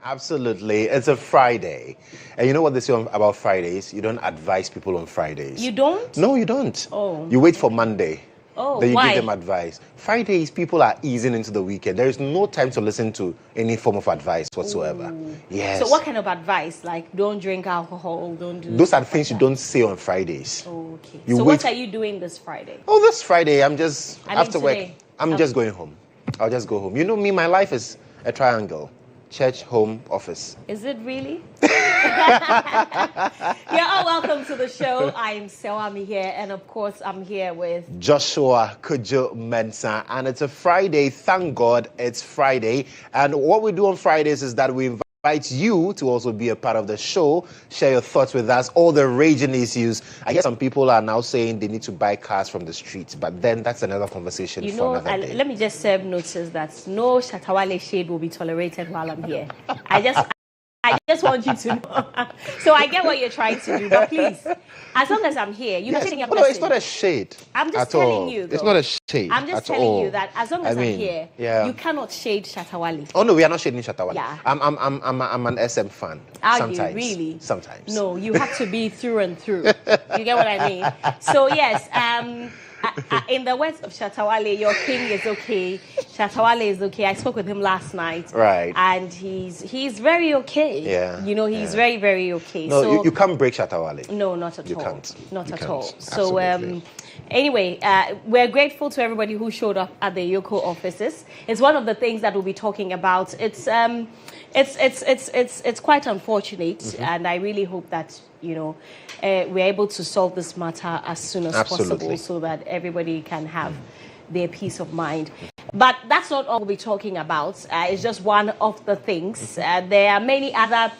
Absolutely. It's a Friday. And you know what they say about Fridays? You don't advise people on Fridays. You don't? No, you don't. Oh. You wait for Monday. Oh, then you why? give them advice. Fridays, people are easing into the weekend. There is no time to listen to any form of advice whatsoever. Ooh. Yes. So what kind of advice? Like, don't drink alcohol, don't do... Those are things you don't say on Fridays. Oh, okay. You so wait... what are you doing this Friday? Oh, this Friday, after work, today. I'm just going home. I'll just go home. You know me, my life is a triangle. Church, home, office. Is it really? You're all welcome to the show. I'm Serwaa Amihere, and of course, I'm here with Joshua, Kodjo, Mensah, and it's a Friday. Thank God it's Friday. And what we do on Fridays is that we invite you to also be a part of the show, share your thoughts with us, all the raging issues. I guess some people are now saying they need to buy cars from the streets, but then that's another conversation for another day. Let me just serve notice that no Shatta Wale shade will be tolerated while I'm here. I just want you to know. So I get what you're trying to do, but please, as long as I'm here, you can take your blessing. No, it's not a shade. I'm just telling you, though. It's not a shade. I'm just telling you that as long as I'm here, yeah. you cannot shade Shatta Wale. Oh no, we are not shading Shatta Wale. Yeah. I'm an SM fan. Are sometimes. you really? Sometimes. No, you have to be through and through. You get what I mean? So yes, in the words of Shatta Wale, your king is okay. Shatta Wale is okay. I spoke with him last night. Right. And he's very okay. Yeah. You know, he's very, very okay. No, so, you can't break Shatta Wale. No, not at all. You can't. Not you at can't. all. So anyway, we're grateful to everybody who showed up at the GHOne offices. It's one of the things that we'll be talking about. It's quite unfortunate, and I really hope that we're able to solve this matter as soon as possible, so that everybody can have their peace of mind. But that's not all we'll be talking about. It's just one of the things. There are many other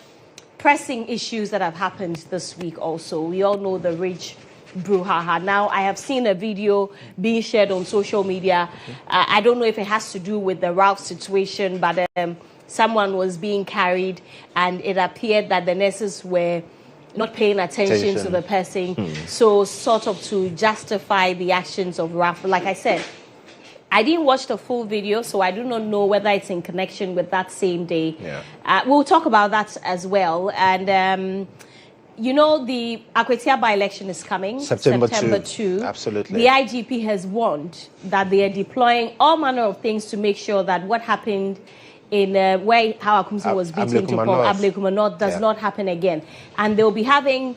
pressing issues that have happened this week also. We all know the rich brouhaha. Now, I have seen a video being shared on social media. I don't know if it has to do with the Ralph situation, but someone was being carried, and it appeared that the nurses were not paying attention to the person. So sort of to justify the actions of Ralph. Like I said, I didn't watch the full video, so I do not know whether it's in connection with that same day. Yeah. We'll talk about that as well. And the Akwetia by-election is coming. September 2. Absolutely. The IGP has warned that they are deploying all manner of things to make sure that what happened in where Hawa Kumsi was beaten to Ablekuma North does not happen again. And they'll be having,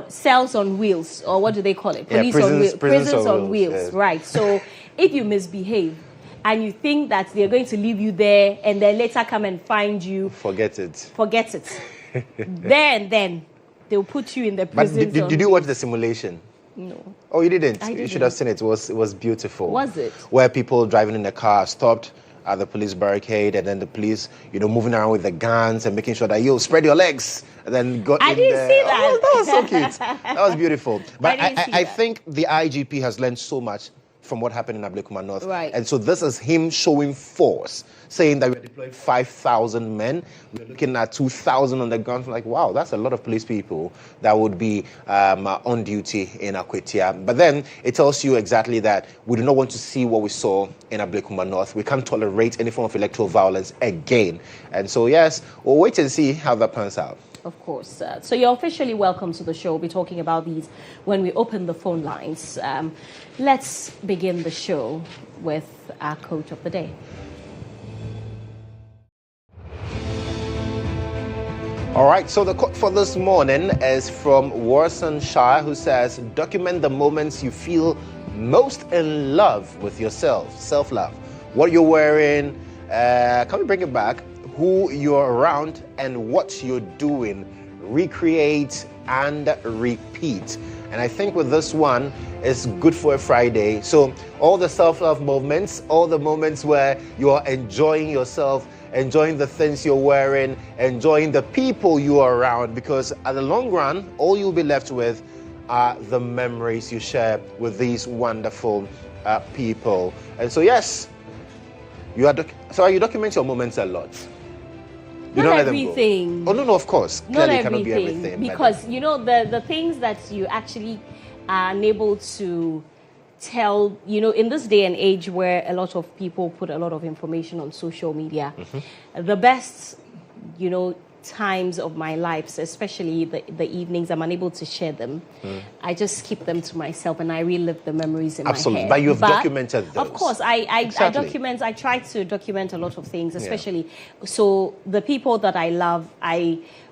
cells on wheels, or what do they call it? Police on wheels. Prisons on wheels, right. So if you misbehave and you think that they're going to leave you there and then later come and find you, forget it. Forget it. then they'll put you in the prison. But did you watch the simulation? No. Oh, you didn't? I didn't. You should have seen it. It was beautiful. Was it? Where people driving in the car stopped at the police barricade, and then the police, moving around with the guns and making sure that you spread your legs, and then got I in didn't there. see that. Oh, that was so cute. That was beautiful. But I that. think the IGP has learned so much from what happened in Ablekuma North. Right. And so this is him showing force, saying that we're deploying 5,000 men. We're looking at 2,000 on the ground. Like, wow, that's a lot of police people that would be on duty in Akwetia. But then it tells you exactly that we do not want to see what we saw in Ablekuma North. We can't tolerate any form of electoral violence again. And so, yes, we'll wait and see how that pans out. Of course. So you're officially welcome to the show. We'll be talking about these when we open the phone lines. Let's begin the show with our quote of the day. All right, so the quote for this morning is from Warson Shire, who says, document the moments you feel most in love with yourself, self-love. What you're wearing, can we bring it back? Who you're around and what you're doing. Recreate and repeat. And I think with this one, it's good for a Friday. So all the self-love moments, all the moments where you are enjoying yourself, enjoying the things you're wearing, enjoying the people you are around, because at the long run, all you'll be left with are the memories you share with these wonderful people. And so yes, you document your moments a lot. You not everything. Oh, no, of course. Not Clearly everything. Cannot be everything. Because, the things that you actually are unable to tell, in this day and age where a lot of people put a lot of information on social media, the best times of my life, especially the evenings, I'm unable to share them. I just keep them to myself and I relive the memories in my head. But you've documented those. Of course, I document. I try to document a lot of things, especially so the people that I love.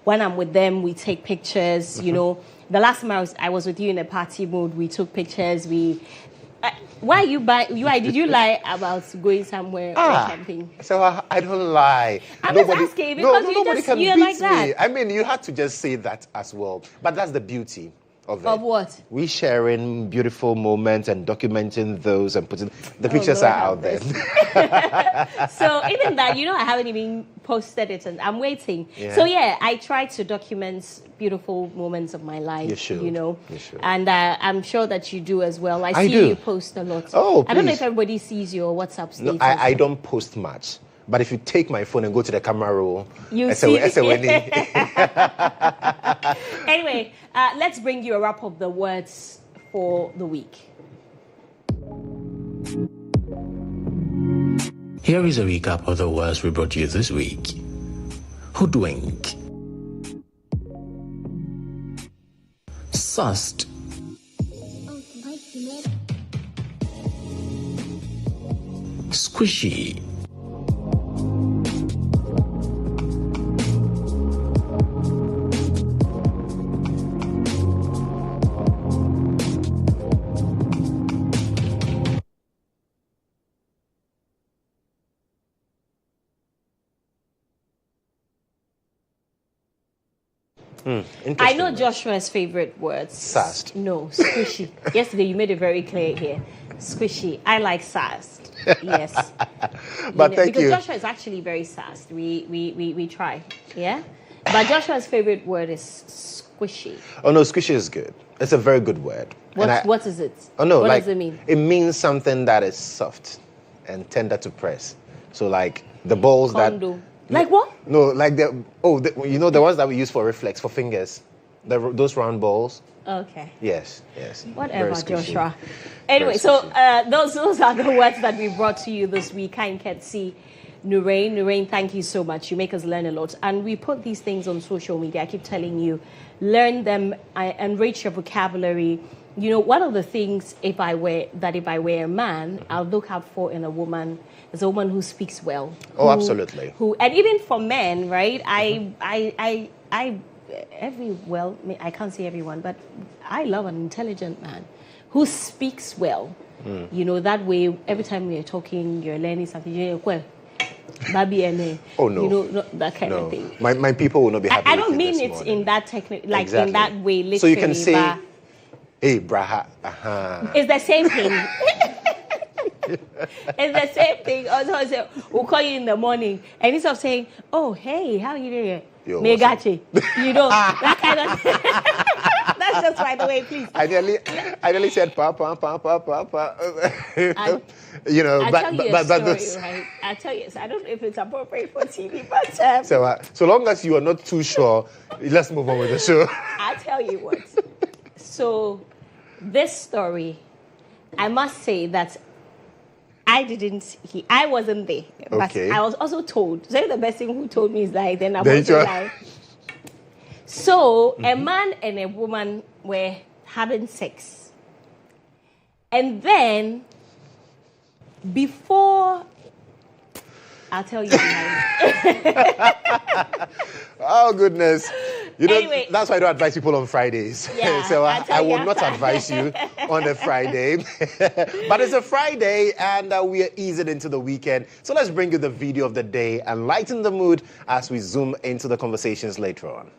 When I'm with them, we take pictures. The last time I was with you in a party mood, we took pictures. Why did you lie about going somewhere or something? So I don't lie. I'm just asking because you're like that. Me. I mean, you had to just say that as well. But that's the beauty of it. Of what? We sharing beautiful moments and documenting those and putting the pictures are out there. So even that, I haven't even posted it and I'm waiting. Yeah. So I try to document beautiful moments of my life. You should. You should. And I'm sure that you do as well. I see do. You post a lot. Oh, please. I don't know if everybody sees your WhatsApp status. No, I don't post much. But if you take my phone and go to the camera roll, you see. Anyway, let's bring you a wrap of the words for the week. Here is a recap of the words we brought you this week. Hoodwink. Sussed. Squishy. I know Joshua's favorite words. Sassed. No, squishy. Yesterday you made it very clear here. Squishy. I like sassed. Yes. But thank you. Because Joshua is actually very sassed. We try. Yeah? But Joshua's favorite word is squishy. Oh no, squishy is good. It's a very good word. What is it? Oh no, what like, does it mean? It means something that is soft and tender to press. So like the balls Condo. Like what? No, like the ones that we use for reflex for fingers, those round balls. Okay. Yes. Whatever, Joshua. Anyway, so those are the words that we brought to you this week. I can see Nurain, thank you so much. You make us learn a lot, and we put these things on social media. I keep telling you, learn them, enrich your vocabulary. One of the things if I were a man, I'll look out for in a woman is a woman who speaks well. Oh, absolutely. And even for men, right? I can't say everyone, but I love an intelligent man who speaks well. That way, every time we are talking, you're learning something. Oh no! That kind of thing. My people will not be happy. I don't mean it morning. In that technique, like exactly. in that way. Literally, so you can say, "Hey, braha." It's the same thing. It's the same thing. Also, we'll call you in the morning, and instead of saying, "Oh, hey, how are you doing?" Megachi, that kind of. That's just by the way, please. I nearly said pa. I'll tell you a story, right? I'll tell you. I don't know if it's appropriate for TV, but so long as you are not too sure, let's move on with the show. I'll tell you what. So, this story, I must say that I wasn't there. But okay. I was also told. So the best thing who told me is like, then I was like. So a man and a woman were having sex. And then before I'll tell you. Oh goodness. Anyway, that's why I don't advise people on Fridays. Yeah, so I would not advise you on a Friday. But it's a Friday and we are easing into the weekend. So let's bring you the video of the day and lighten the mood as we zoom into the conversations later on.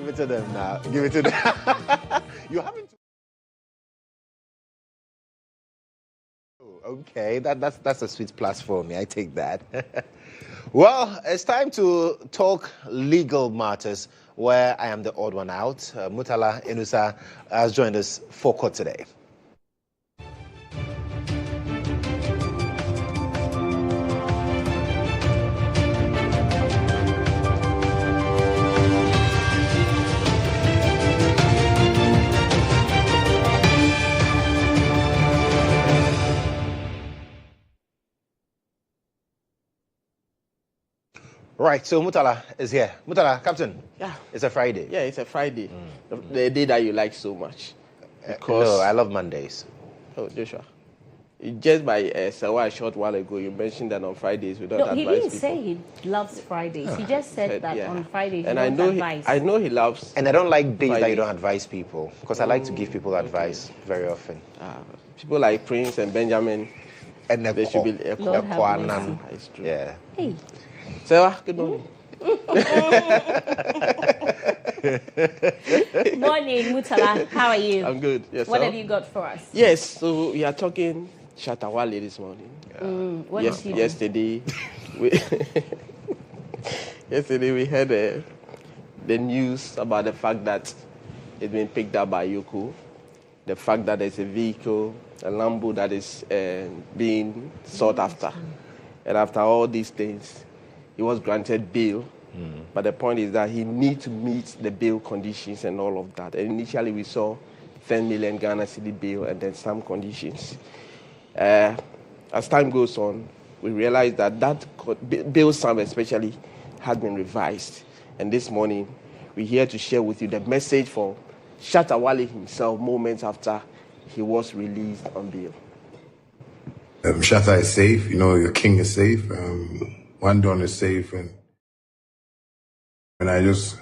Give it to them now. Give it to them. You haven't. Okay, that's a sweet plus for me. I take that. Well, it's time to talk legal matters, where I am the odd one out. Murtala Inusa has joined us for court today. Right, so Murtala is here. Murtala, Captain. Yeah. It's a Friday. Yeah, it's a Friday. The day that you like so much. Because No, I love Mondays. Oh, Joshua. Just by Serwaa a short while ago, you mentioned that on Fridays we don't advise people. He didn't say he loves Fridays. He just said that on Fridays you don't advise. I know he loves. And I don't like days that you don't advise people, because I like to give people advice very often. People like Prince and Benjamin. And they should be Lord have mercy. It's true. Yeah. Hey. Serwaa, good morning. Morning, Murtala. How are you? I'm good. Yes, what have you got for us? Yes, so we are talking Shatta Wale this morning. What did he do? Yesterday, we heard the news about the fact that it's been picked up by GHOne, the fact that there's a vehicle, a Lambo that is being sought after. And after all these things, he was granted bail. But the point is that he needs to meet the bail conditions and all of that. And initially we saw 10 million Ghana cedi bail and then some conditions. As time goes on, we realize that bail sum especially has been revised. And this morning, we're here to share with you the message from Shatta Wale himself moments after he was released on bail. Shatta is safe, your king is safe, WANDON is safe, and I just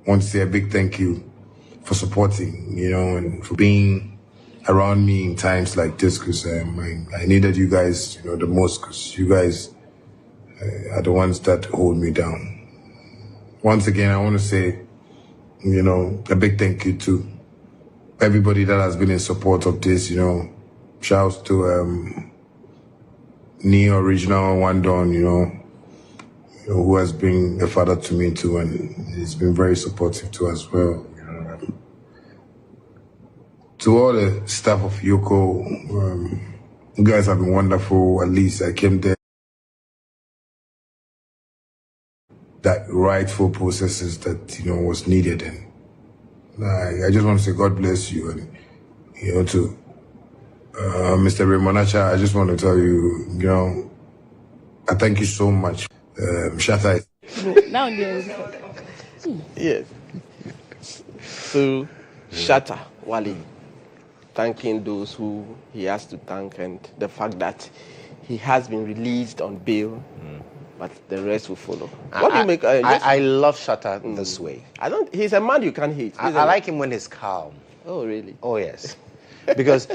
want to say a big thank you for supporting, and for being around me in times like this, because I needed you guys, the most, because you guys are the ones that hold me down. Once again, I want to say, a big thank you to everybody that has been in support of this, shouts to Neo Original WANDON, who has been a father to me too, and he's been very supportive too as well. To all the staff of GHOne, you guys have been wonderful. At least I came there. That rightful processes that was needed, and I just want to say God bless you, and to Mr. Ramonacha, I just want to tell you, I thank you so much. Shatta. Now yes. So Shatta Wale thanking those who he has to thank, and the fact that he has been released on bail, but the rest will follow. What do you make? I love Shatta this way. He's a man you can't hate. I like him when he's calm. Oh, really? Oh, yes. Because,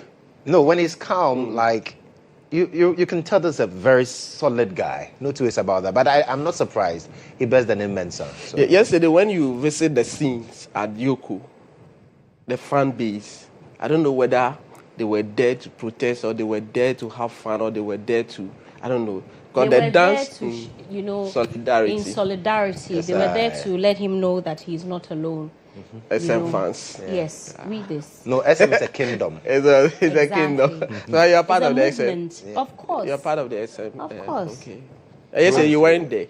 when he's calm, like, you can tell this is a very solid guy. No two ways about that. But I'm not surprised. He bears the name Mensah. So. Yesterday, when you visit the scenes at GHOne, the fan base, I don't know whether they were there to protest or they were there to have fun or they were there to, I don't know. Because they were there to, solidarity. In solidarity. Yes, they were there to let him know that he's not alone. SM fans. Yeah. Yes, read this. No, SM is a kingdom. It's a kingdom. So you're part of the SM. Of course. You're part of the SM. Of course. Okay. Yes, you weren't there.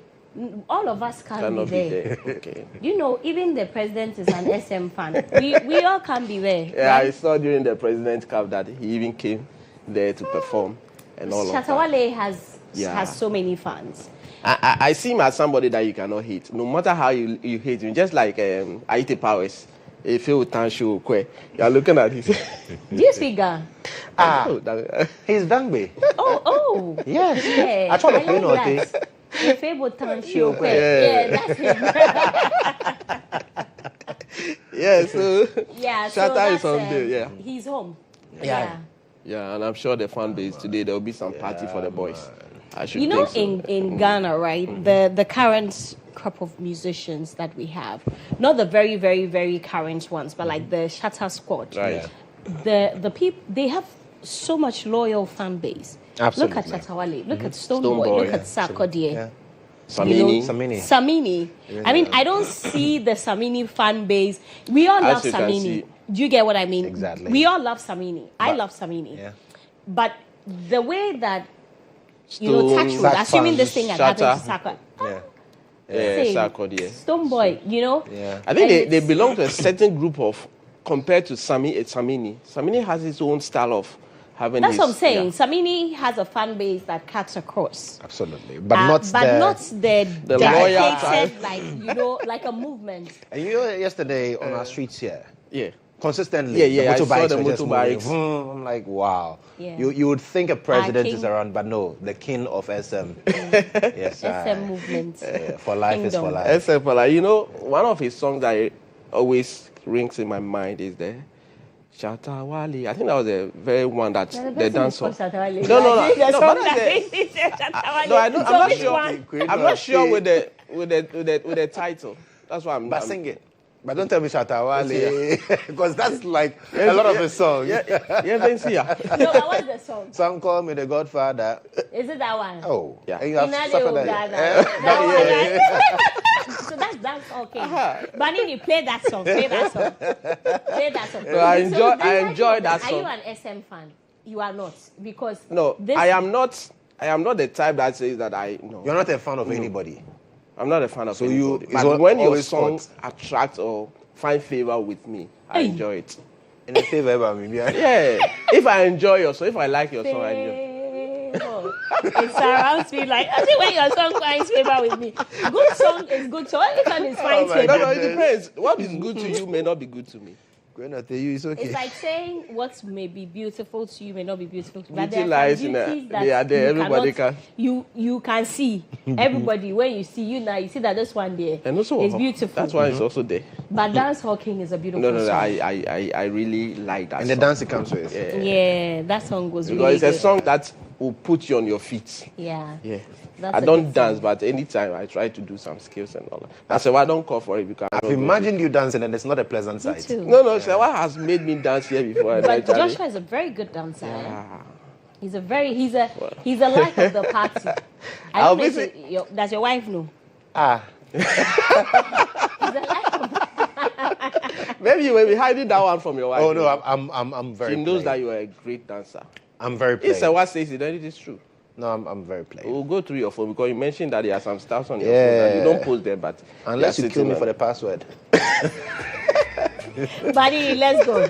All of us can't be there. Okay. Even the president is an SM fan. We all can't be there. Yeah, right? I saw during the President's Cup that he even came there to perform and all of that. Shatta Wale has so many fans. I see him as somebody that you cannot hate. No matter how you hate him, just like Aite Powers. If you are looking at his. Do you speak Ghana? He's Dangbe. Oh. Yes. Yeah. I tried to play that. If able that's him. Yeah, so Shatta is on there, yeah. He's home. Yeah, and I'm sure the fan base today there will be some party for the boys. In Ghana, right? The current crop of musicians that we have, not the very, very, very current ones, but like the Shatta squad. Right. The people, they have so much loyal fan base. Absolutely. Look at Shatta Wale, look at Stonebwoy, look at Sarkodie. Yeah. Samini. I mean, I don't see the Samini fan base. We all love Samini. Do you get what I mean? Exactly. We all love Samini. I love Samini. Yeah. But the way that, Touchwood, assuming this thing had happened to Sarkodie. Sarkodie. Stonebwoy, Yeah. I think they belong to a certain group of, compared to Samini. Samini has his own style of having. That's what I'm saying. Yeah. Samini has a fan base that cuts across. Absolutely, but not the loyal type, like a movement. And yesterday on our streets here, consistently, I saw the motorbikes. I'm like, wow. Yeah. You would think a president is around, but no, the king of SM. Yes, SM movement. For life Kingdom. Is for life. SM for life. One of his songs that always rings in my mind is the Shatta Wale. I think that was a very one that the dance song. No. I'm not sure with the title. That's why I'm. But sing it. But don't tell me Shatta Wale, because that's like a lot of the songs. No, but what's the song? Some call me the Godfather. Is it that one? Oh, yeah. And you have So that's okay. Banini, play that song. Play that song. No, I enjoy that song. Are you an SM fan? You are not, because I am not the type that says that I know. You're not a fan of anybody. I'm not a fan of anybody. But when your songs attract or find favor with me, I enjoy it. In a favor about me, yeah. If I enjoy your song, if I like your song, I enjoy. It surrounds me like, I think when your song finds favor with me. Good song is good, so every time it finds favor. No, it depends. What is good to you may not be good to me. It's okay. It's like saying what may be beautiful to you may not be beautiful to me. But there are some beauties that they are there. Everybody can. You can see. Everybody, when you see you see that this one there is beautiful. That's why it's also there. But Dance Hall King is a beautiful song. No, I really like that and song. The dance it comes with. Yeah, that song goes because really it's a song that will put you on your feet. Yeah. I don't dance, but anytime I try to do some skills and all that. I said, I don't call for it because I've imagined you dancing and it's not a pleasant sight. No, Serwaa has made me dance here before. But Joshua is a very good dancer. Yeah. He's a life of the party. I don't know does your wife know? He's a life of the Maybe you may be hiding that one from your wife. Oh no, I'm very. She knows that you are a great dancer. I'm very plain. If Serwaa says it, then it is true. No, I'm very plain. We'll go through your phone because you mentioned that there are some stuff on your phone that you don't post them, but unless you kill me for the password. Buddy, let's go.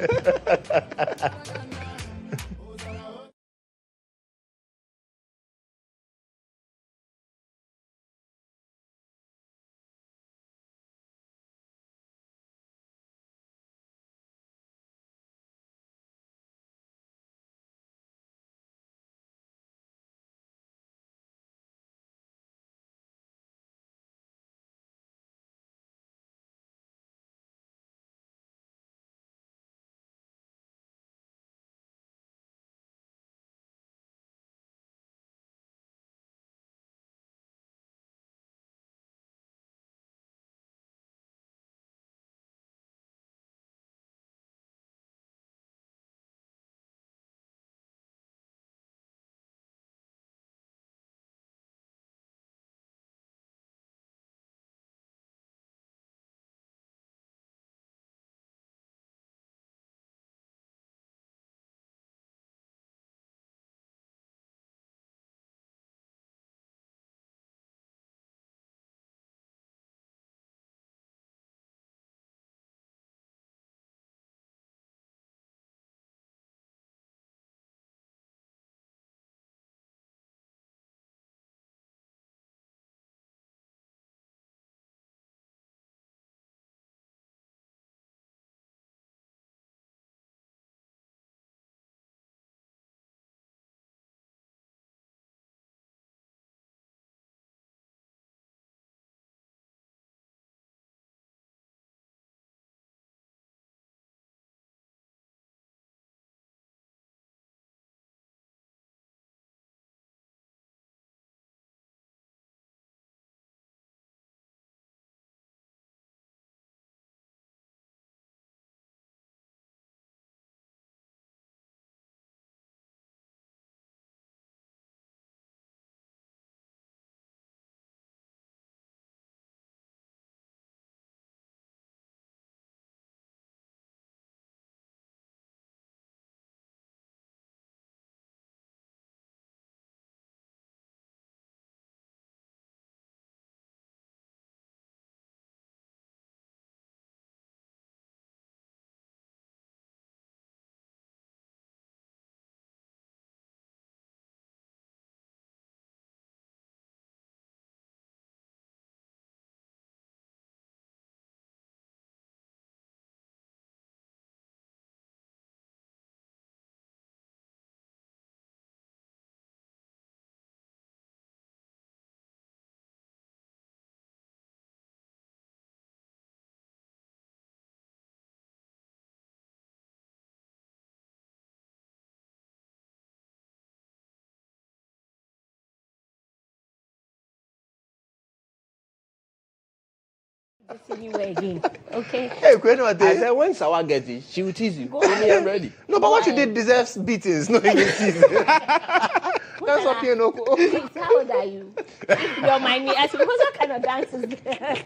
Anywhere again. Okay. Hey, I said when Serwaa gets it, she will tease you. Go me, I'm ready. No, but what you did deserves beatings, not even teasing. That's what you know. Wait, how old are you? If you don't mind me asking, what kind of dance is there?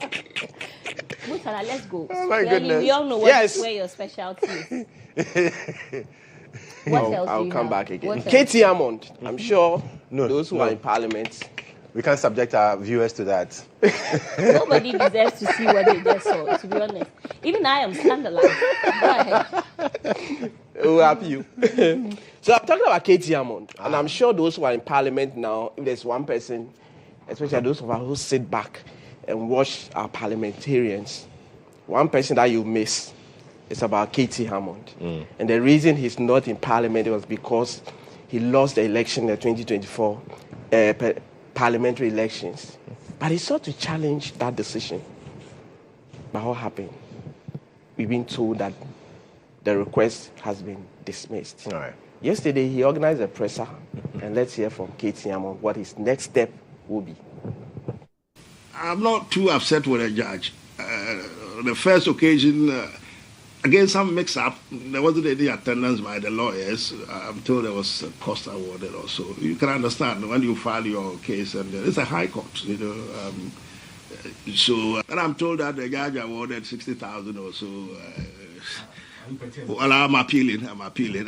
Mutala, let's go. Oh my goodness. We all know where your specialty is. What else I'll do you come have? back again. Katie Hammond. I'm sure those who are in Parliament. We can't subject our viewers to that. Nobody deserves to see what they just saw, to be honest. Even I am scandalized. Go ahead. We'll help you. So I'm talking about Katie Hammond. And I'm sure those who are in Parliament now, if there's one person, especially those of us who sit back and watch our parliamentarians, one person that you miss is about Katie Hammond. And the reason he's not in Parliament was because he lost the election in the 2024 parliamentary elections. But he sought to challenge that decision. But what happened? We've been told that the request has been dismissed. All right. Yesterday, he organized a presser, and let's hear from Katie Hammond what his next step will be. I'm not too upset with the judge. The first occasion, again, some mix-up. There wasn't any attendance by the lawyers. I'm told there was a cost awarded also. You can understand when you file your case, and it's a high court, you know. And I'm told that the judge awarded 60,000 or so. Well, I'm appealing.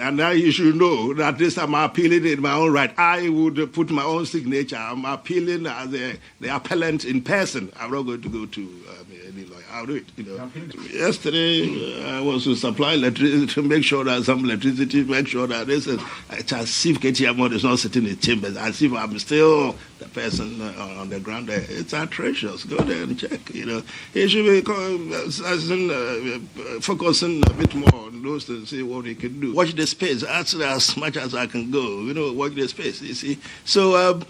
And now you should know that this I'm appealing in my own right. I would put my own signature. I'm appealing as the appellant in person. I'm not going to go to any lawyer. I'll do it. You know. Yesterday, I was to supply electricity to make sure that some electricity, make sure that this is, it's as if Katie Hammond is not sitting in chambers, as if I'm still the person on the ground there. It's atrocious. Go there and check. You know, he should be focusing a bit more on those to see what he can do. Watch the space. As much as I can go. You know, watch the space. You see. So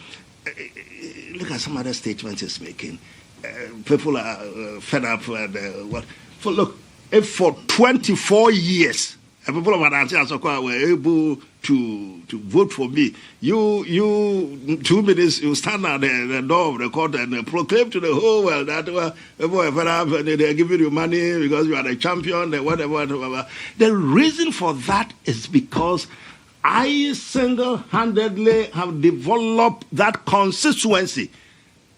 look at some other statements he's making. People are fed up with what? Look, if for 24 years, people of Adansi were able to vote for me, you 2 minutes, you stand at the door of the court and proclaim to the whole world that people are fed up and they're giving you money because you are the champion, whatever. The reason for that is because I single-handedly have developed that constituency.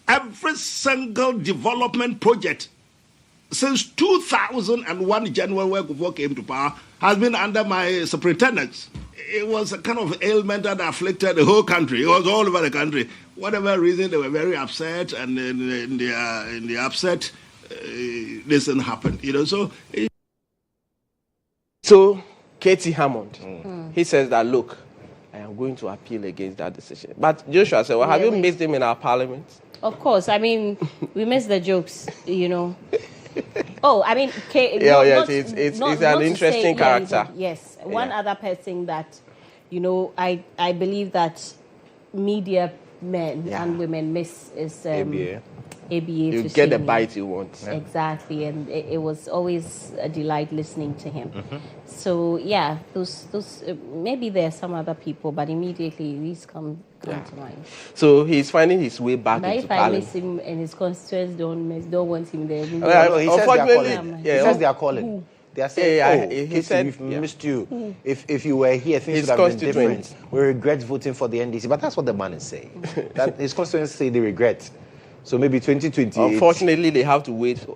Every single development project since 2001, January, when Kodjo came to power, has been under my superintendence. It was a kind of ailment that afflicted the whole country. It was all over the country. Whatever reason, they were very upset, and in the upset, this didn't happen. You know, So, Katie Hammond, he says that, look, I am going to appeal against that decision. But Joshua said, well, have you missed him in our parliament? Of course. I mean, we miss the jokes, you know. Oh, I mean, it's an interesting character. Yes. One other person that, you know, I believe that media men and women miss is ABA. You get the bite you want. Yeah. Exactly, and it was always a delight listening to him. So yeah, those maybe there are some other people, but immediately these come to mind. So he's finding his way back into Parliament. If I miss him and his constituents don't want him there. He says they are calling. They are saying, he said, we've missed you. If you were here, things would have been different. We regret voting for the NDC. But that's what the man is saying. That his constituents say they regret. So maybe 2028. Unfortunately, they have to wait,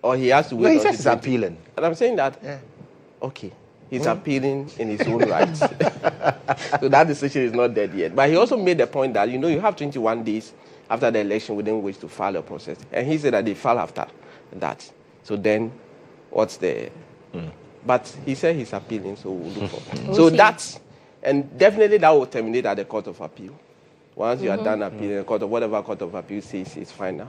or he has to wait. No, he says he's appealing. And I'm saying that, okay, he's appealing in his own right. So that decision is not dead yet. But he also made the point that, you know, you have 21 days after the election within which to file a process. And he said that they file after that. So then, what's the... But he said he's appealing, so we'll look for. So that's, and definitely that will terminate at the Court of Appeal. Once you are done appealing, whatever Court of Appeal says is final.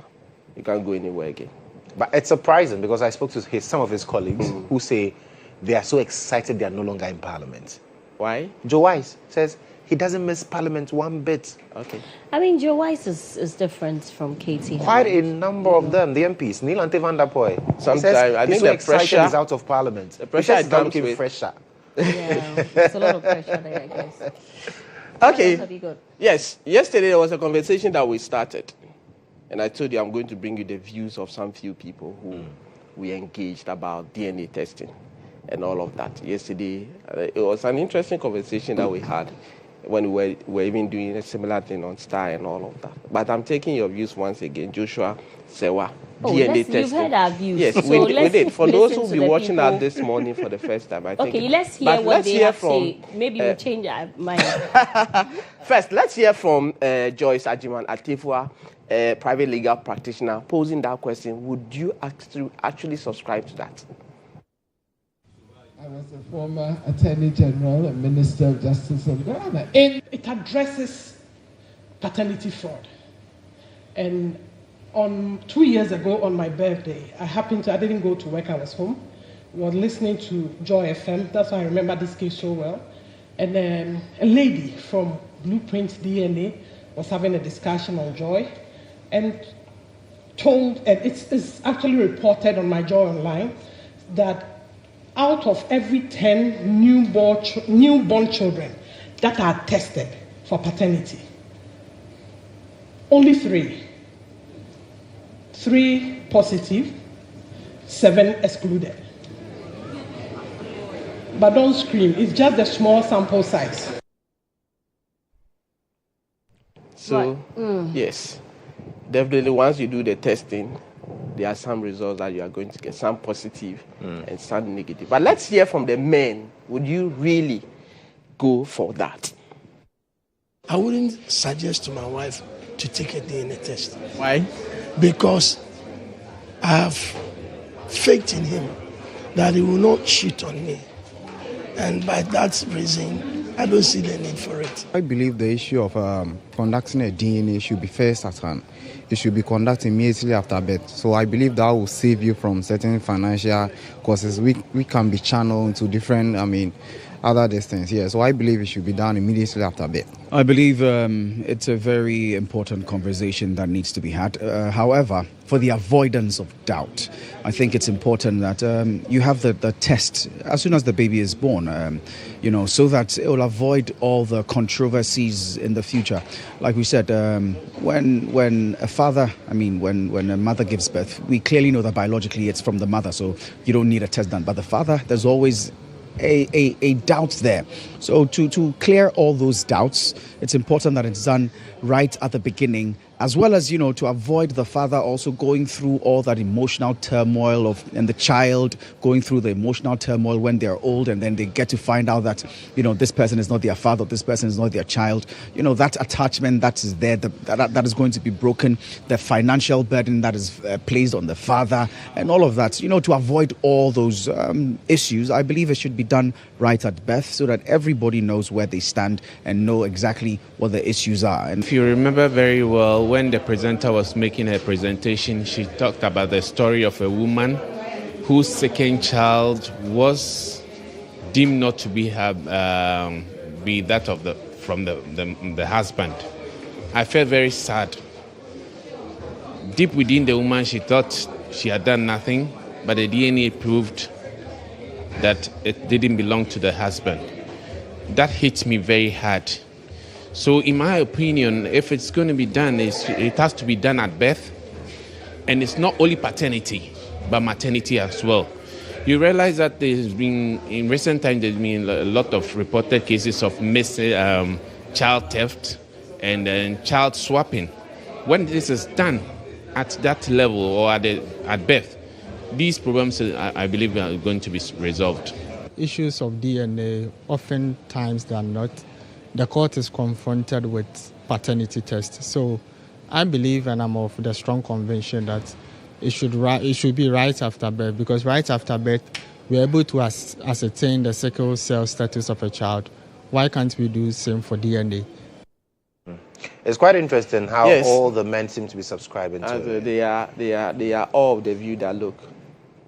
You can't go anywhere again. But it's surprising because I spoke to some of his colleagues who say they are so excited they are no longer in Parliament. Why? Joe Wise says he doesn't miss Parliament one bit. Okay. I mean, Joe Wise is different from Katie. Quite a number of them, the MPs. Neil Ante van der Poy. Sometimes I think the pressure is out of Parliament. The pressure is looking fresher. Yeah, there's a lot of pressure there, I guess. Okay. Yes. Yesterday there was a conversation that we started. And I told you I'm going to bring you the views of some few people who we engaged about DNA testing and all of that. Yesterday, it was an interesting conversation that we had when we were even doing a similar thing on Star and all of that. But I'm taking your views once again, Joshua, Serwaa, DNA testing. You've heard our views. Yes, so we did. For those who will be watching that this morning for the first time, I think. Okay, let's hear what they have to say. Maybe we'll change our mind. First, let's hear from Joyce Ajiman Atifua, a private legal practitioner, posing that question. Would you actually subscribe to that? I was a former Attorney General and Minister of Justice of Ghana. And it addresses paternity fraud. And 2 years ago on my birthday, I didn't go to work, I was home. We were listening to Joy FM, that's why I remember this case so well. And a lady from Blueprint DNA was having a discussion on Joy and told, and it's actually reported on my Joy Online, that out of every 10 newborn children that are tested for paternity, only 3 positive, 7 excluded. But don't scream, it's just a small sample size. So, yes, definitely once you do the testing, there are some results that you are going to get, some positive and some negative. But let's hear from the men. Would you really go for that? I wouldn't suggest to my wife to take a DNA test. Why? Because I have faith in him that he will not cheat on me. And by that reason, I don't see the need for it. I believe the issue of conducting a DNA should be first at hand. It should be conducted immediately after birth. So I believe that will save you from certain financial costs. We can be channeled into different, other distance. Yeah, so I believe it should be done immediately after birth. I believe it's a very important conversation that needs to be had. However, for the avoidance of doubt, I think it's important that you have the test as soon as the baby is born, so that it will avoid all the controversies in the future. Like we said, when a mother gives birth, we clearly know that biologically it's from the mother, so you don't need a test done. But the father, there's always a doubt there. So to clear all those doubts, it's important that it's done right at the beginning, as well as, to avoid the father also going through all that emotional turmoil and the child going through the emotional turmoil when they're old, and then they get to find out that, this person is not their father, this person is not their child. That attachment that is there, that is going to be broken, the financial burden that is placed on the father, and all of that. To avoid all those issues, I believe it should be done right at birth so that everybody knows where they stand and know exactly what the issues are. And if you remember very well, when the presenter was making her presentation, she talked about the story of a woman whose second child was deemed not to be that of the husband. I felt very sad. Deep within the woman, she thought she had done nothing, but the DNA proved that it didn't belong to the husband. That hit me very hard. So in my opinion, if it's going to be done, it has to be done at birth. And it's not only paternity, but maternity as well. You realize that in recent times, there's been a lot of reported cases of child theft and child swapping. When this is done at that level or at birth, these problems, I believe, are going to be resolved. Issues of DNA, oftentimes they are not. The court is confronted with paternity tests. So I believe, and I'm of the strong conviction that it should be right after birth, because right after birth, we're able to ascertain the sickle cell status of a child. Why can't we do the same for DNA? It's quite interesting how all the men seem to be subscribing to it. They are all of the view that, look,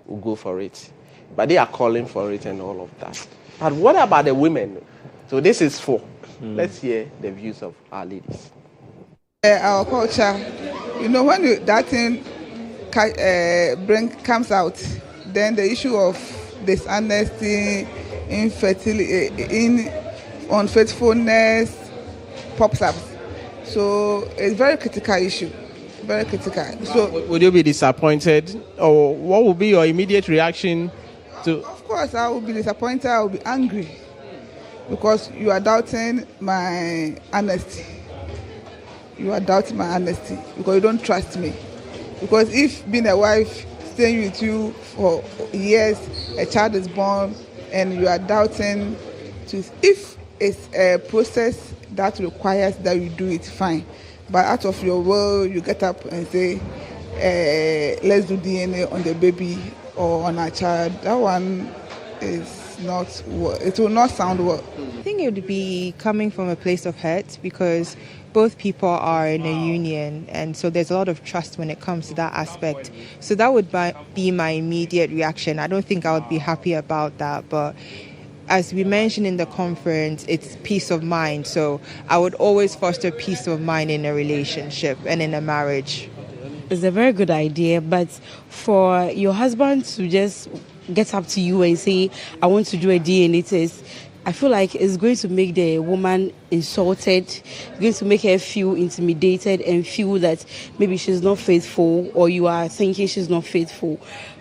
we'll go for it. But they are calling for it and all of that. But what about the women? So this is for. Let's hear the views of our ladies. Our culture, when that thing comes out, then the issue of dishonesty, infertility, unfaithfulness pops up. So it's a very critical issue. very critical. So, would you be disappointed, or what would be your immediate reaction to? Of course, I will be disappointed. I will be angry because you are doubting my honesty. You are doubting my honesty because you don't trust me. Because if being a wife, staying with you for years, a child is born, and you are doubting, if it's a process that requires that you do it, fine. But out of your will, you get up and say, let's do DNA on the baby or on our child. That one is not, it will not sound well. I think it would be coming from a place of hurt because both people are in a union, and so there's a lot of trust when it comes to that aspect. So that would be my immediate reaction. I don't think I would be happy about that, but as we mentioned in the conference, it's peace of mind. So I would always foster peace of mind in a relationship and in a marriage. It's a very good idea, but for your husband to just get up to you and say, I want to do a DNA test, I feel like it's going to make the woman insulted, going to make her feel intimidated and feel that maybe she's not faithful or you are thinking she's not faithful.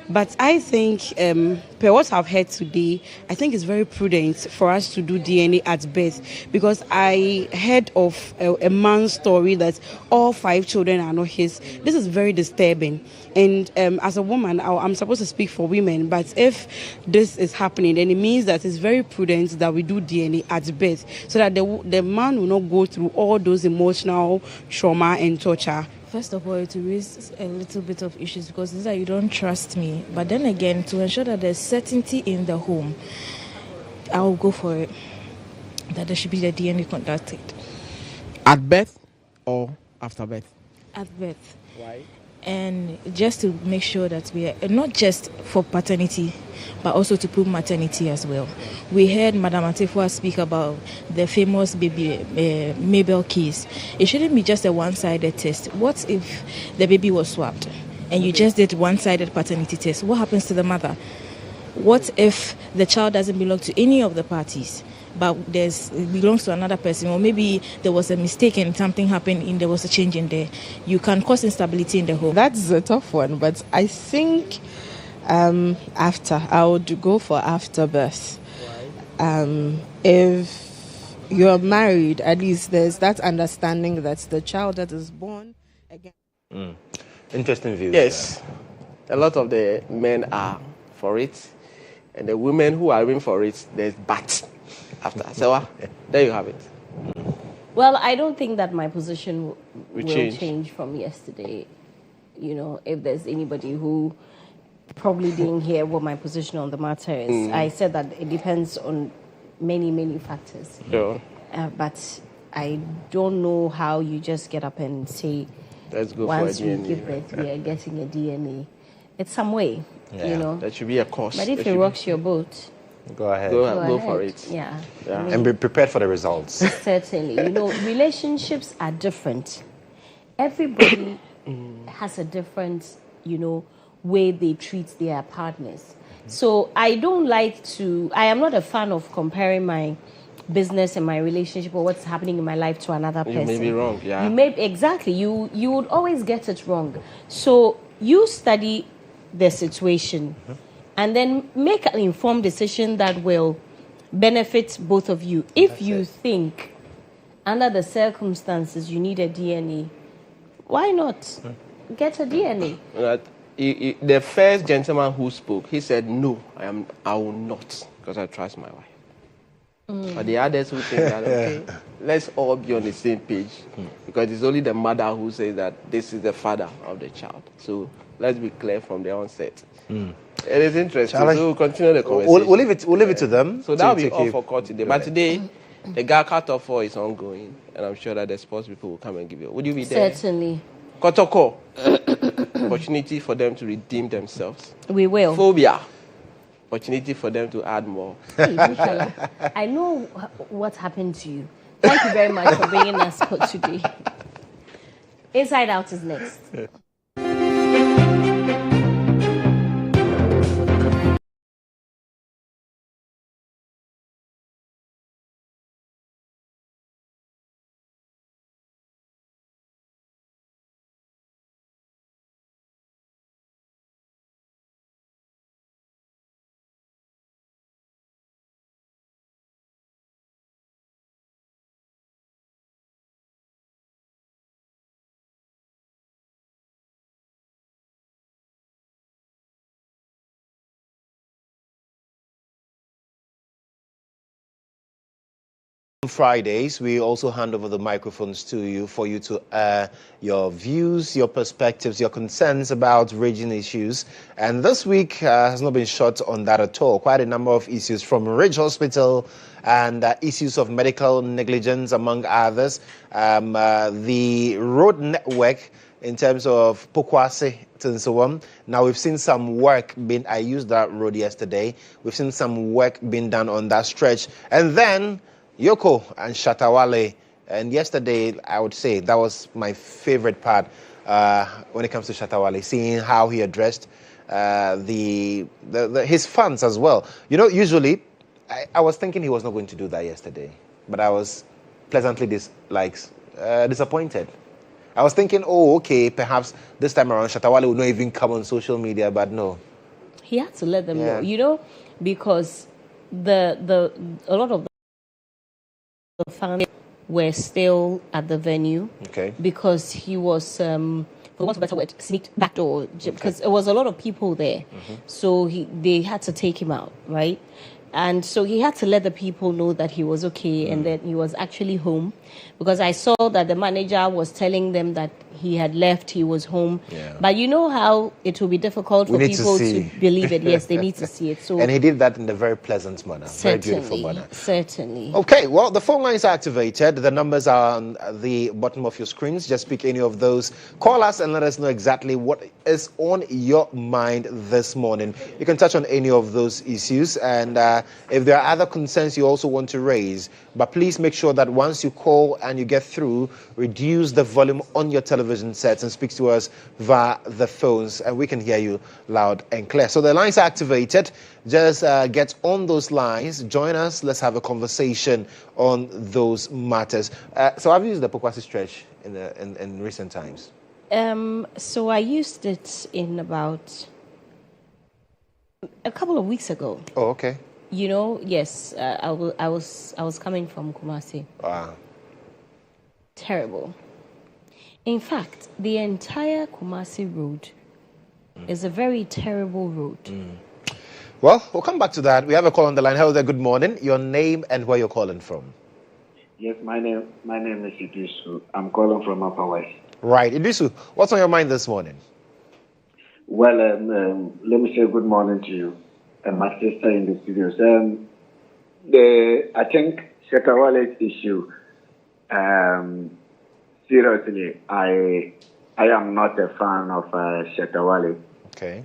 But I think, per what I've heard today, I think it's very prudent for us to do DNA at birth, because I heard of a man's story that all 5 children are not his. This is very disturbing. And as a woman, I'm supposed to speak for women, but if this is happening, then it means that it's very prudent that we do DNA at birth, so that the man will not go through all those emotional trauma and torture. First of all, it will raise a little bit of issues because it's that you don't trust me. But then again, to ensure that there's certainty in the home, I will go for it. That there should be the DNA conducted. At birth or after birth? At birth. Why? And just to make sure that we are not just for paternity, but also to prove maternity as well. We heard Madam Atefua speak about the famous baby Mabel case. It shouldn't be just a one-sided test. What if the baby was swapped and you just did one-sided paternity test? What happens to the mother? What if the child doesn't belong to any of the parties, but it belongs to another person, or maybe there was a mistake and something happened and there was a change in there? You can cause instability in the home. That's a tough one, but I think I would go for after birth. If you're married, at least there's that understanding that the child that is born again. Interesting views. Yes, a lot of the men are for it, and the women who are in for it, there's but after. So there you have it. Well, I don't think that my position will change. change from yesterday. You know, if there's anybody who probably didn't hear what my position on the matter is, I said that it depends on many, many factors. Sure. But I don't know how you just get up and say, let's go once for a DNA. we give birth, we are getting a DNA. It's some way, you know. That should be a cost. But if it rocks your boat, go ahead. Go for it. Yeah. I mean, and be prepared for the results. Certainly. You know, relationships are different. Everybody has a different, way they treat their partners. So I am not a fan of comparing my business and my relationship or what's happening in my life to another person. You may be wrong, yeah. You would always get it wrong. So you study the situation and then make an informed decision that will benefit both of you. If you think under the circumstances you need a DNA, why not get a DNA? The first gentleman who spoke, he said, no, I will not, because I trust my wife. But the others who think that, okay, let's all be on the same page, because it's only the mother who says that this is the father of the child. So let's be clear from the onset. It is interesting. So we'll continue the conversation. We'll leave it to them. So that will be all for court today. But today, the Ghana cut-off for is ongoing, and I'm sure that the sports people will come and give you. Would you be there? Certainly. Kotoko. Opportunity for them to redeem themselves. We will. Phobia. Opportunity for them to add more. Hey, I know what happened to you. Thank you very much for bringing us today. Inside Out is next. Fridays, we also hand over the microphones to you for you to air your views, your perspectives, your concerns about raging issues. And this week has not been short on that at all. Quite a number of issues from Ridge Hospital and issues of medical negligence, among others. The road network in terms of Pokwase and so on. Now we've seen some work being, I used that road yesterday. We've seen some work being done on that stretch. And then Yoko and Shatta Wale. And yesterday, I would say that was my favorite part when it comes to Shatta Wale, seeing how he addressed his fans as well. You know, usually, I was thinking he was not going to do that yesterday, but I was pleasantly disappointed. I was thinking, oh, okay, perhaps this time around Shatta Wale would not even come on social media, but no. He had to let them know, you know, because a lot of the fans were still at the venue. Okay. Because he was, for want of a better word, sneaked backdoor, because there was a lot of people there. Mm-hmm. So they had to take him out, right? And so he had to let the people know that he was okay and that he was actually home. Because I saw that the manager was telling them that he had left, he was home. Yeah. But you know how it will be difficult for people to believe it. Yes, they need to see it. So and he did that in a very pleasant manner, very beautiful manner. Certainly. Okay, well, the phone lines are activated. The numbers are on the bottom of your screens. Just pick any of those. Call us and let us know exactly what is on your mind this morning. You can touch on any of those issues. And if there are other concerns you also want to raise, but please make sure that once you call and you get through, reduce the volume on your television sets and speak to us via the phones, and we can hear you loud and clear. So the lines are activated. Just get on those lines, join us, let's have a conversation on those matters. So I've used the Pokwase stretch in recent times. So I used it in about a couple of weeks ago. Oh, okay. You know, yes, I was coming from Kumasi. Wow. Terrible. In fact, the entire Kumasi road is a very terrible road. Well, we'll come back to that. We have a call on the line. Hello there, good morning. Your name and where you're calling from. Yes, my name is Idrisu. I'm calling from Upper West. Right. Idrisu, what's on your mind this morning? Well, let me say good morning to you and my sister in the studios. I think Shatta Wale's issue, seriously, I am not a fan of Shatta Wale. Okay.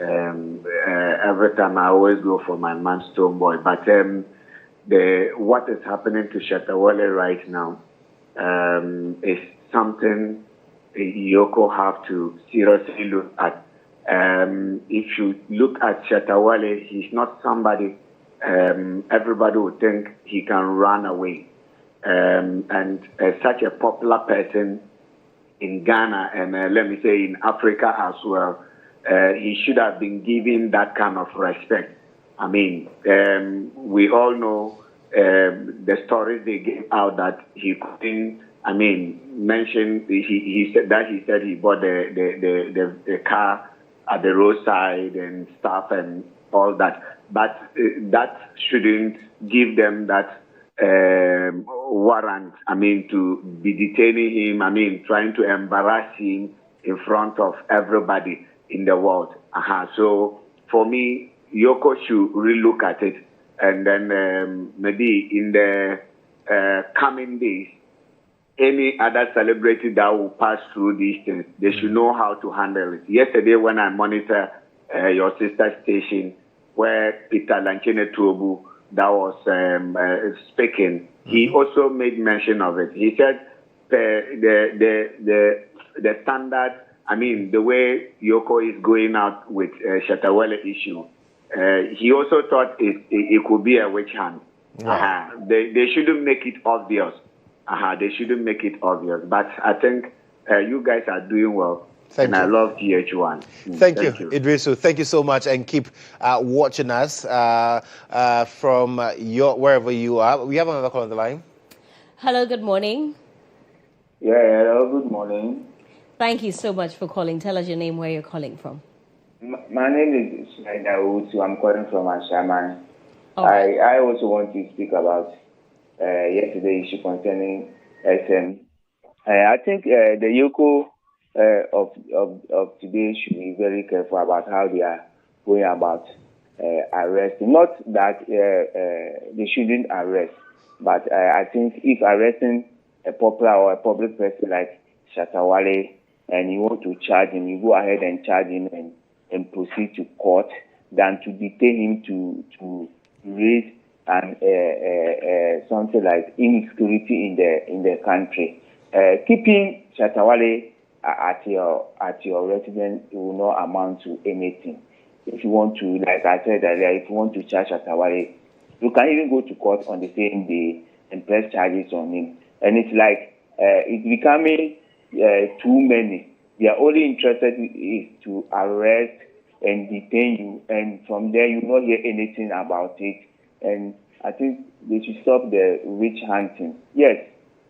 Every time I always go for my man Stone Boy, but what is happening to Shatta Wale right now is something Yoko have to seriously look at. If you look at Shatta Wale, he's not somebody everybody would think he can run away. And such a popular person in Ghana and let me say in Africa as well, he should have been given that kind of respect. I mean, we all know the stories they gave out that he couldn't. I mean, mention he said he bought the car at the roadside and stuff and all that, but that shouldn't give them that warrant. I mean, to be detaining him. I mean, trying to embarrass him in front of everybody in the world. So for me, Yoko should relook at it, and then maybe in the coming days, any other celebrity that will pass through these things, they should know how to handle it. Yesterday, when I monitor your sister station, where Peter Lanchene Tuobu that was speaking, he also made mention of it. He said the standard. I mean, the way Yoko is going out with Shatta Wale issue, he also thought it could be a witch hunt. Wow. They shouldn't make it obvious. They shouldn't make it obvious. But I think you guys are doing well. Thank you. I love GHOne. Thank you, Idrisu. Thank you so much, and keep watching us from wherever you are. We have another call on the line. Hello, good morning. Yeah, hello, good morning. Thank you so much for calling. Tell us your name, where you're calling from. My name is Shatta Wale. I'm calling from Ashaman. Right. I also want to speak about yesterday issue concerning SM. I think the Yoko of today should be very careful about how they are going about arresting. Not that they shouldn't arrest, but I think if arresting a popular or a public person like Shatta Wale and you want to charge him, you go ahead and charge him and proceed to court than to detain him to raise and something like insecurity in the country. Keeping Shatta Wale at your residence will not amount to anything. If you want to, like I said earlier, if you want to charge Shatta Wale, you can even go to court on the same day and press charges on him. And it's like it's becoming too many. They are only interested is to arrest and detain you, and from there you will not hear anything about it. And I think they should stop the witch hunting. Yes,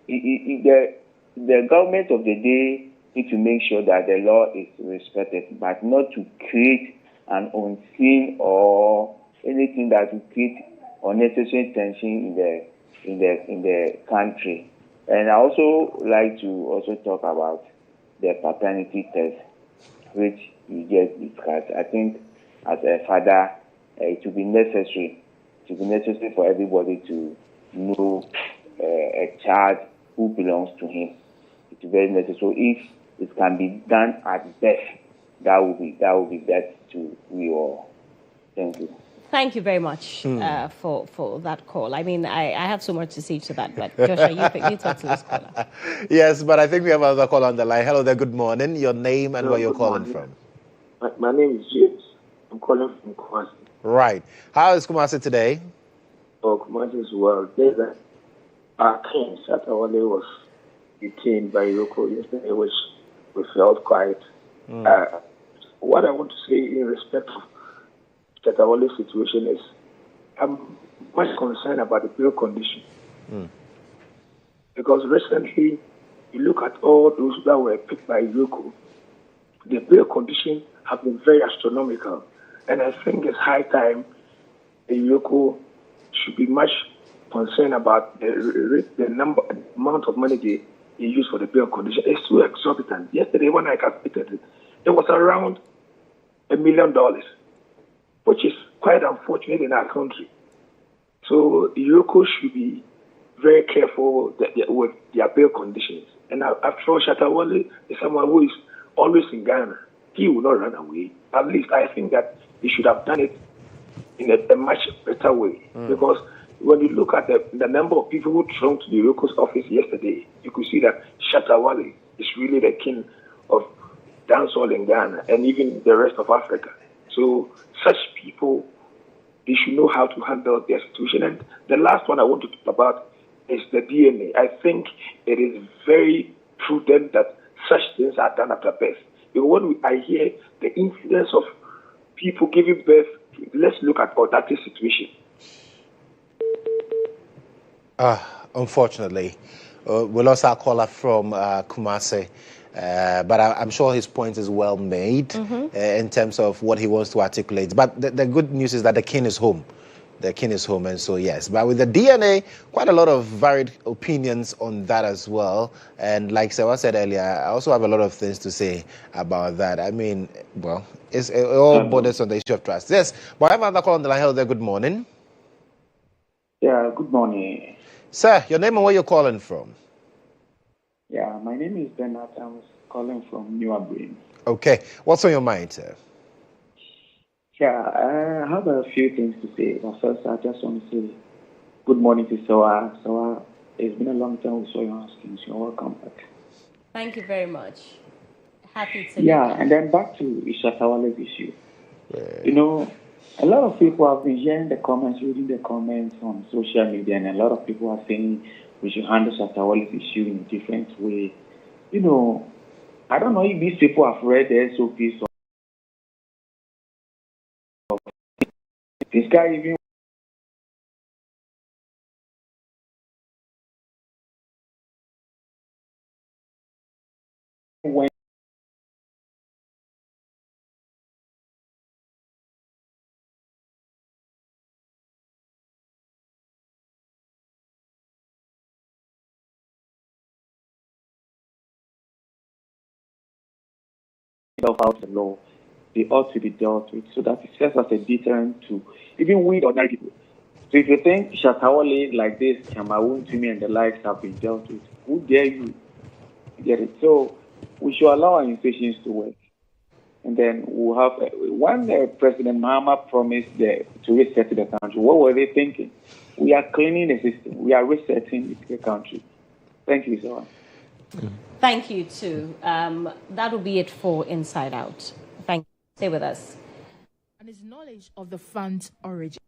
the government of the day need to make sure that the law is respected, but not to create an unseen or anything that will create unnecessary tension in the country. And I also like to also talk about the paternity test, which we just discussed. I think as a father, it will be necessary. It will be necessary for everybody to know a child who belongs to him. It will be very necessary. So if it can be done at best, that will be best to we all. Thank you. Thank you very much for that call. I mean, I have so much to say to that, but Joshua, you talk to this caller. Yes, but I think we have another call on the line. Hello there, good morning. Your name and where you're calling from? My name is James. I'm calling from Kumasi. Right. How is Kumasi today? Oh, Kumasi is well. Our king, Shatta Wale, was detained by Yoko yesterday, which we felt quite. What I want to say in respect of Shatta Wale's situation is I'm much concerned about the bail condition. Because recently, you look at all those that were picked by Yoko, the bail conditions have been very astronomical. And I think it's high time the Yoko should be much concerned about the amount of money they use for the bail condition. It's too exorbitant. Yesterday, when I calculated it, it was around $1 million, which is quite unfortunate in our country. So Yoko should be very careful with their bail conditions. And after all, Shatta Wale is someone who is always in Ghana. He will not run away. At least I think that he should have done it in a much better way. Because when you look at the number of people who thronged to the Yoko's office yesterday, you could see that Shatta Wale is really the king of dancehall in Ghana and even the rest of Africa. So such people, they should know how to handle their situation. And the last one I want to talk about is the DNA. I think it is very prudent that such things are done after birth. Because when I hear the incidence of people giving birth, let's look at that situation. Unfortunately, we lost our caller from Kumasi. But I'm sure his point is well made in terms of what he wants to articulate. But the good news is that the king is home. The king is home, and so yes. But with the DNA, quite a lot of varied opinions on that as well. And like Serwaa said earlier, I also have a lot of things to say about that. I mean, well, it all borders on the issue of trust. Yes, but I have another call on the line. Hello there, good morning. Yeah, good morning. Sir, your name and where you're calling from? Yeah, my name is Bernard. I'm calling from New Aberdeen. Okay, what's on your mind, sir? Yeah, I have a few things to say. But first, I just want to say good morning to Serwaa. Serwaa, it's been a long time we saw you on screen, so welcome back. Thank you very much. Happy to Yeah, and then back to Shatta Wale's issue. You know, a lot of people have been hearing the comments, reading the comments on social media, and a lot of people are saying we should handle Shatta Wale's issue in a different way. You know, I don't know if these people have read the SOPs. This guy even went out the law, they ought to be dealt with, so that it serves as a deterrent to even we ordinary people. So if you think Shatta Wale like this, Cameroon to me and the likes have been dealt with, who dare you get it? So we should allow our institutions to work. And then we'll have, when President Mahama promised to reset the country, what were they thinking? We are cleaning the system. We are resetting the country. Thank you, Serwaa. Thank you, too. That will be it for Inside Out. Thank you. Stay with us. And his knowledge of the fund's origin.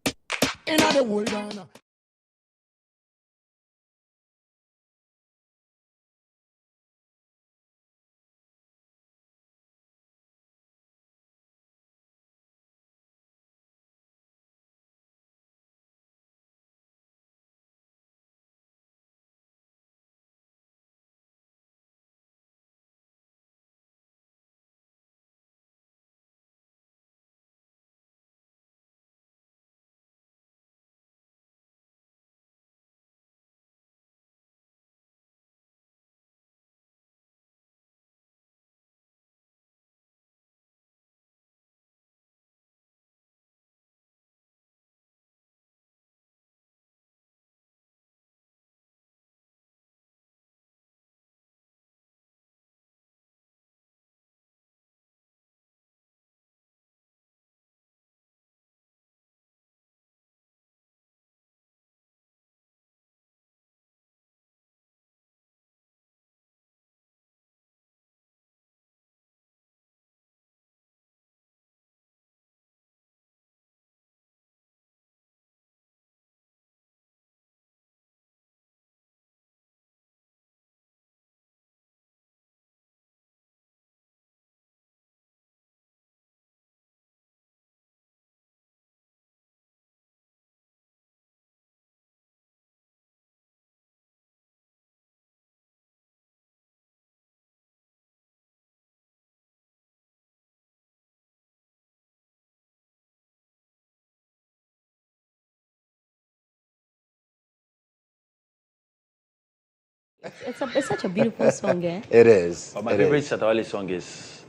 It's such a beautiful song, eh? It is. But my favorite Shatta Wale song is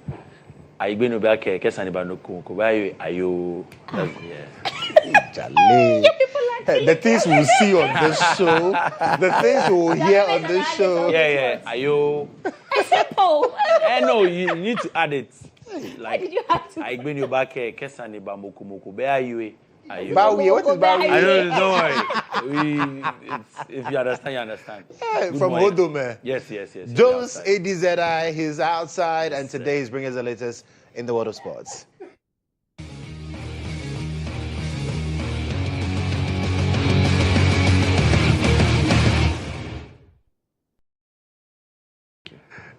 I been back Kesani Banuku. Ayo. The things we'll see on this show, the things we'll hear on this show. Yeah. Ayo. It's simple. No, you need to add it. Like, did you have to? I been back Kesani Bamuku. Ayo. Bowie, what is Bowie? I don't worry. If you understand, you understand. From Hodome. Yes. Jones ADZI, he's outside, and today he's bringing us the latest in the world of sports.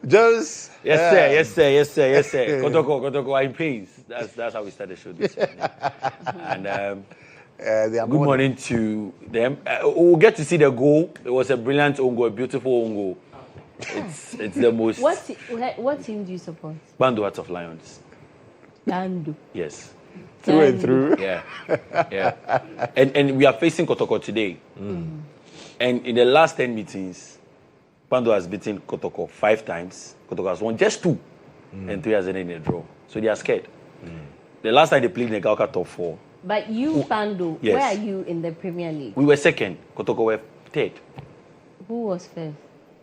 Jones. Yes, sir. Kodjo, I'm pleased. That's how we start the show this morning. And good morning to them. We'll get to see the goal. It was a brilliant own goal, a beautiful own goal. It's the most. What team do you support? Bando Hearts of Lions. Bando. Yes. Through and through. Yeah. And we are facing Kodjo today. And in the last 10 meetings, Bando has beaten Kodjo 5 times. Kodjo has won just 2. And 3 has ended in a draw. So they are scared. The last time they played in the Galka top 4. But you, Bando, yes. Where are you in the Premier League? We were 2nd. Kodjo were 3rd. Who was 1st?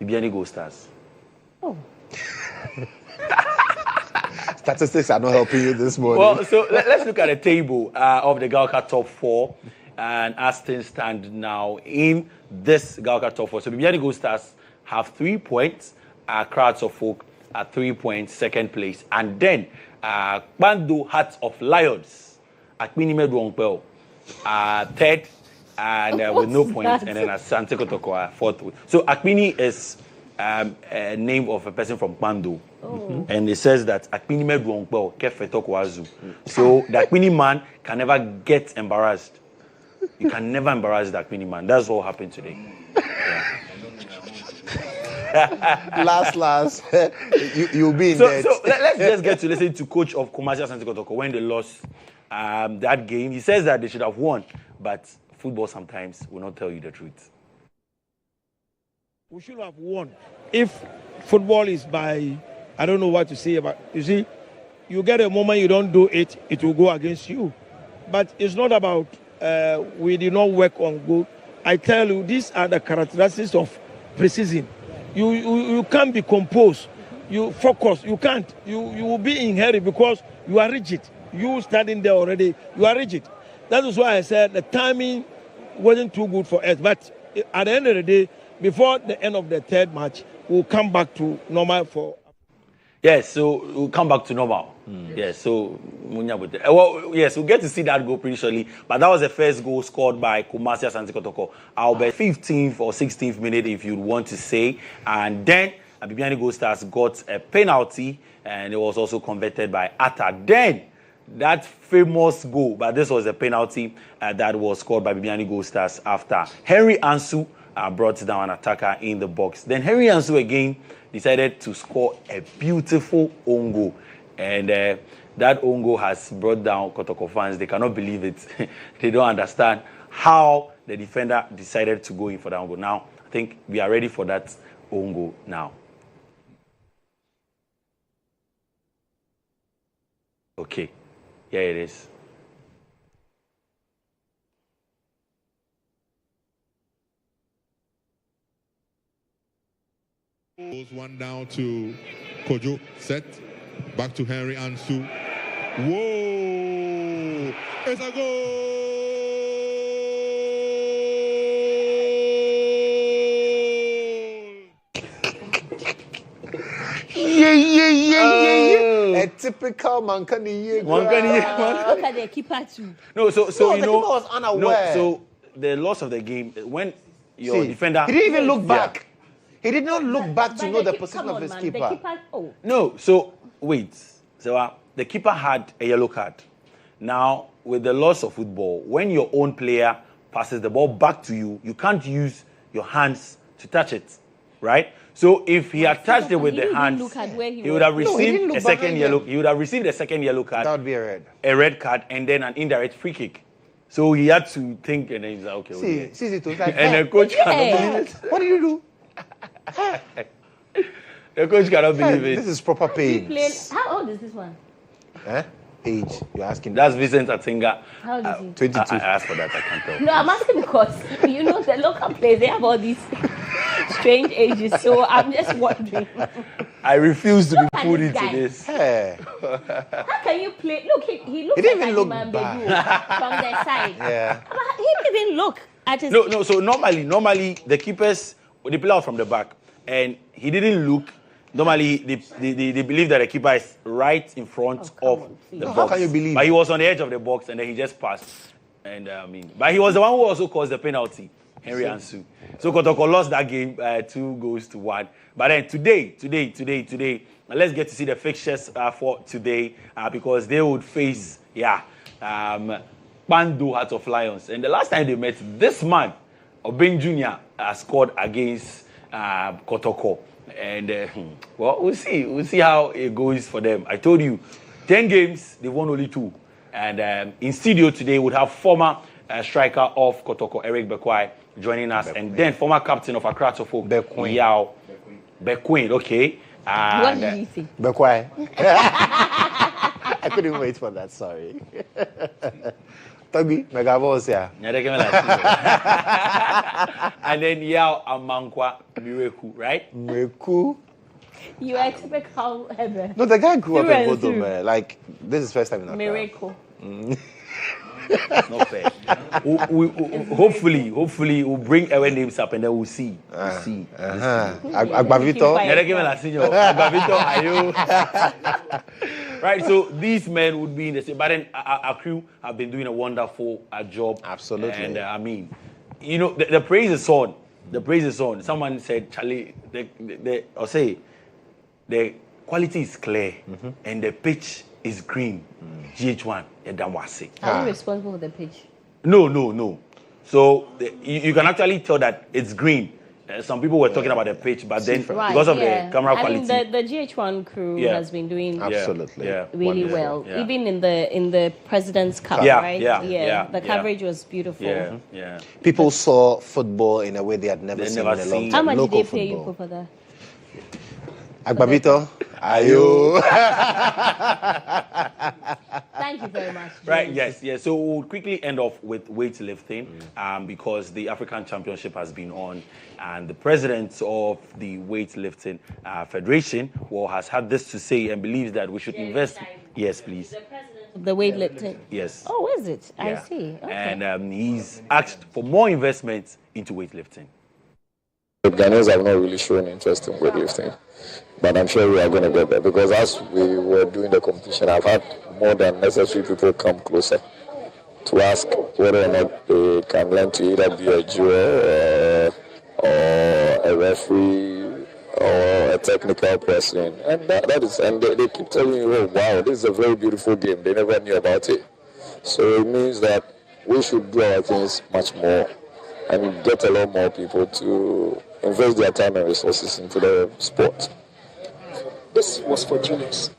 Ibiani Gold Stars. Oh. Statistics are not helping you this morning. Well, so let's look at the table of the Galka top 4. And as things stand now in this Galka top 4. So Ibiani Gold Stars have 3 points. Crowds of Folk at 3 points, 2nd place. And then Bando Hearts of Lions at Akpini Medwongpel 3rd and with no points. And then Asante Kotoko 4th. So Akpini is a name of a person from Bando. And it says that Akpini Medwongpel Kefetokwazu. So the Akpini man can never get embarrassed. You can never embarrass the Akpini man. That's what happened today. last, you'll be in there. So let's just get to listen to coach of Kumasi Asante Kotoko when they lost that game. He says that they should have won, but football sometimes will not tell you the truth. We should have won. If football is by, I don't know what to say about, you see, you get a moment you don't do it, it will go against you. But it's not about we did not work on good. I tell you, these are the characteristics of precision. You can't be composed. You focus. You can't. You will be in hurry because you are rigid. You standing there already, you are rigid. That is why I said the timing wasn't too good for us. But at the end of the day, before the end of the third match, we'll come back to normal for. Yes, so we'll come back to normal. Yes, so well, yes, we'll get to see that goal pretty shortly. But that was the first goal scored by Kumasi Asante Kotoko. I'll bet 15th or 16th minute if you'd want to say. And then Bibiani Gold Stars got a penalty, and it was also converted by Atta. Then that famous goal, but this was a penalty that was scored by Bibiani Gold Stars after Henry Ansu brought down an attacker in the box. Then Henry Ansu again decided to score a beautiful own goal. And that own goal has brought down Kotoko fans. They cannot believe it. They don't understand how the defender decided to go in for that own goal. Now, I think we are ready for that own goal now. Okay. Here it is. Goes one down to Kodjo, set, back to Henry Ansu. Whoa! It's a goal! Yeah. A typical Mankani. Look at the keeper too. No, so No, you the know, keeper was unaware. No, so the loss of the game when your defender. He didn't even look back. He did not look back to know the position of his keeper. The keeper, No, so wait. So the keeper had a yellow card. Now, with the loss of football, when your own player passes the ball back to you, you can't use your hands to touch it, right? So if he had touched it with the hands, he would have received a second yellow. He would have received a second yellow card. That would be a red. A red card and then an indirect free kick. So he had to think, and then he's like, okay. See, it was like, and the coach cannot believe it. What did you do? The coach cannot believe it. This is proper pains. How old is this one? Age? You're asking. That's Vincent Atinga. How old is he? 22. I asked for that. I can't tell. No, I'm asking because you know the local players, they have all these strange ages. So I'm just wondering. I refuse to be pulled this into guy. this. Hey. How can you play? Look, he looks He didn't like even look Iman back. Bedu from their side. Yeah. But he didn't even look at his. No. So normally the keepers they play out from the back, and he didn't look. Normally they believe that the keeper is right in front of the box. How can you believe? But he was on the edge of the box, and then he just passed. And but he was the one who also caused the penalty, Henry Ansu. So Kotoko lost that game 2-1. But then today, let's get to see the fixtures for today because they would face Pando Heart of Lions. And the last time they met this man, Obeng Jr. Scored against Kotoko. And well, we'll see how it goes for them. I told you, 10 games, they won only 2. And in studio today, we'll have former striker of Kotoko, Eric Bekwai, joining us, and then former captain of Accra Tofo, Bekwai, okay. And, what did you say? Bekwai. I couldn't wait for that, sorry. Togi, Megavos, yeah. And then Yao Amankwa Mireku, right? Mireku. You expect how ever. No, the guy grew up in Kodjo, man. Like, this is first time in Accra. Miracle. Not fair. Hopefully, we'll bring our names up and then we'll see. Agbavito. Agbavito, Ayo. Right, so these men would be in the same. But then our crew have been doing a wonderful job. Absolutely. And I mean, you know, the praise is on. The praise is on. Someone said, Charlie, the quality is clear and the pitch is green. GHOne, Are you responsible for the pitch? No. So you can actually tell that it's green. Some people were talking about the pitch, but then because of the camera quality, the GHOne crew has been doing really well. Yeah. Even in the President's Cup, right? The coverage was beautiful. Yeah. People saw football in a way they had never seen in a long time. How much Local did they pay football. you for that? Agbabito, ayo. Thank you very much. Right, yes. So we'll quickly end off with weightlifting because the African Championship has been on, and the president of the weightlifting federation has had this to say and believes that we should invest. Yes, please. The weightlifting. Yes. Oh, is it? Yeah. I see. Okay. And he's asked for more investment into weightlifting. The Ghanaians have not really shown interest in weightlifting, but I'm sure we are going to get there because as we were doing the competition, I've had more than necessary people come closer to ask whether or not they can learn to either be a juror or a referee or a technical person, and that is, and they keep telling you, oh wow, this is a very beautiful game. They never knew about it, so it means that we should do our things much more and get a lot more people to invest their time and resources into the sport. This was for juniors.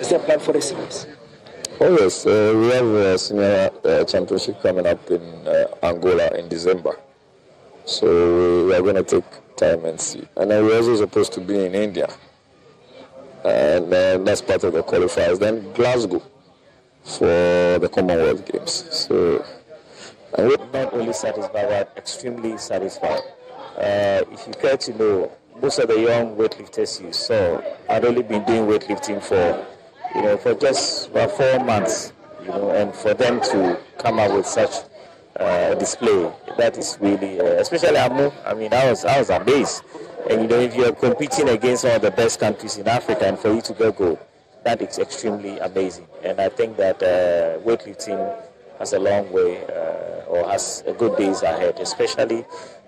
Is there a plan for the seniors? Oh yes, we have a senior championship coming up in Angola in December. So we are going to take time and see. And then we're also supposed to be in India. And that's part of the qualifiers. Then Glasgow for the Commonwealth Games. So and we're not only satisfied, but extremely satisfied. If you care to know, most of the young weightlifters you saw had only been doing weightlifting for just about 4 months, and for them to come up with such display, that is really, especially Amu. I mean, I was amazed. And if you're competing against one of the best countries in Africa, and for you to get gold, that is extremely amazing. And I think that weightlifting has a long way, or has a good days ahead, especially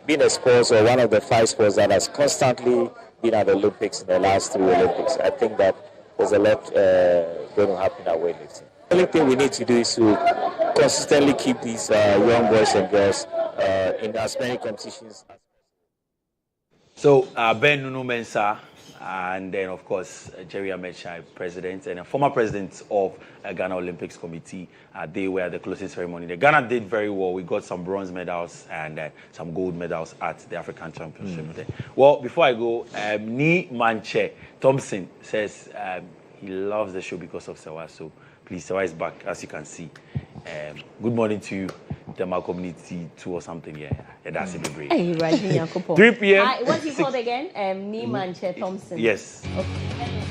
being a sport or one of the 5 sports that has constantly been at the Olympics in the last 3 Olympics. I think that there's a lot going to happen at weightlifting. The only thing we need to do is to consistently keep these young boys and girls in as many competitions. So Ben Nunu Mensah, and then of course Jerry Amechai, president, and a former president of Ghana Olympics Committee. They were at the closing ceremony. The Ghana did very well. We got some bronze medals and some gold medals at the African Championship. There. Well, before I go, Ni Manche Thompson says he loves the show because of Serwaa. So please, Serwaa is back, as you can see. Good morning to you, Tema Community 2 or something. Yeah, that's a bit brave. Hey, right, 3 p.m. What's he called again? Ni Manche Thompson. Yes. Okay.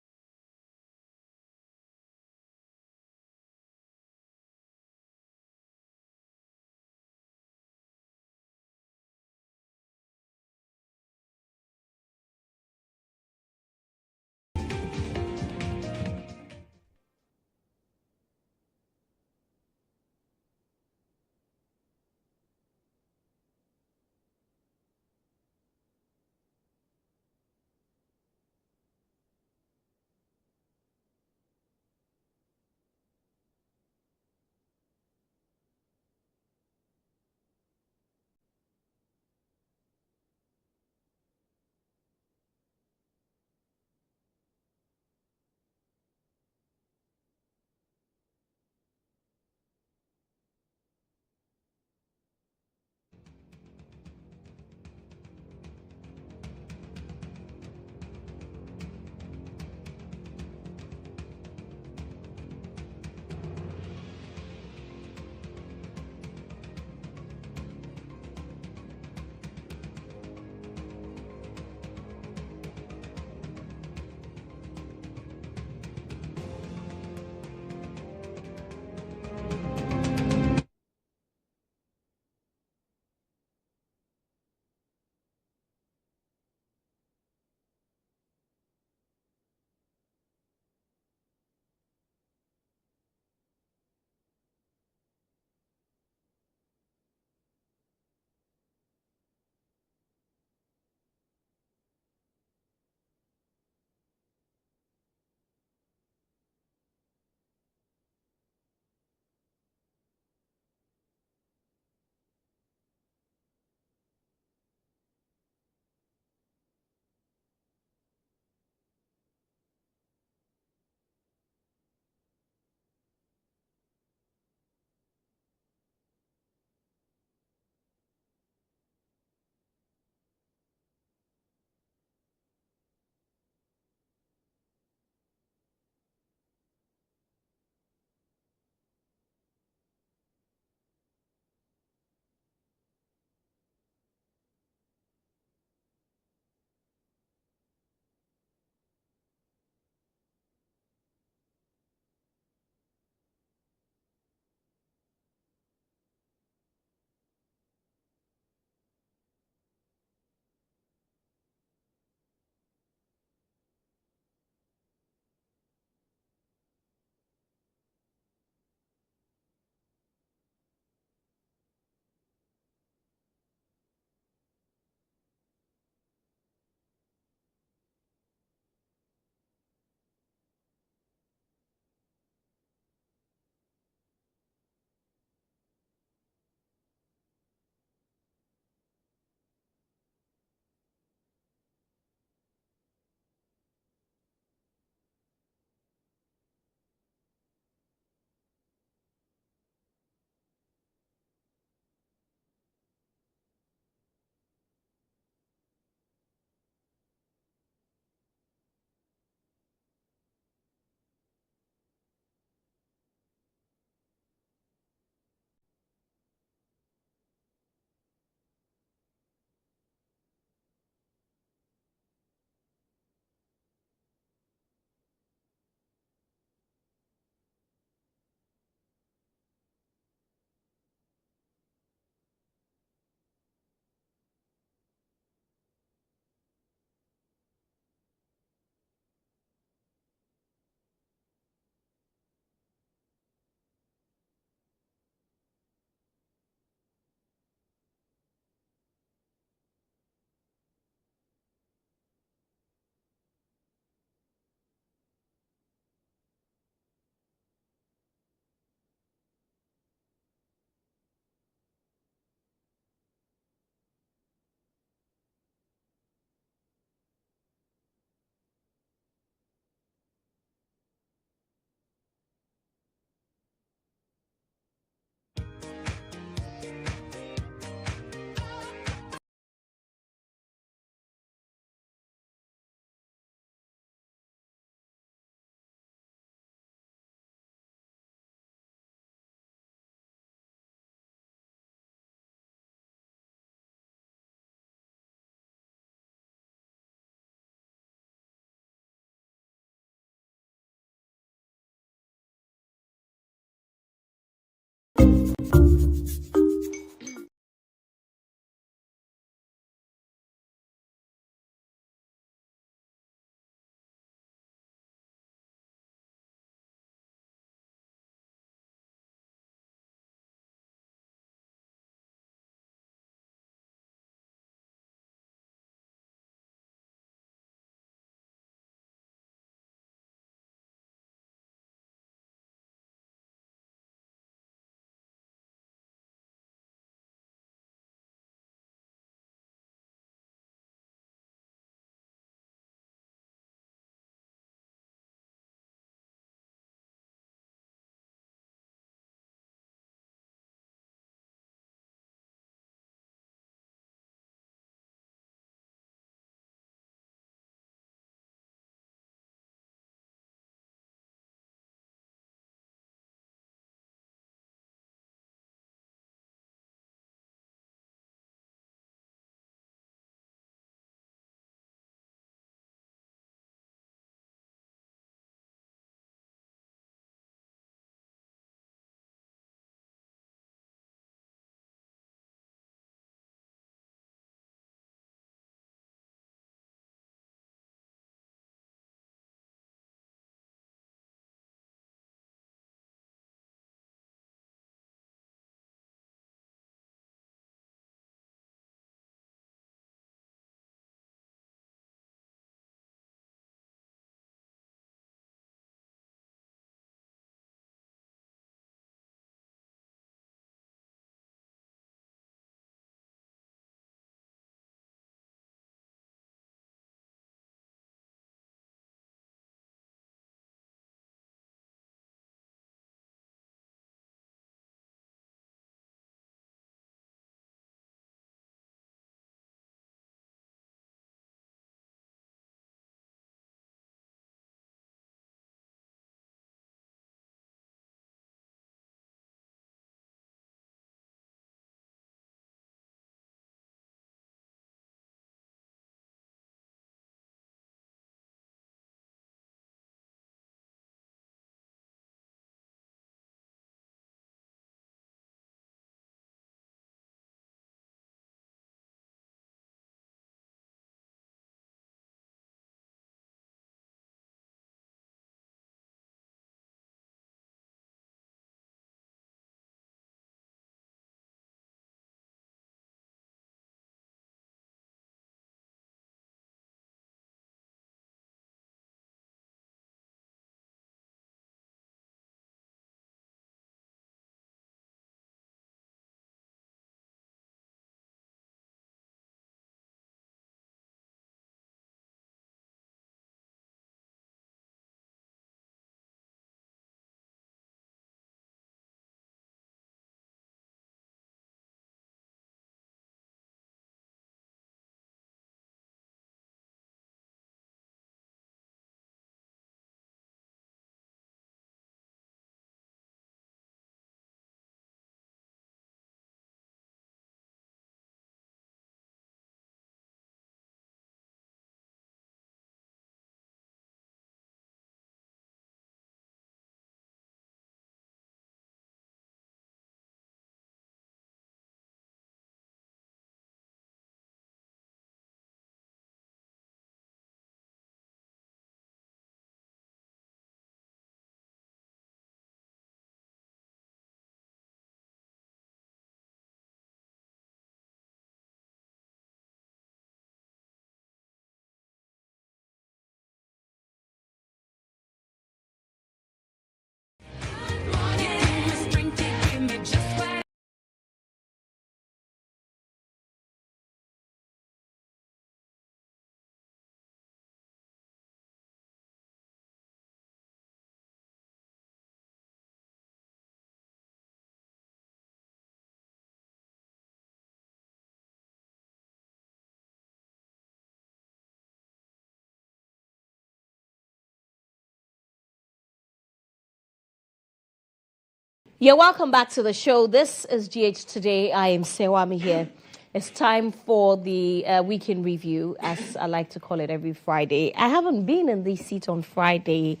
You're welcome back to the show. This is GH Today. I am Serwaa Amihere. It's time for the weekend review, as I like to call it every Friday. I haven't been in this seat on a Friday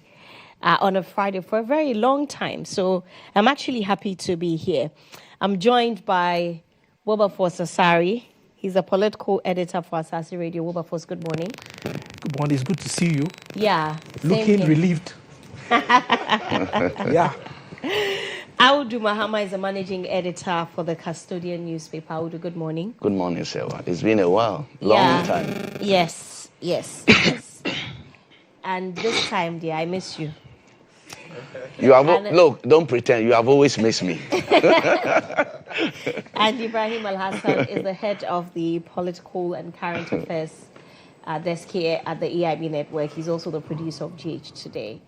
for a very long time, so I'm actually happy to be here. I'm joined by Wilberforce Asari. He's a political editor for Asasi Radio. Wilberforce, good morning. Good morning. It's good to see you. Yeah. Looking relieved. Yeah. Audu Mahama is the managing editor for the Custodian newspaper. Audu, good morning. Good morning, Serwaa. It's been a while. Long time. Yes. And this time, dear, I miss you. You have look, don't pretend. You have always missed me. And Ibrahim Al-Hassan is the head of the political and current affairs desk here at the EIB network. He's also the producer of GH Today.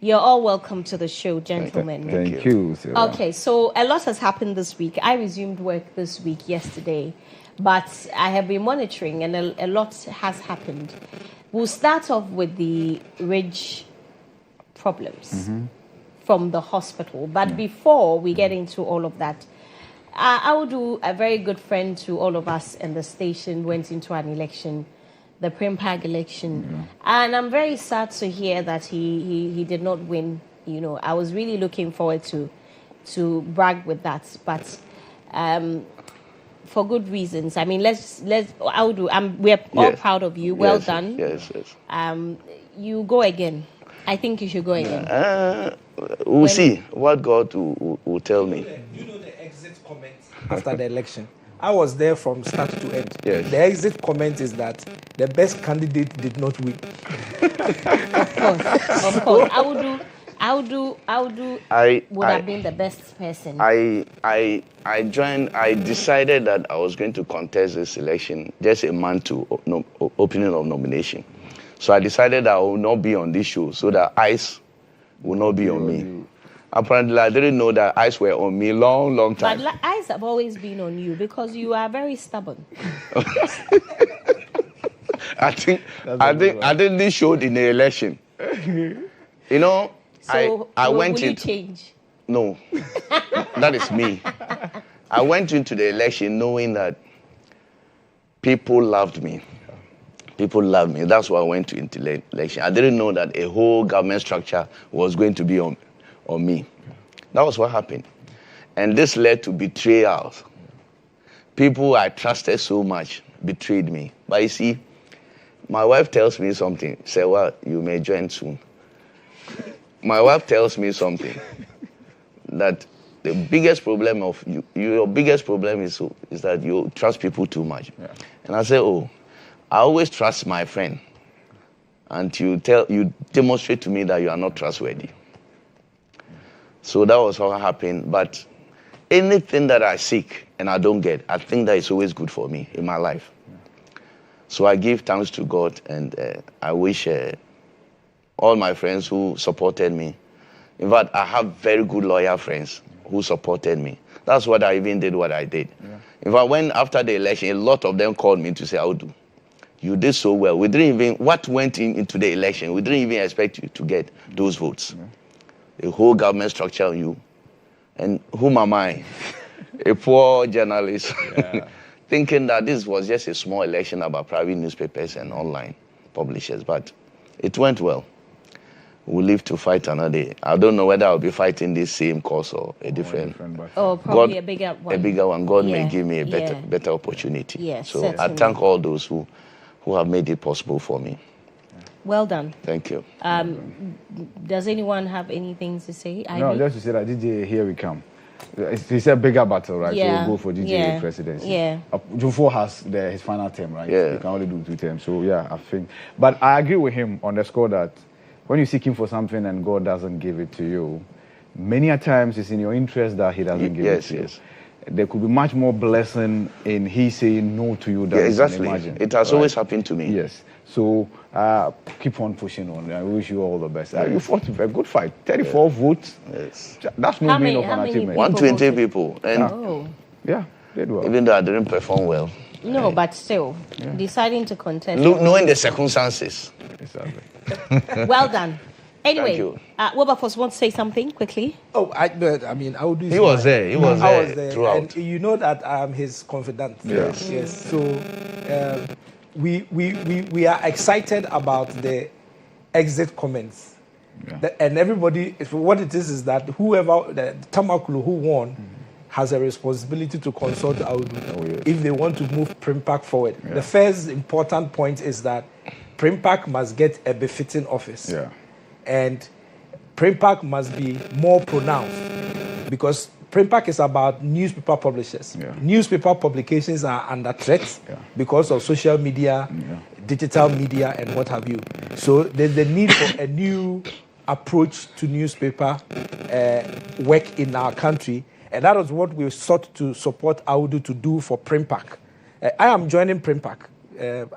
You're all welcome to the show, gentlemen. Thank you. Okay, so a lot has happened this week. I resumed work this week yesterday, but I have been monitoring and a lot has happened. We'll start off with the Ridge problems from the hospital. But before we get into all of that, Audu, a very good friend to all of us in the station, went into an election, the Primpag election. And I'm very sad to hear that he did not win. You know, I was really looking forward to brag with that. But for good reasons. I mean, let's Audu, we're all proud of you. Well done. Yes. You go again. I think you should go again. We'll see what God will tell me. You know the exit comment after the election? I was there from start to end. Yes. The exit comment is that the best candidate did not win. Of course. Audu would have been the best person. I decided that I was going to contest this election just a month to opening of nomination. So I decided I will not be on this show so that eyes will not be on me. Apparently, I didn't know that eyes were on me long time. But eyes have always been on you because you are very stubborn. I think this showed in the election. You know, so I went will you change? No, that is me. I went into the election knowing that people loved me. People love me. That's why I went into the election. I didn't know that a whole government structure was going to be on me. That was what happened. And this led to betrayals. People I trusted so much betrayed me. But you see, my wife tells me something. Serwaa, you may join soon. My wife tells me something. That the biggest problem of you, your biggest problem is that you trust people too much. Yeah. And I say, I always trust my friend until you demonstrate to me that you are not trustworthy. So that was what happened. But anything that I seek and I don't get, I think that it's always good for me in my life. So I give thanks to God, and I wish all my friends who supported me. In fact, I have very good loyal friends who supported me. That's what I even did what I did. Yeah. In fact, after the election, a lot of them called me to say, Audu, you did so well. We didn't even, what went into the election, we didn't even expect you to get those votes. Yeah. The whole government structure on you. And whom am I? A poor journalist. Yeah. Thinking that this was just a small election about private newspapers and online publishers. But it went well. We'll live to fight another day. I don't know whether I'll be fighting this same cause or a different. Probably a bigger one. A bigger one. God may give me a better opportunity. Yes, so certainly. I thank all those who have made it possible for me. Well done. Thank you. Does anyone have anything to say? No, just to say that DJ, here we come. It's a bigger battle, right? Yeah. So we'll go for DJ presidency. Yeah. GHOne has his final term, right? Yeah. You can only do 2 terms. So, yeah, I think. But I agree with him on the score that when you're seeking for something and God doesn't give it to you, many a times it's in your interest that he doesn't give it to you. Yes. There could be much more blessing in he saying no to you than you can imagine. It has always happened to me. Yes. So keep on pushing on. I wish you all the best. You fought a good fight. 34 votes. Yes. That's no mean of an achievement. 120 people. And yeah, did well. Even though I didn't perform well. No, but still, deciding to contest. Knowing the circumstances. Exactly. Well done. Anyway, Wilberforce want to say something quickly? Oh, I mean, I would do. He was there. He was I was there there throughout. and you know that I'm his confidant. Yes. Yes. So we are excited about the exit comments, and everybody. What it is that whoever the Tamakulu who won has a responsibility to consult Audu if they want to move Primpak forward. The first important point is that Primpak must get a befitting office. Yeah. And Primpak must be more pronounced because Primpak is about newspaper publishers. Newspaper publications are under threat because of social media, digital media, and what have you. So there's the need for a new approach to newspaper work in our country. And that is what we sought to support Audu to do for Primpak. I am joining Primpak.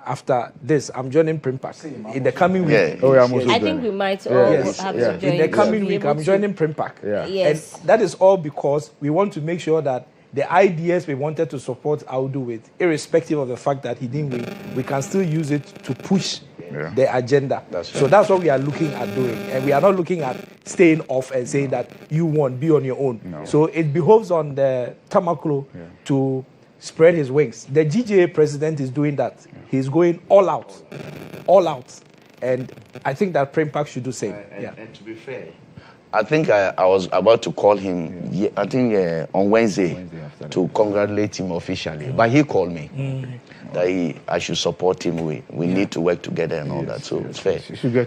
After this, I'm joining Primpak in the coming week. I think we might all have to join. In the coming week, I'm joining Primpak. Yes. And that is all because we want to make sure that the ideas we wanted to support Audu with, irrespective of the fact that he didn't win, we can still use it to push the agenda. So that's what we are looking at doing. And we are not looking at staying off and saying that you won, be on your own. No. So it behoves on the Tamaklo to spread his wings. The GHOne president is doing that. He's going all out. And I think that Primpak should do the same. And to be fair, I think I was about to call him, I think on Wednesday to congratulate him officially. But he called me that I should support him. We need to work together and all that. So it's fair.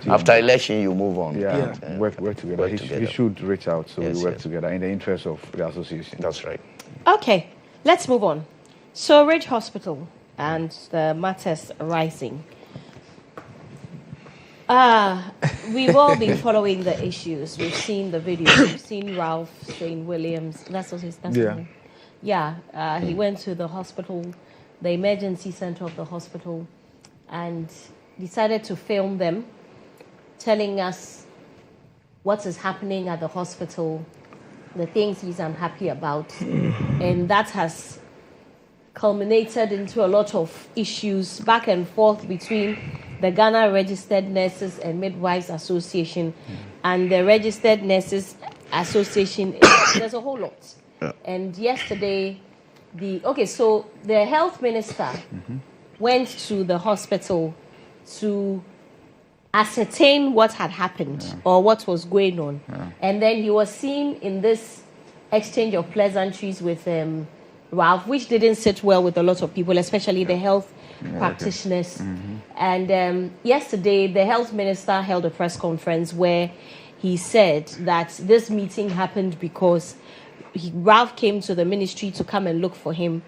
After election, you move on. Work together. He should reach out so we work together in the interest of the association. That's right. Okay, let's move on. So, Ridge Hospital and the matters arising. We've all been following the issues. We've seen the video. We've seen Ralph St. Williams. That's what his name. Yeah. He went to the hospital, the emergency center of the hospital, and decided to film them, telling us what is happening at the hospital, the things he's unhappy about, and that has culminated into a lot of issues back and forth between the Ghana Registered Nurses and Midwives Association and the Registered Nurses Association. There's a whole lot. And yesterday, so the health minister went to the hospital to ascertain what had happened or what was going on. And then he was seen in this exchange of pleasantries with Ralph, which didn't sit well with a lot of people, especially the health practitioners. And yesterday, the health minister held a press conference where he said that this meeting happened because Ralph came to the ministry to come and look for him,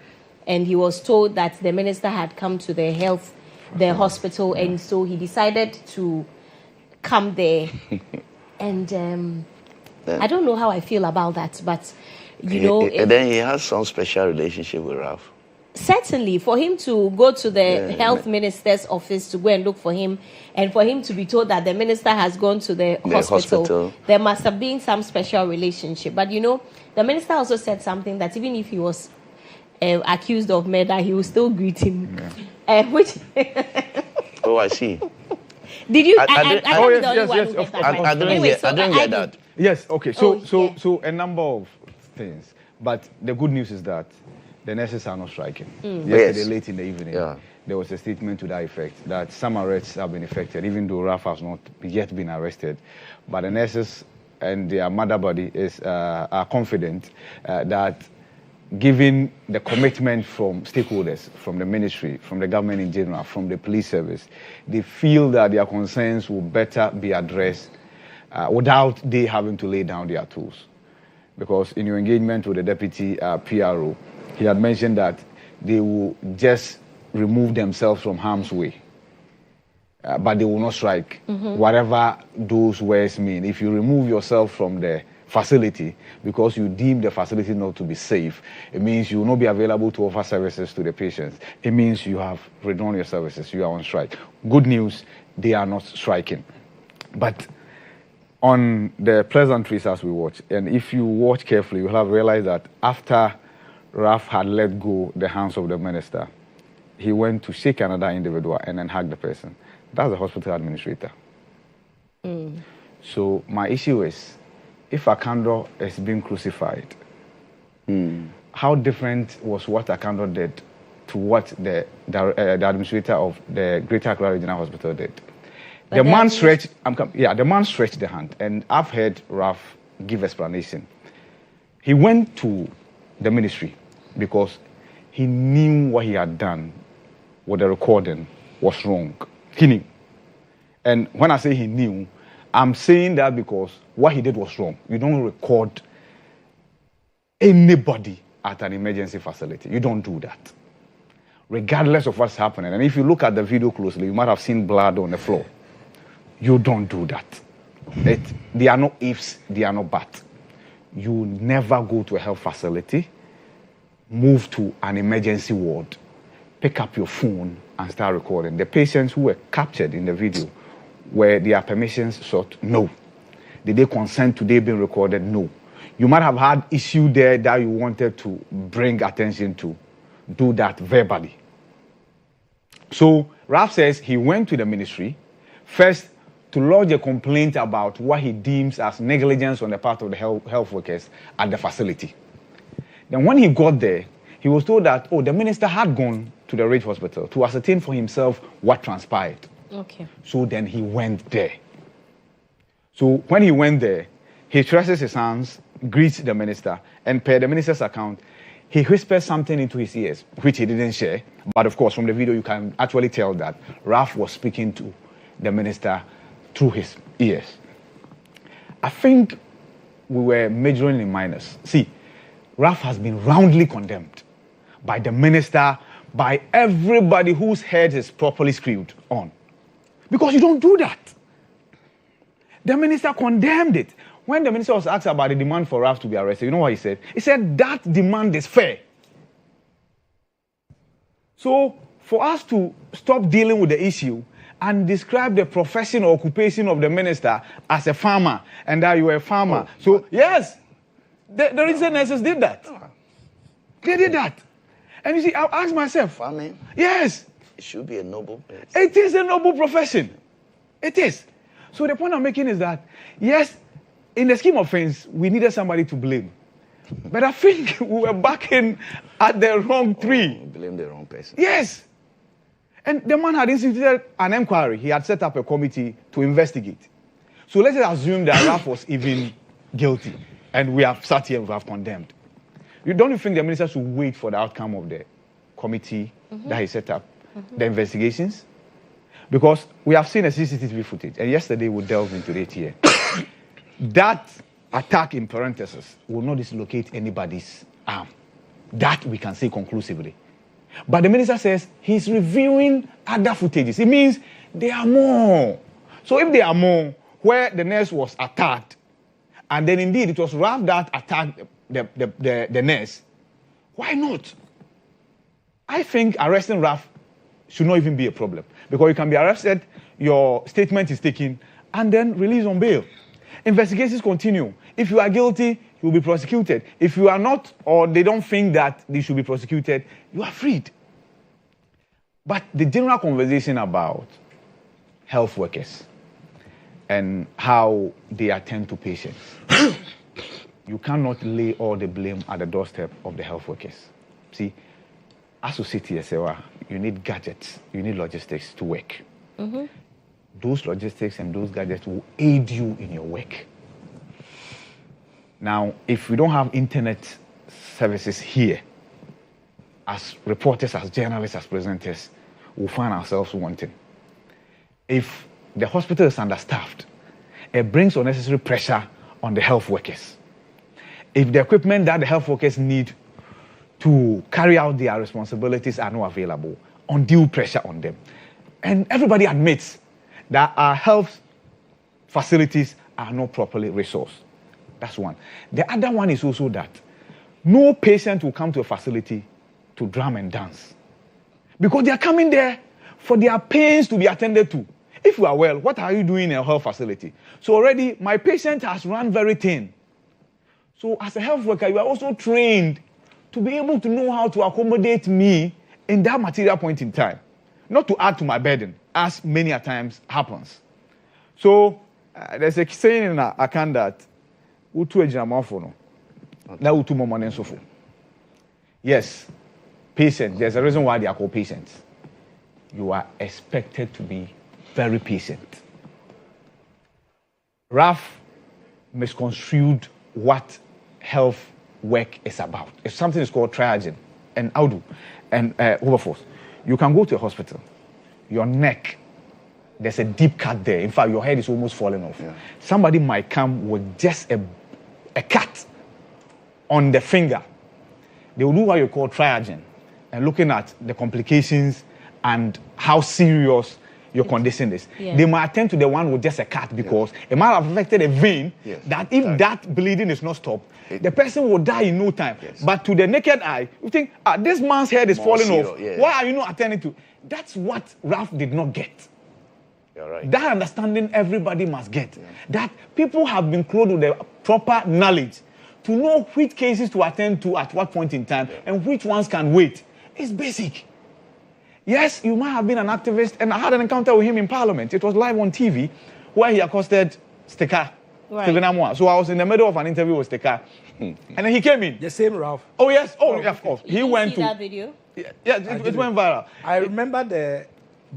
and he was told that the minister had come to the hospital, and so he decided to come there. And I don't know how I feel about that, but then he has some special relationship with Ralph. Certainly, for him to go to the health minister's office to go and look for him, and for him to be told that the minister has gone to the hospital, there must have been some special relationship. But the minister also said something that even if he was accused of murder, he would still greet him. Which Oh, I see. Did you? I didn't get that. Yes. Okay. So a number of things, but the good news is that the nurses are not striking. Yesterday, late in the evening, there was a statement to that effect that some arrests have been effected, even though Ralph has not yet been arrested. But the nurses and their mother body are confident that, given the commitment from stakeholders, from the ministry, from the government in general, from the police service, they feel that their concerns will better be addressed without they having to lay down their tools. Because in your engagement with the deputy PRO, he had mentioned that they will just remove themselves from harm's way, but they will not strike, whatever those words mean. If you remove yourself from the facility because you deem the facility not to be safe, it means you will not be available to offer services to the patients. It means you have withdrawn your services, you are on strike. Good news, they are not striking. But on the pleasantries as we watch, and if you watch carefully, you'll have realized that after Ralph had let go the hands of the minister, he went to shake another individual and then hug the person. That's the hospital administrator. So my issue is, if Akando is being crucified, how different was what Akando did to what the administrator of the Greater Accra Regional Hospital did? The man stretched the hand, and I've heard Ralph give explanation. He went to the ministry because he knew what he had done with the recording was wrong. He knew. And when I say he knew, I'm saying that because what he did was wrong. You don't record anybody at an emergency facility. You don't do that, regardless of what's happening. And if you look at the video closely, you might have seen blood on the floor. You don't do that. There are no ifs, there are no buts. You never go to a health facility, move to an emergency ward, pick up your phone and start recording. The patients who were captured in the video, were their permissions sought? No. Did they consent to they being recorded? No. You might have had issue there that you wanted to bring attention to. Do that verbally. So Ralph says he went to the ministry first to lodge a complaint about what he deems as negligence on the part of the health workers at the facility. Then when he got there, he was told that, the minister had gone to the Ridge Hospital to ascertain for himself what transpired. Okay. So then he went there. So when he went there, he stretches his hands, greets the minister, and per the minister's account, he whispers something into his ears, which he didn't share. But of course, from the video, you can actually tell that Ralph was speaking to the minister through his ears. I think we were majoring in minors. See, Ralph has been roundly condemned by the minister, by everybody whose head is properly screwed on. Because you don't do that. The minister condemned it. When the minister was asked about the demand for Ralph to be arrested, you know what he said? He said that demand is fair. So for us to stop dealing with the issue and describe the profession or occupation of the minister as a farmer, and that you were a farmer. So yes, the registered nurses did that. They did that. And you see, I asked myself, farming? Yes. It should be a noble place. It is a noble profession. It is. So the point I'm making is that, yes, in the scheme of things, we needed somebody to blame. But I think we were backing at the wrong tree. Blame the wrong person. Yes. And the man had instituted an inquiry. He had set up a committee to investigate. So let's assume that Ralph was even guilty. And we have sat here and we have condemned. Don't you think the minister should wait for the outcome of the committee that he set up? The investigations? Because we have seen a CCTV footage, and yesterday we delved into it here. That attack in parentheses will not dislocate anybody's arm. That we can say conclusively. But the minister says he's reviewing other footages. It means there are more. So if there are more where the nurse was attacked, and then indeed it was Ralph that attacked the nurse, why not? I think arresting Ralph should not even be a problem. Because you can be arrested, your statement is taken, and then released on bail. Investigations continue. If you are guilty, you will be prosecuted. If you are not, or they don't think that they should be prosecuted, you are freed. But the general conversation about health workers and how they attend to patients, you cannot lay all the blame at the doorstep of the health workers. See, as a city, Serwaa, you need gadgets, you need logistics to work. Those logistics and those gadgets will aid you in your work. Now, if we don't have internet services here, as reporters, as journalists, as presenters, we'll find ourselves wanting. If the hospital is understaffed, it brings unnecessary pressure on the health workers. If the equipment that the health workers need to carry out their responsibilities are not available, undue pressure on them. And everybody admits that our health facilities are not properly resourced. That's one. The other one is also that no patient will come to a facility to drum and dance. Because they are coming there for their pains to be attended to. If you are well, what are you doing in a health facility? So already, my patient has run very thin. So as a health worker, you are also trained to be able to know how to accommodate me in that material point in time. Not to add to my burden, as many a times happens. So There's a saying in Akan that utu ejamafo no. Na utu momone nsofo. Yes, patient. There's a reason why they are called patients. You are expected to be very patient. Ralph misconstrued what health work is about. If something is called triaging and Audu and Wilberforce, you can go to a hospital. Your neck, there's a deep cut there. In fact, your head is almost falling off. Yeah. Somebody might come with just a cut on the finger. They will do what you call triaging and looking at the complications and how serious your condition is. Yeah. They might attend to the one with just a cut because it might have affected a vein that if that bleeding is not stopped, the person will die in no time. Yes. But to the naked eye, you think, this man's head is falling off. Yeah. Why are you not attending to? That's what Ralph did not get. You're right. That understanding everybody must get. Yeah. That people have been clothed with the proper knowledge to know which cases to attend to at what point in time and which ones can wait. It's basic. Yes, you might have been an activist, and I had an encounter with him in Parliament. It was live on TV, where he accosted Stika. Right. So I was in the middle of an interview with Stika, and then he came in. The same Ralph. Oh yes, yeah, of course. He went to that video. Yeah, it went viral. I remember the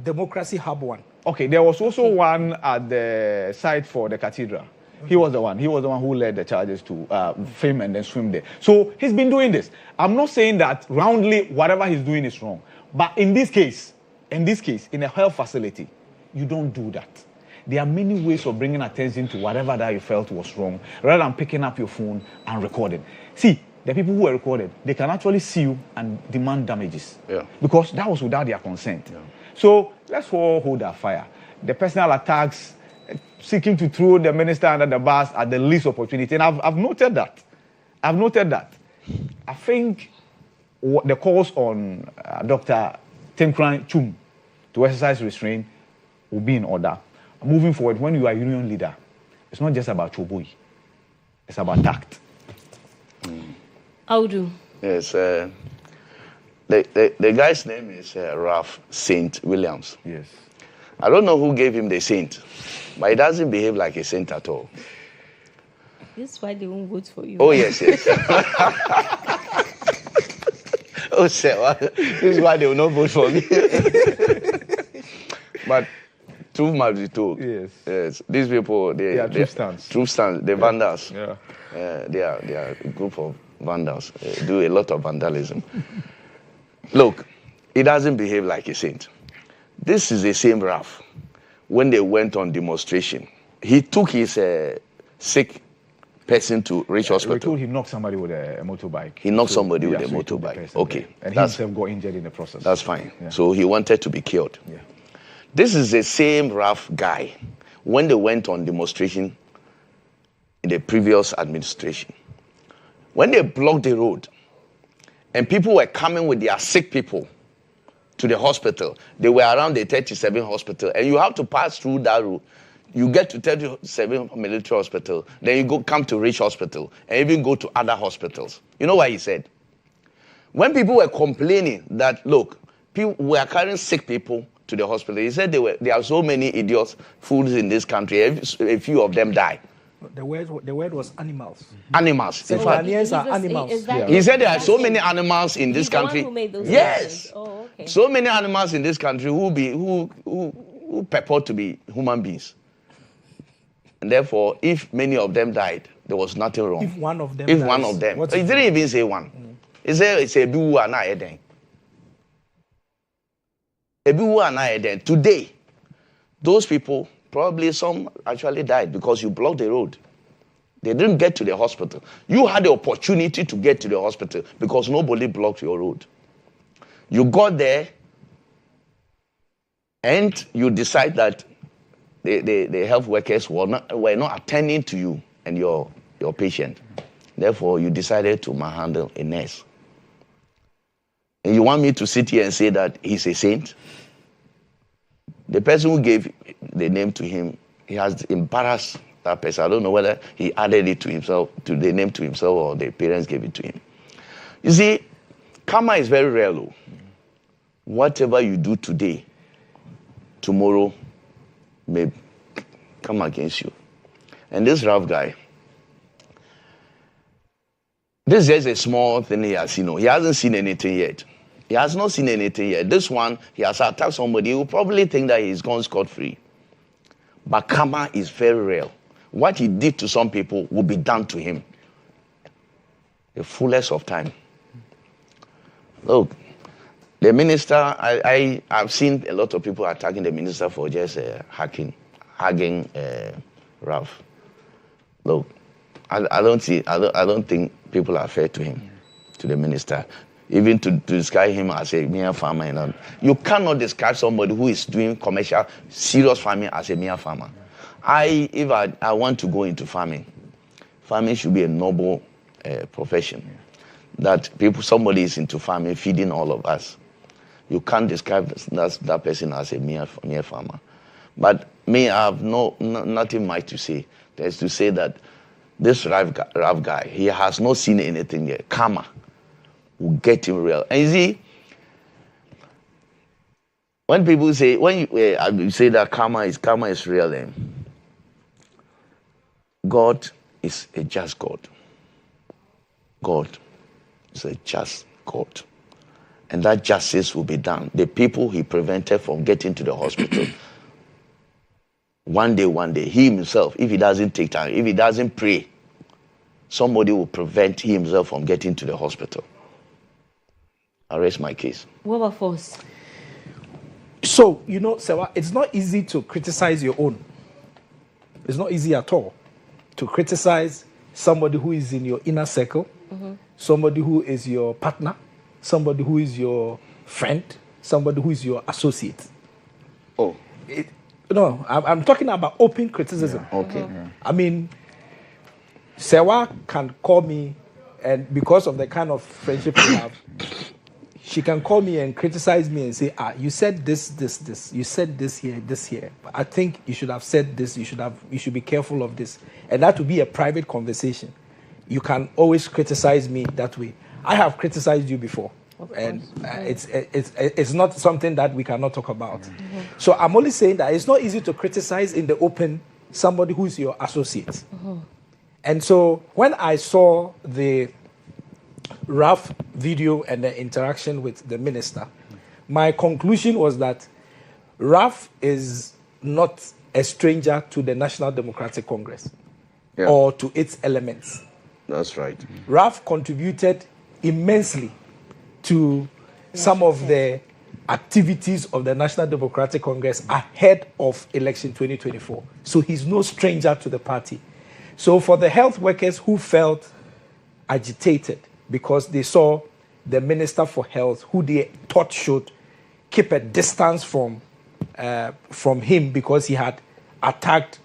Democracy Hub one. Okay, there was also one at the site for the cathedral. He was the one. He was the one who led the charges to film and then swim there. So he's been doing this. I'm not saying that roundly whatever he's doing is wrong. But in this case, in a health facility, you don't do that. There are many ways of bringing attention to whatever that you felt was wrong, rather than picking up your phone and recording. See, the people who were recorded, they can actually sue and demand damages. Yeah. Because that was without their consent. Yeah. So let's all hold our fire. The personal attacks, seeking to throw the minister under the bus at the least opportunity. And I've noted that. I think the calls on Dr. Tenkran Chum to exercise restraint will be in order. Moving forward, when you are a union leader, it's not just about choboi. It's about tact. Audu. Yes. The guy's name is Ralph St. Williams. Yes. I don't know who gave him the saint, but he doesn't behave like a saint at all. This is why they won't vote for you. Oh, yes. Oh, Serwaa, this is why they will not vote for me. But truth must be told. Yes. These people, they are truth stands. They're vandals. Yeah. They are a group of vandals. They do a lot of vandalism. Look, he doesn't behave like a saint. This is the same Ralph. When they went on demonstration, he took his sick person to Rich Hospital. We told he knocked somebody with a motorbike. He knocked somebody with a motorbike. Okay. And he himself got injured in the process. That's fine. Yeah. So he wanted to be killed. Yeah. This is the same Ralph guy when they went on demonstration in the previous administration. When they blocked the road and people were coming with their sick people to the hospital, they were around the 37 hospital, and you have to pass through that road. You get to 37 military hospital, then you come to Rich Hospital, and even go to other hospitals. You know what he said? When people were complaining that, look, we are carrying sick people to the hospital, he said there are so many idiots, fools in this country, a few of them die. The word was animals. Animals. So Ghanaians are animals. He said there are so many animals in this country. Who made those yes. Oh, okay. So many animals in this country who purport to be human beings. And therefore, if many of them died, there was nothing wrong. If one of them He didn't even say one. He said it's a biwu and eden. A biwu and eden. Today, those people, probably some actually died because you blocked the road. They didn't get to the hospital. You had the opportunity to get to the hospital because nobody blocked your road. You got there and you decide that the health workers were not attending to you and your patient. Therefore, you decided to manhandle a nurse. And you want me to sit here and say that he's a saint? The person who gave the name to him, he has embarrassed that person. I don't know whether he added it to himself, to the name to himself, or the parents gave it to him. You see, karma is very real. Whatever you do today, tomorrow may come against you. And this Ralph guy, this is just a small thing he has seen. He hasn't seen anything yet. He has not seen anything yet. This one, he has attacked somebody. He will probably think that he's gone scot-free. But karma is very real. What he did to some people will be done to him. The fullest of time. Look, the minister, I've seen a lot of people attacking the minister for just hugging Ralph. Look, I don't think people are fair to him, to the minister. Even to describe him as a mere farmer. And you cannot describe somebody who is doing commercial, serious farming as a mere farmer. If I want to go into farming, farming should be a noble profession. That somebody is into farming, feeding all of us. You can't describe that person as a mere farmer. But me, I have nothing much to say. There's to say that this Ralph guy, he has not seen anything yet. Karma will get him real. And you see, when people say, you say that karma is real, then God is a just God. God is a just God. And that justice will be done. The people he prevented from getting to the hospital, one day, he himself, if he doesn't take time, if he doesn't pray, somebody will prevent himself from getting to the hospital. I rest my case. What about force? So, Serwaa, it's not easy to criticize your own. It's not easy at all to criticize somebody who is in your inner circle, somebody who is your partner, somebody who is your friend, somebody who is your associate. Oh. No, I'm talking about open criticism. Yeah. Okay. I mean, Serwaa can call me, and because of the kind of friendship we have, she can call me and criticize me and say, you said this. You said this here. I think you should have said this. You should be careful of this. And that would be a private conversation. You can always criticize me that way. I have criticized you before. And it's not something that we cannot talk about. So I'm only saying that it's not easy to criticize in the open somebody who's your associate. And so when I saw the Ralph video and the interaction with the minister, my conclusion was that Ralph is not a stranger to the National Democratic Congress or to its elements. That's right. Ralph contributed immensely to some of the activities of the National Democratic Congress ahead of election 2024. So he's no stranger to the party. So for the health workers who felt agitated because they saw the Minister for Health, who they thought should keep a distance from him because he had attacked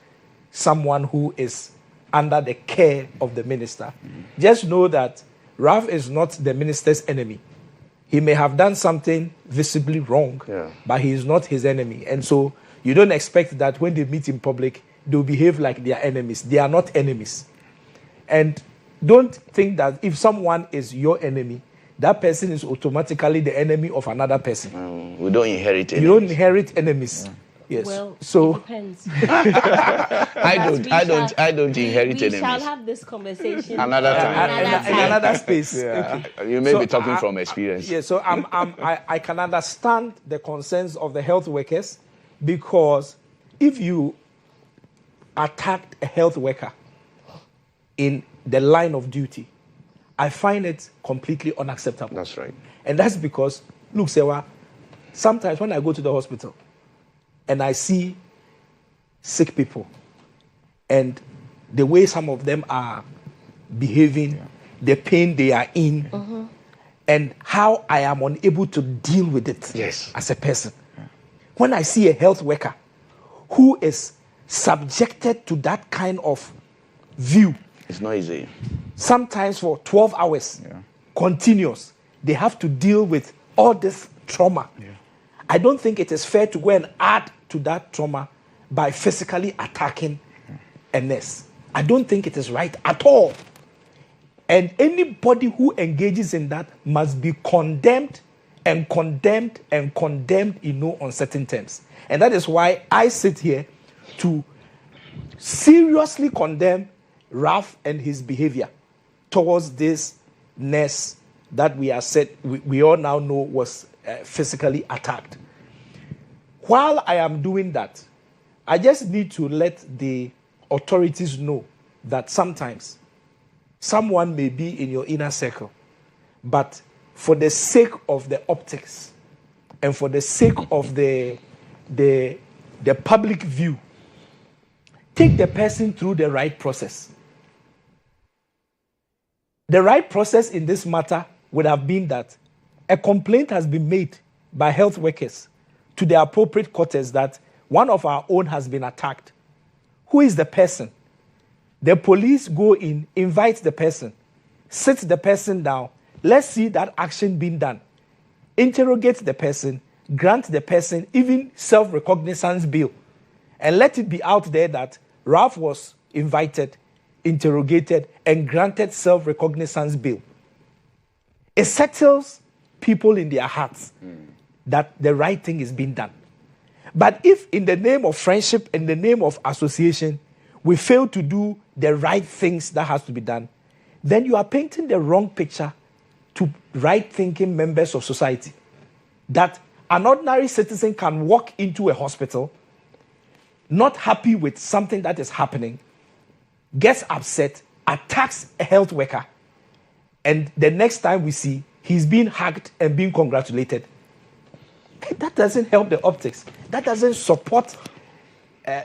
someone who is under the care of the minister, just know that Ralph is not the minister's enemy. He may have done something visibly wrong, but he is not his enemy. And so you don't expect that when they meet in public, they'll behave like they are enemies. They are not enemies. And don't think that if someone is your enemy, that person is automatically the enemy of another person. We don't inherit enemies. You don't inherit enemies. Yes. Well, so it depends. I don't inherit we enemies. shall have this conversation Another time. in another space. Yeah. You may be talking from experience. Yeah, so I can understand the concerns of the health workers, because if you attacked a health worker in the line of duty, I find it completely unacceptable. That's right. And that's because, look, Serwaa, sometimes when I go to the hospital and I see sick people and the way some of them are behaving, the pain they are in, and how I am unable to deal with it as a person. When I see a health worker who is subjected to that kind of view, it's not easy. Sometimes for 12 hours, continuous, they have to deal with all this trauma. I don't think it is fair to go and add to that trauma by physically attacking a nurse. I don't think it is right at all. And anybody who engages in that must be condemned and condemned and condemned in no uncertain terms. And that is why I sit here to seriously condemn Ralph and his behavior towards this nurse that we all now know was physically attacked. While I am doing that, I just need to let the authorities know that sometimes someone may be in your inner circle, but for the sake of the optics and for the sake of the public view, take the person through the right process. The right process in this matter would have been that a complaint has been made by health workers to the appropriate quarters that one of our own has been attacked. Who is the person? The police go in, invite the person, sit the person down. Let's see that action being done. Interrogate the person, grant the person even self-recognizance bail, and let it be out there that Ralph was invited, interrogated, and granted self-recognizance bail. It settles people in their hearts that the right thing is being done. But if in the name of friendship, in the name of association, we fail to do the right things that has to be done, then you are painting the wrong picture to right-thinking members of society. That an ordinary citizen can walk into a hospital, not happy with something that is happening, gets upset, attacks a health worker, and the next time we see, he's being hugged and being congratulated. That doesn't help the optics. That doesn't support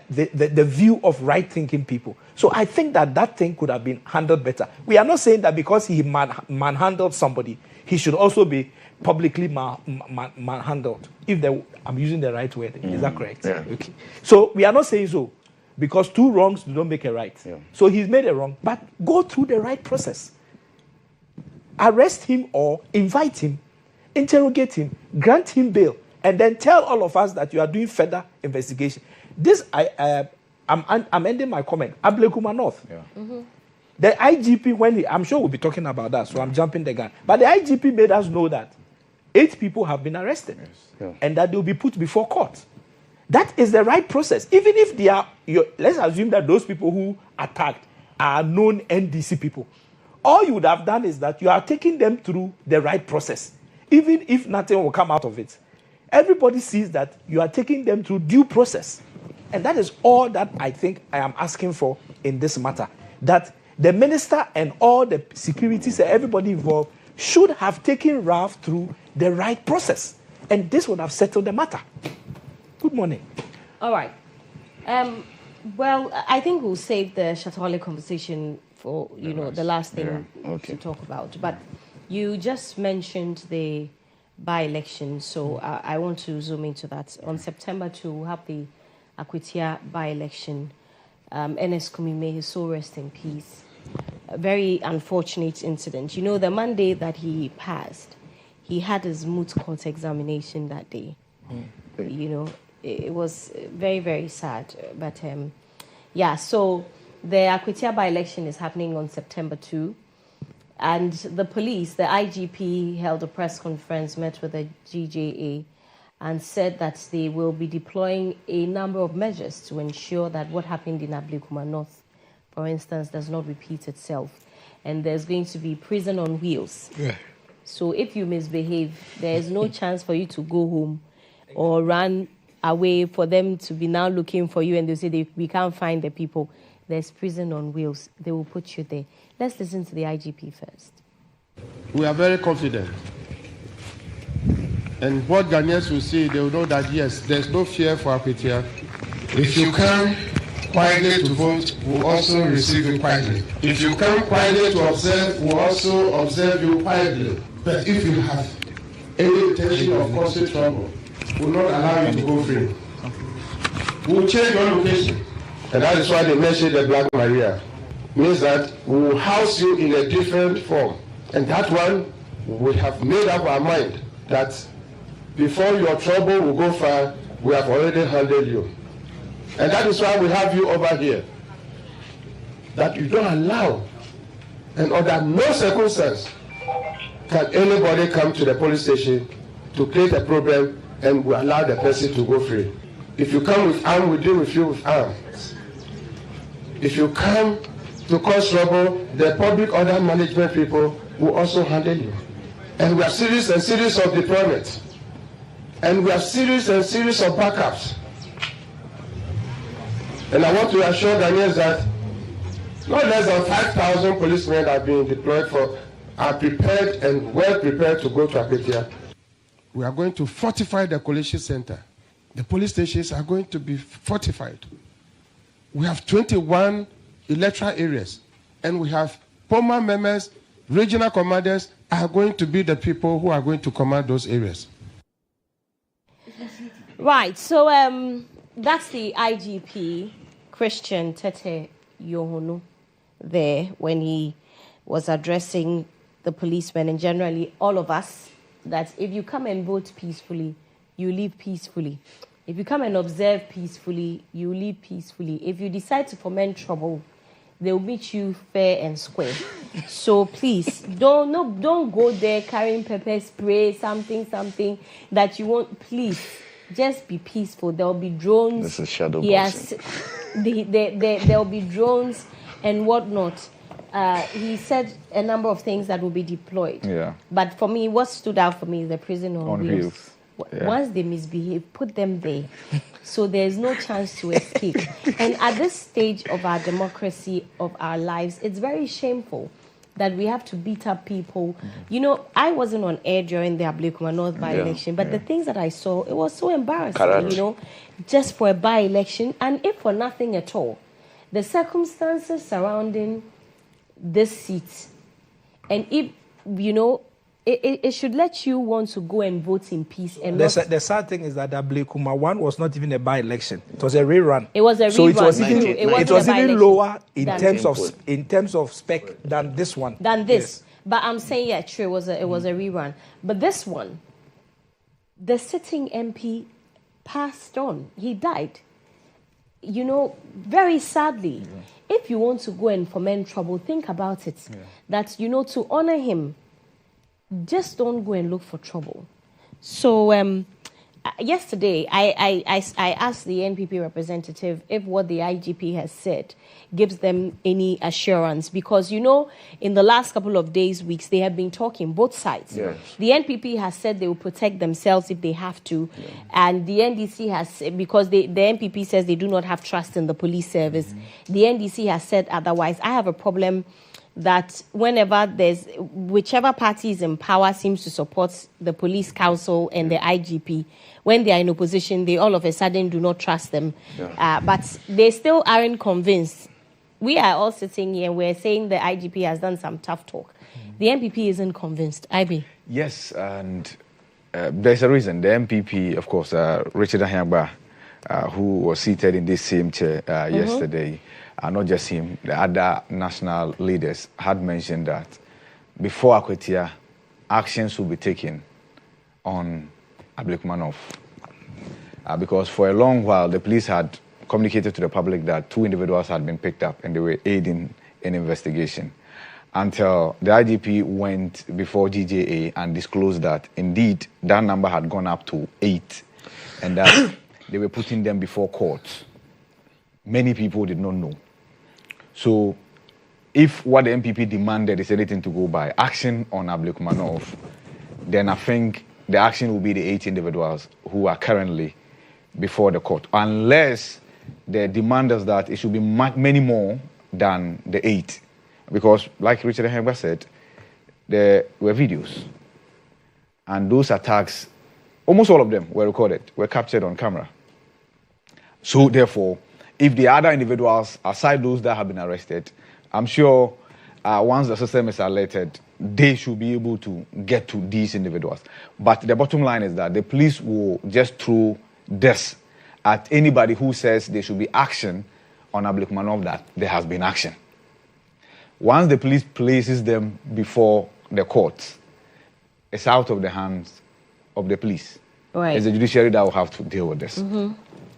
the view of right-thinking people. So I think that thing could have been handled better. We are not saying that because he manhandled somebody, he should also be publicly manhandled. I'm using the right word. Is that correct? Yeah. Okay. So we are not saying so, because two wrongs do not make a right. Yeah. So he's made a wrong, but go through the right process. Arrest him or invite him, interrogate him, grant him bail, and then tell all of us that you are doing further investigation. I'm ending my comment. Ablekuma North. Yeah. Mm-hmm. The IGP, I'm sure we'll be talking about that, so I'm jumping the gun. But the IGP made us know that 8 people have been arrested, and that they'll be put before court. That is the right process. Even if they are, let's assume that those people who attacked are known NDC people. All you would have done is that you are taking them through the right process. Even if nothing will come out of it, everybody sees that you are taking them through due process. And that is all that I think I am asking for in this matter. That the minister and all the securities and everybody involved should have taken Ralph through the right process. And this would have settled the matter. Good morning. All right. Well, I think we'll save the Shatta Wale conversation for, the last thing to talk about. But you just mentioned the by-election, so I want to zoom into that. On September 2, we'll have the Akwatia by-election. Ernest Kumi, may his soul rest in peace. A very unfortunate incident. The Monday that he passed, he had his moot court examination that day. It was very, very sad. But, so the Akwatia by-election is happening on September 2. And the police, the IGP, held a press conference, met with the GJA, and said that they will be deploying a number of measures to ensure that what happened in Ablekuma North, for instance, does not repeat itself. And there's going to be prison on wheels. Yeah. So if you misbehave, there's no chance for you to go home or run away for them to be now looking for you and they'll say we can't find the people. There's prison on wheels. They will put you there. Let's listen to the IGP first. We are very confident. And what Ghanaians will see, they will know that, yes, there's no fear for Akwatia. If you come quietly to vote, we'll also receive you quietly. If you come quietly to observe, we'll also observe you quietly. But if you have any intention of causing trouble, we'll not allow you to go free. We'll change your location. And that is why they mentioned the Black Maria. Means that we will house you in a different form. And that one, we have made up our mind that before your trouble will go far, we have already handled you. And that is why we have you over here. That you don't allow, and under no circumstance can anybody come to the police station to create a problem and we allow the person to go free. If you come with arms, we deal with you with arms. If you come to cause trouble, the public order management people will also handle you. And we have series and series of deployments. And we have series and series of backups. And I want to assure Ghanaians that not less than 5,000 policemen are being deployed are prepared and well prepared to go to Abetia. We are going to fortify the collation center. The police stations are going to be fortified. We have 21 electoral areas, and we have POMA members, regional commanders are going to be the people who are going to command those areas. Right, so that's the IGP, Christian Tete Yohonu, there when he was addressing the policemen and generally all of us, that if you come and vote peacefully, you leave peacefully. If you come and observe peacefully, you leave peacefully. If you decide to foment trouble, they'll meet you fair and square. So please, don't go there carrying pepper spray, something that you want. Please, just be peaceful. There'll be drones. This is shadow boxing. Yes, there'll be drones and whatnot. He said a number of things that will be deployed. Yeah. But for me, what stood out for me is the prison on wheels. Yeah. Once they misbehave, put them there. So there's no chance to escape. And at this stage of our democracy, of our lives, it's very shameful that we have to beat up people. You know, I wasn't on air during the Ablekuma North by-election, but the things that I saw, it was so embarrassing, you know, just for a by-election. And if for nothing at all, the circumstances surrounding this seat, and if, you know, it should let you want to go and vote in peace. And the sad thing is that the Ablekuma one was not even a by-election; it was a rerun. It was a rerun. So it was even lower in terms of spec than this one. Yes. But I'm saying, yeah, true. It was a rerun. But this one, the sitting MP passed on. He died. You know, very sadly. Yeah. If you want to go and foment trouble, think about it. Yeah. That, you know, to honor him, just don't go and look for trouble. So yesterday, I asked the NPP representative if what the IGP has said gives them any assurance. Because, you know, in the last couple of days, weeks, they have been talking, both sides. Yes. The NPP has said they will protect themselves if they have to. Yeah. And the NDC has, because the NPP says they do not have trust in the police service. Mm-hmm. The NDC has said otherwise. I have a problem that whenever whichever party is in power seems to support the police council and the IGP, when they are in opposition, they all of a sudden do not trust them. Yeah. But they still aren't convinced. We are all sitting here and we're saying the IGP has done some tough talk. The MPP isn't convinced. IB. Yes, and there's a reason. The MPP, of course, Richard Ahiyagba, who was seated in this same chair yesterday, not just him, the other national leaders had mentioned that before Akwetia, actions will be taken on Ablekuma North. Because for a long while, the police had communicated to the public that 2 individuals had been picked up and they were aiding an investigation. Until the IGP went before GHOne and disclosed that indeed that number had gone up to 8 and that they were putting them before court. Many people did not know. So if what the MPP demanded is anything to go by, action on Ablekuma North, then I think the action will be the 8 individuals who are currently before the court. Unless the demand is that it should be many more than the 8. Because like Richard Ahiyagba said, there were videos. And those attacks, almost all of them were recorded, were captured on camera. So therefore, if the other individuals, aside those that have been arrested, I'm sure once the system is alerted, they should be able to get to these individuals. But the bottom line is that the police will just throw this at anybody who says there should be action on Ablekuma North, that there has been action. Once the police places them before the courts, it's out of the hands of the police. Right. It's the judiciary that will have to deal with this. Mm-hmm.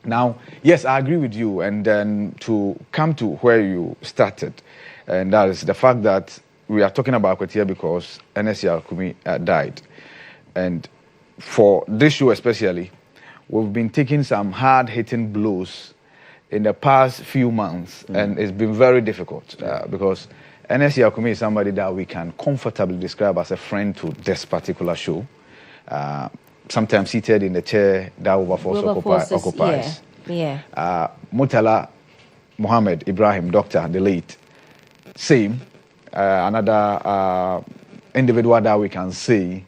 Now, yes, I agree with you. And then to come to where you started, and that is the fact that we are talking about Akwetia because NSC Alkumi died. And for this show especially, we've been taking some hard-hitting blows in the past few months, and it's been very difficult because NSC Akumi is somebody that we can comfortably describe as a friend to this particular show. Sometimes seated in the chair that Wilberforce occupies. Murtala Mohammed Ibrahim, doctor, the late, same. Another individual that we can say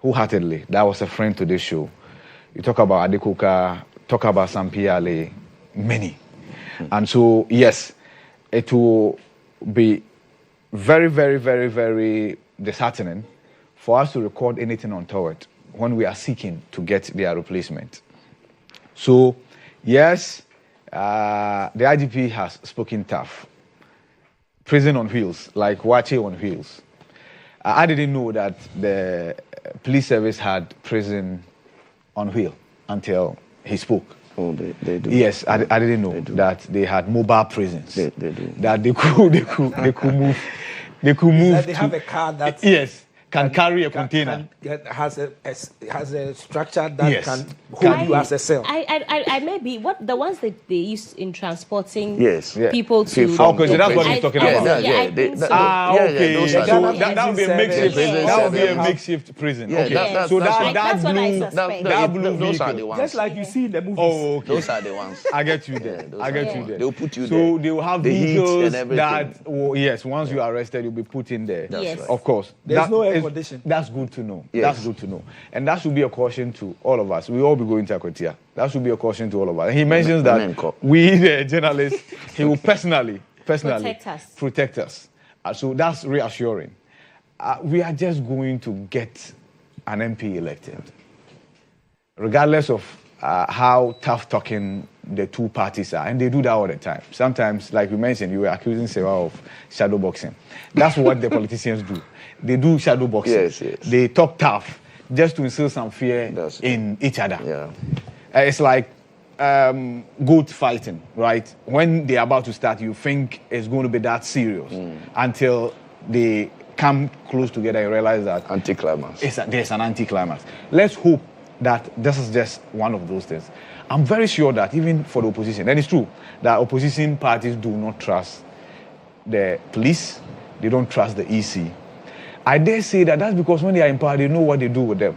wholeheartedly that was a friend to this show. You talk about Adekoka, talk about Sampiale, many. And so, yes, it will be very, very, very, very disheartening for us to record anything untoward when we are seeking to get their replacement. So, yes, the IGP has spoken tough. Prison on wheels, like Wache on wheels. I didn't know that the police service had prison on wheel until he spoke. Oh, they do. Yes, I didn't know that they had mobile prisons. They do. That they could move. They could move. That they have a car that can carry a container. Has a structure that can hold you as a cell. I maybe the ones that they use in transporting people to. Because that's what he's talking about. That would be a makeshift. That would be a makeshift prison. Yeah, so that's what I suspect. That blue those are the ones. Just like you see in the movies. Oh, okay. Those are the ones. I get you there. They'll put you there. So they will have the vehicles and everything. that, once you are arrested, you'll be put in there. Yes. Right. Of course. There's no air condition. That's good to know. Yes. That's good to know. And that should be a caution to all of us. We all be going to Akwatia. That should be a caution to all of us. And he mentions that we, the journalists, he will personally protect us. So that's reassuring. We are just going to get an MP elected. Regardless of how tough-talking the two parties are, and they do that all the time. Sometimes, like we mentioned, you were accusing Serwaa of shadow boxing. That's what the politicians do. They do shadow boxing. Yes. They talk tough just to instill some fear in each other. It's like goat fighting, right? When they're about to start, you think it's going to be that serious until they come close together and realize that anticlimax. There's an anticlimax. Let's hope that this is just one of those things. I'm very sure that even for the opposition, and it's true that opposition parties do not trust the police, they don't trust the EC. I dare say that that's because when they are in power, they know what they do with them.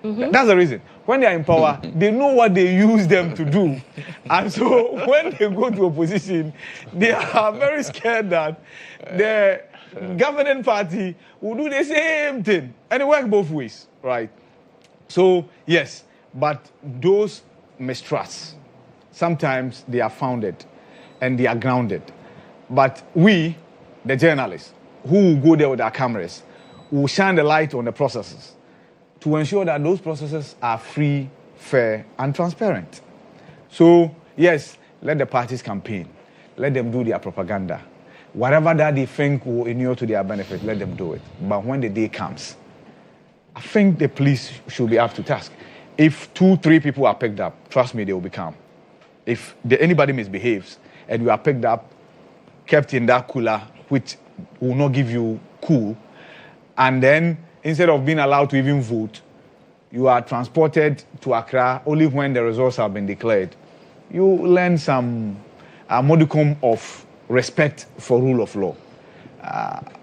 That's the reason. When they are in power, they know what they use them to do. And so when they go to opposition, they are very scared that the governing party will do the same thing. And it works both ways, right? So, yes, but those mistrusts, sometimes they are founded and they are grounded. But we, the journalists, who will go there with our cameras, will shine the light on the processes to ensure that those processes are free, fair, and transparent. So, yes, let the parties campaign. Let them do their propaganda. Whatever that they think will inure to their benefit, let them do it. But when the day comes, I think the police should be up to task. If 2-3 people are picked up, trust me, they will be calm. If anybody misbehaves and you are picked up, kept in that cooler, which will not give you cool, and then instead of being allowed to even vote, you are transported to Accra only when the results have been declared, you learn some modicum of respect for rule of law.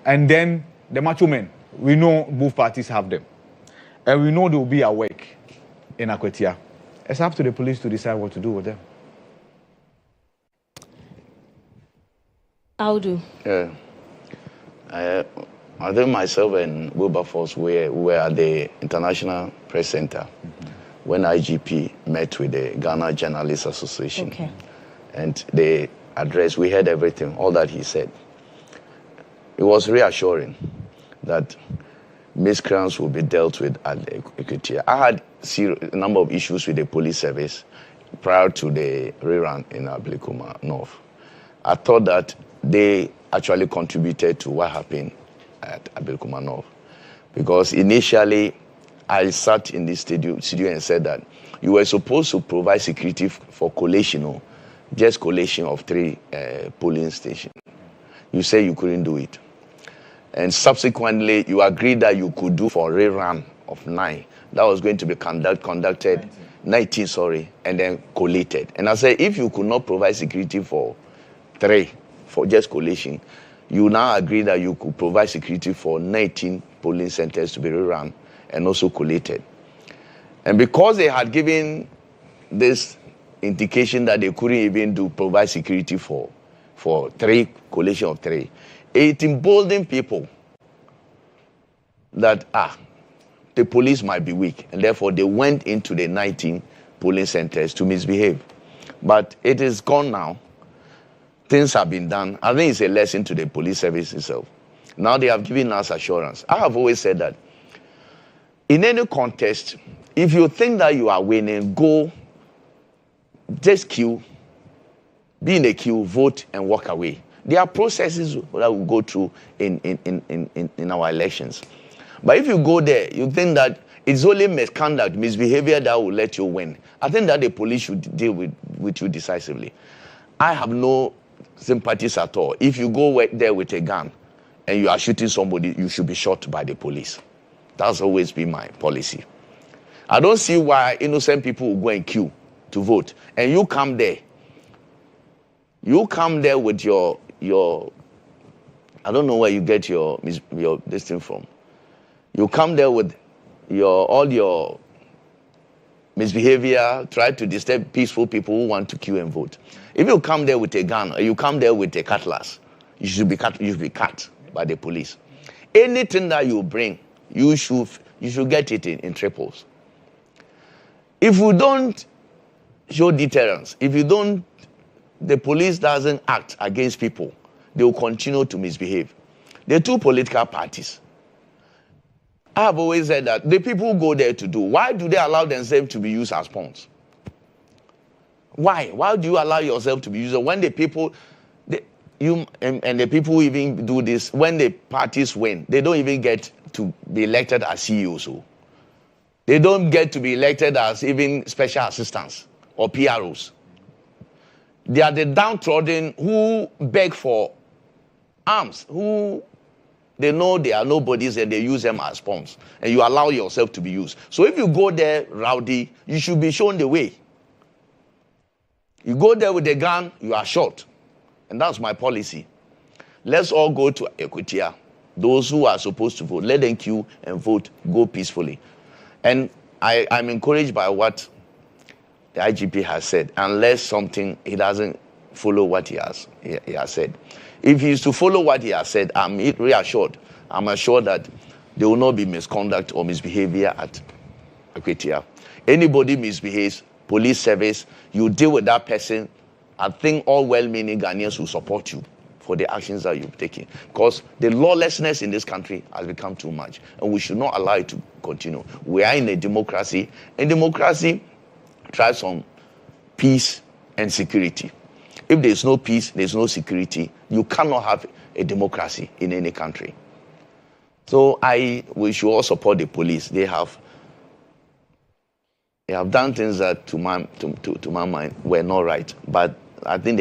And then the macho men, we know both parties have them. And we know they will be awake in Akwatia. It's up to the police to decide what to do with them. I'll do. Yeah. I think myself and Wilberforce were at the International Press Center when IGP met with the Ghana Journalists Association. Okay. And they addressed, we heard everything, all that he said. It was reassuring that miscreants will be dealt with at the Equator. I had a number of issues with the police service prior to the rerun in Ablekuma North. I thought that they actually contributed to what happened at Ablekuma North. Because initially, I sat in this studio and said that you were supposed to provide security for collation, just collation of 3 polling stations. You said you couldn't do it. And subsequently, you agreed that you could do for rerun of 9 that was going to be conducted, 19, sorry, and then collated. And I said, if you could not provide security for 3, for just collation, you now agree that you could provide security for 19 polling centers to be rerun and also collated. And because they had given this indication that they couldn't even provide security for 3, collation of 3, it emboldened people that, the police might be weak, and therefore they went into the 19 polling centers to misbehave. But it is gone now. Things have been done. I think it's a lesson to the police service itself. Now they have given us assurance. I have always said that in any contest, if you think that you are winning, go, just queue, be in a queue, vote, and walk away. There are processes that we go through in our elections. But if you go there, you think that it's only misconduct, misbehavior that will let you win. I think that the police should deal with you decisively. I have no sympathies at all. If you go there with a gun and you are shooting somebody, you should be shot by the police. That's always been my policy. I don't see why innocent people will go and queue to vote. And you come there. You come there with your I don't know where you get your this thing from. You come there with all your misbehavior, try to disturb peaceful people who want to queue and vote. If you come there with a gun or you come there with a cutlass, you should be cut by the police. Anything that you bring, you should get it in triples. If you don't show deterrence, the police doesn't act against people, they will continue to misbehave. The 2 political parties, I have always said that the people who go there to do, why do they allow themselves to be used as pawns? Why? Why do you allow yourself to be used? When the people, and the people who even do this, when the parties win, they don't even get to be elected as CEOs. They don't get to be elected as even special assistants or PROs. They are the downtrodden who beg for arms, who they know they are nobodies and they use them as pawns. And you allow yourself to be used. So if you go there rowdy, you should be shown the way. You go there with a gun, you are shot. And that's my policy. Let's all go to Equatia. Those who are supposed to vote, let them queue and vote, go peacefully. And I'm encouraged by what the IGP has said, unless he doesn't follow what he has said. If he is to follow what he has said, I'm reassured. I'm assured that there will not be misconduct or misbehavior at Equatia. Anybody misbehaves, police service, you deal with that person. I think all well-meaning Ghanaians will support you for the actions that you've taken. Because the lawlessness in this country has become too much. And we should not allow it to continue. We are in a democracy. And democracy thrives on peace and security. If there's no peace, there's no security, you cannot have a democracy in any country. So we should all support the police. They have done things that, to my mind, were not right. But I think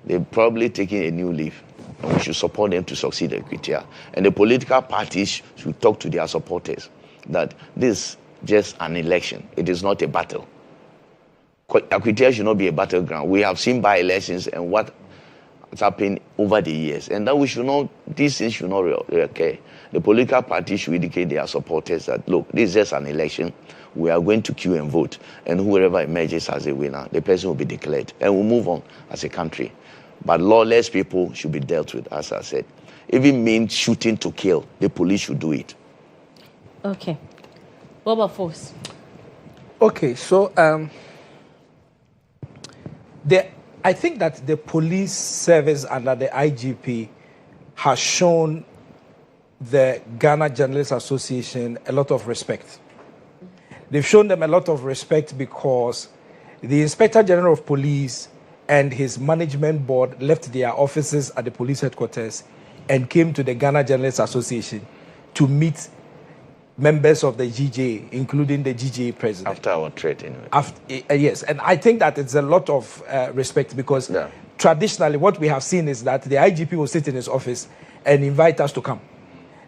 they've probably taken a new leaf. And we should support them to succeed at Equatia. And the political parties should talk to their supporters that this is just an election. It is not a battle. Equatia should not be a battleground. We have seen by-elections and what has happened over the years. And that these things should not occur. The political parties should indicate their supporters that, look, this is just an election. We are going to queue and vote. And whoever emerges as a winner, the person will be declared. And we'll move on as a country. But lawless people should be dealt with, as I said. If it means shooting to kill, the police should do it. Okay. What about force? Okay, so I think that the police service under the IGP has shown the Ghana Journalists Association a lot of respect. They've shown them a lot of respect because the Inspector General of Police and his management board left their offices at the police headquarters and came to the Ghana Journalists Association to meet members of the GJ, including the GJ president. After our threat, anyway. Yes, and I think that it's a lot of respect because traditionally what we have seen is that the IGP will sit in his office and invite us to come.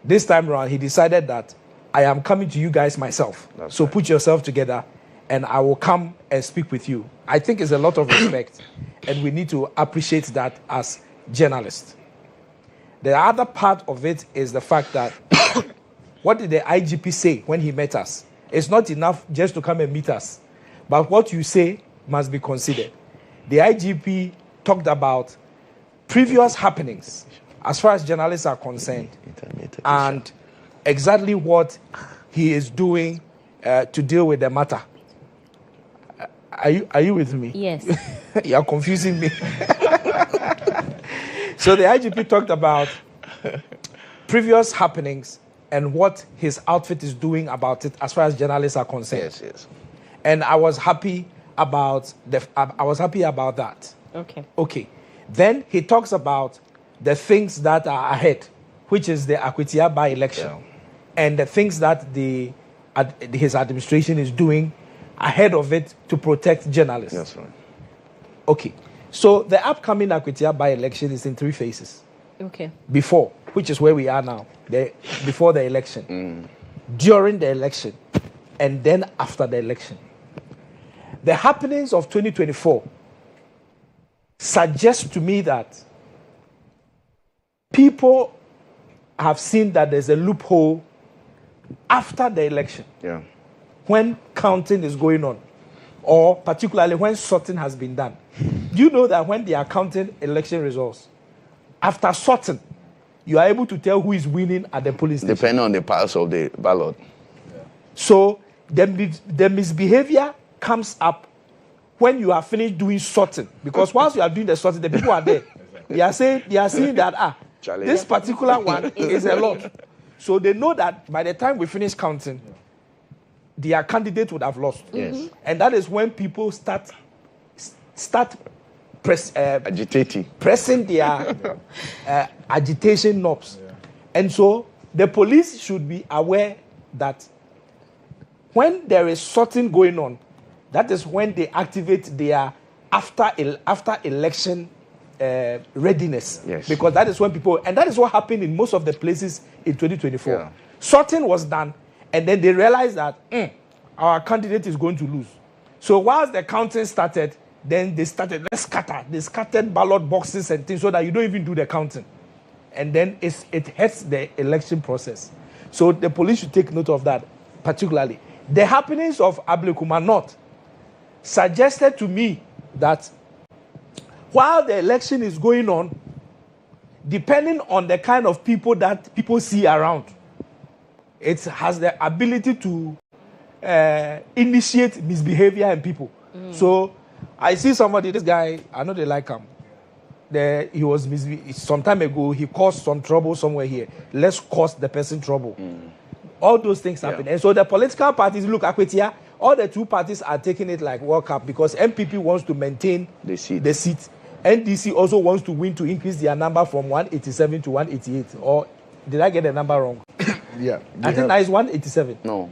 This time around, he decided that I am coming to you guys myself. So put yourself together and I will come and speak with you. I think it's a lot of respect and we need to appreciate that as journalists. The other part of it is the fact that what did the IGP say when he met us? It's not enough just to come and meet us, but what you say must be considered. The IGP talked about previous happenings as far as journalists are concerned and exactly what he is doing to deal with the matter. Are you with me? Yes. You are confusing me. So the IGP talked about previous happenings and what his outfit is doing about it as far as journalists are concerned. Yes, yes. And I was happy about that. Okay. Okay. Then he talks about the things that are ahead, which is the Akwetia by-election, and the things that his administration is doing ahead of it to protect journalists. That's right. Okay. So the upcoming Akwetia by-election is in 3 phases. Okay. Before, which is where we are now, before the election, during the election, and then after the election. The happenings of 2024 suggest to me that people have seen that there's a loophole after the election. Yeah. When counting is going on, or particularly when sorting has been done. Do you know that when they are counting election results, after sorting, you are able to tell who is winning at the polling station? Depending on the pass of the ballot. So the misbehavior comes up when you are finished doing sorting. Because once you are doing the sorting, the people are there. They are seeing that, this particular one is a lot. So they know that by the time we finish counting, their candidate would have lost. Yes. And that is when people start agitating, pressing their agitation knobs. And so the police should be aware that when there is sorting going on, that is when they activate their after election readiness. Yes. Because that is when people, and that is what happened in most of the places in 2024. Yeah. Sorting was done, and then they realized that our candidate is going to lose. So whilst the counting started, then they started, let's scatter. They scattered ballot boxes and things so that you don't even do the counting. And then it hurts the election process. So the police should take note of that, particularly. The happenings of Ablekuma North suggested to me that while the election is going on, depending on the kind of people that people see around, it has the ability to initiate misbehavior in people. So I see somebody, this guy, I know they like him. He was some time ago, he caused some trouble somewhere here. Let's cause the person trouble. All those things happen. And so the political parties, look, Akwetia, all the 2 parties are taking it like World Cup because MPP wants to maintain the seat. NDC also wants to win to increase their number from 187 to 188. Or did I get the number wrong? Yeah. I think that is 187. No.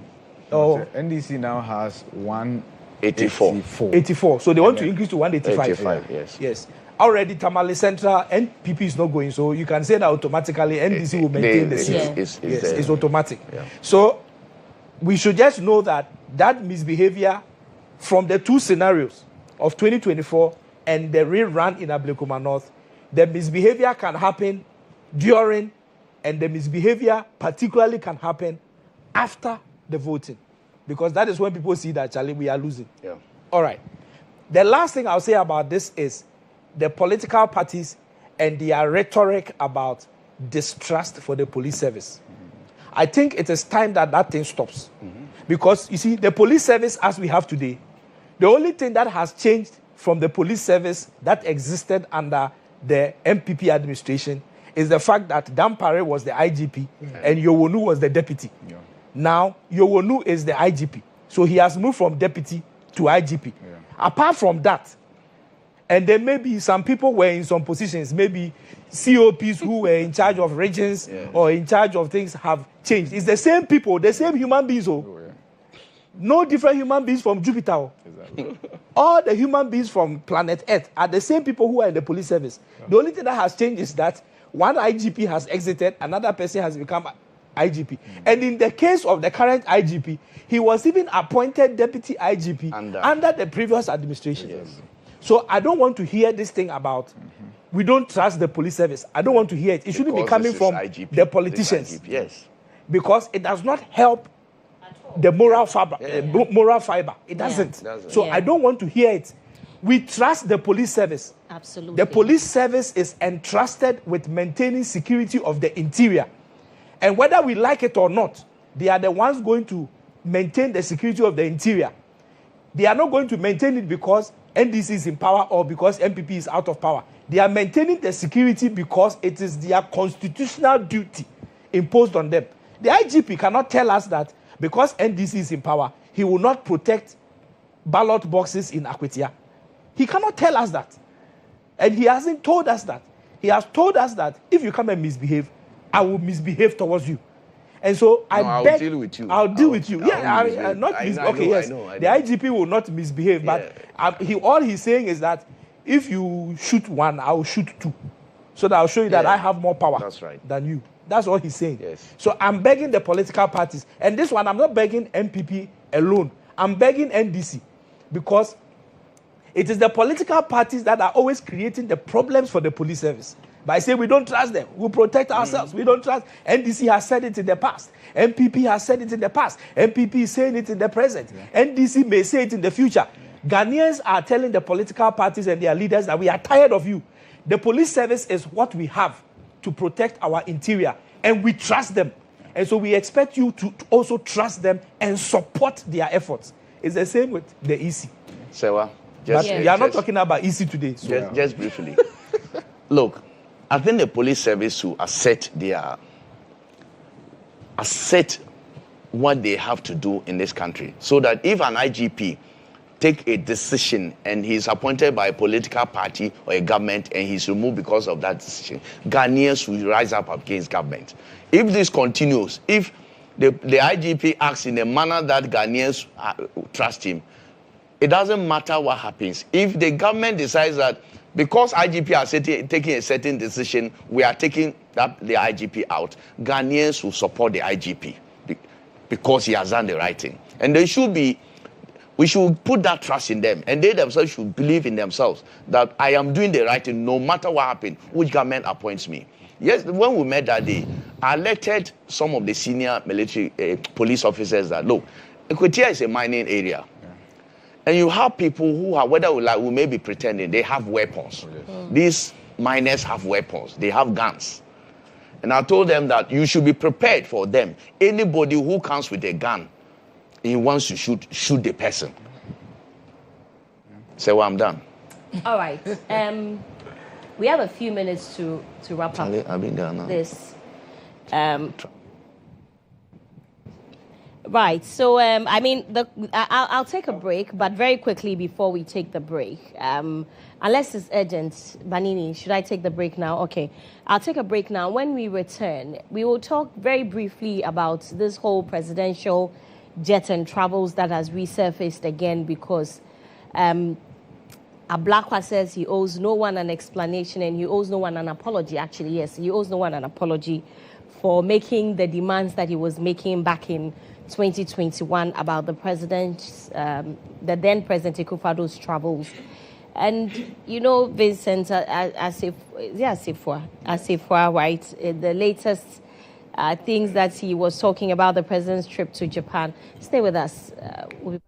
Oh. NDC now has 184. 84. So they want to increase to 185. 85, yes. Yes. Already Tamale Central, NPP is not going. So you can say that automatically NDC will maintain the seat. It's automatic. Yeah. So we should just know that misbehavior from the 2 scenarios of 2024 and the rerun in Ablekuma North, the misbehavior can happen during, and the misbehavior particularly can happen after the voting. Because that is when people see that, Charlie, we are losing. Yeah. All right. The last thing I'll say about this is the political parties and their rhetoric about distrust for the police service. I think it is time that thing stops. Because, you see, the police service as we have today, the only thing that has changed from the police service that existed under the MPP administration is the fact that Dampare was the IGP and Yowonu was the deputy. Yeah. Now, Yowonu is the IGP. So he has moved from deputy to IGP. Yeah. Apart from that, and then maybe some people were in some positions, maybe COPs who were in charge of regions or in charge of things have changed. It's the same people, the same human beings. No different human beings from Jupiter. Exactly. All the human beings from planet Earth are the same people who are in the police service. Yeah. The only thing that has changed is that one IGP has exited, another person has become IGP. And in the case of the current IGP, he was even appointed deputy IGP under the previous administration. Yes. So I don't want to hear this thing about we don't trust the police service. I don't want to hear it. It shouldn't be coming from IGP, the politicians. IGP, yes. Because it does not help the moral fiber. Moral fiber. It doesn't. So I don't want to hear it. We trust the police service. Absolutely. The police service is entrusted with maintaining security of the interior. And whether we like it or not, they are the ones going to maintain the security of the interior. They are not going to maintain it because NDC is in power or because MPP is out of power. They are maintaining the security because it is their constitutional duty imposed on them. The IGP cannot tell us that because NDC is in power, he will not protect ballot boxes in Akwetia. He cannot tell us that. And he hasn't told us that. He has told us that if you come and misbehave, I will misbehave towards you. And so I'll deal with you. I'll deal with you. Yeah, yes. The IGP will not misbehave, but all he's saying is that if you shoot one, I'll shoot two. So that I'll show you that I have more power than you. That's all he's saying. Yes. So I'm begging the political parties. And this one, I'm not begging MPP alone. I'm begging NDC because it is the political parties that are always creating the problems for the police service. By saying we don't trust them, we protect ourselves, we don't trust. NDC has said it in the past. MPP has said it in the past. MPP is saying it in the present. NDC may say it in the future. Ghanaians are telling the political parties and their leaders that we are tired of you. The police service is what we have to protect our interior, and we trust them. And so we expect you to also trust them and support their efforts. It's the same with the EC. Serwaa, we are not talking about EC today. So. Just briefly. Look, I think the police service should assert what they have to do in this country, so that if an IGP take a decision and he's appointed by a political party or a government and he's removed because of that decision, Ghanaians will rise up against government. If this continues, if the IGP acts in a manner that Ghanaians trust him, it doesn't matter what happens. If the government decides that because IGP are taking a certain decision, we are taking the IGP out, Ghanaians will support the IGP because he has done the right thing. And we should put that trust in them, and they themselves should believe in themselves that I am doing the right thing no matter what happens, which government appoints me. Yes, when we met that day, I alerted some of the senior military police officers that, look, Equatia is a mining area. And you have people who are, whether we may be pretending, they have weapons. These miners have weapons. They have guns. And I told them that you should be prepared for them. Anybody who comes with a gun, he wants to shoot the person. So I'm done. All right. We have a few minutes to wrap up I've been there now. this. Right. So, I'll take a break, but very quickly before we take the break, unless it's urgent, Banini, should I take the break now? Okay. I'll take a break now. When we return, we will talk very briefly about this whole presidential jet and travels that has resurfaced again because Ablakwa says he owes no one an explanation and he owes no one an apology. Actually, yes, he owes no one an apology for making the demands that he was making back in 2021 about the president's, the then President Akufo-Addo's travels. And, Vincent, Asifwa, right, the latest things that he was talking about, the president's trip to Japan. Stay with us. We'll be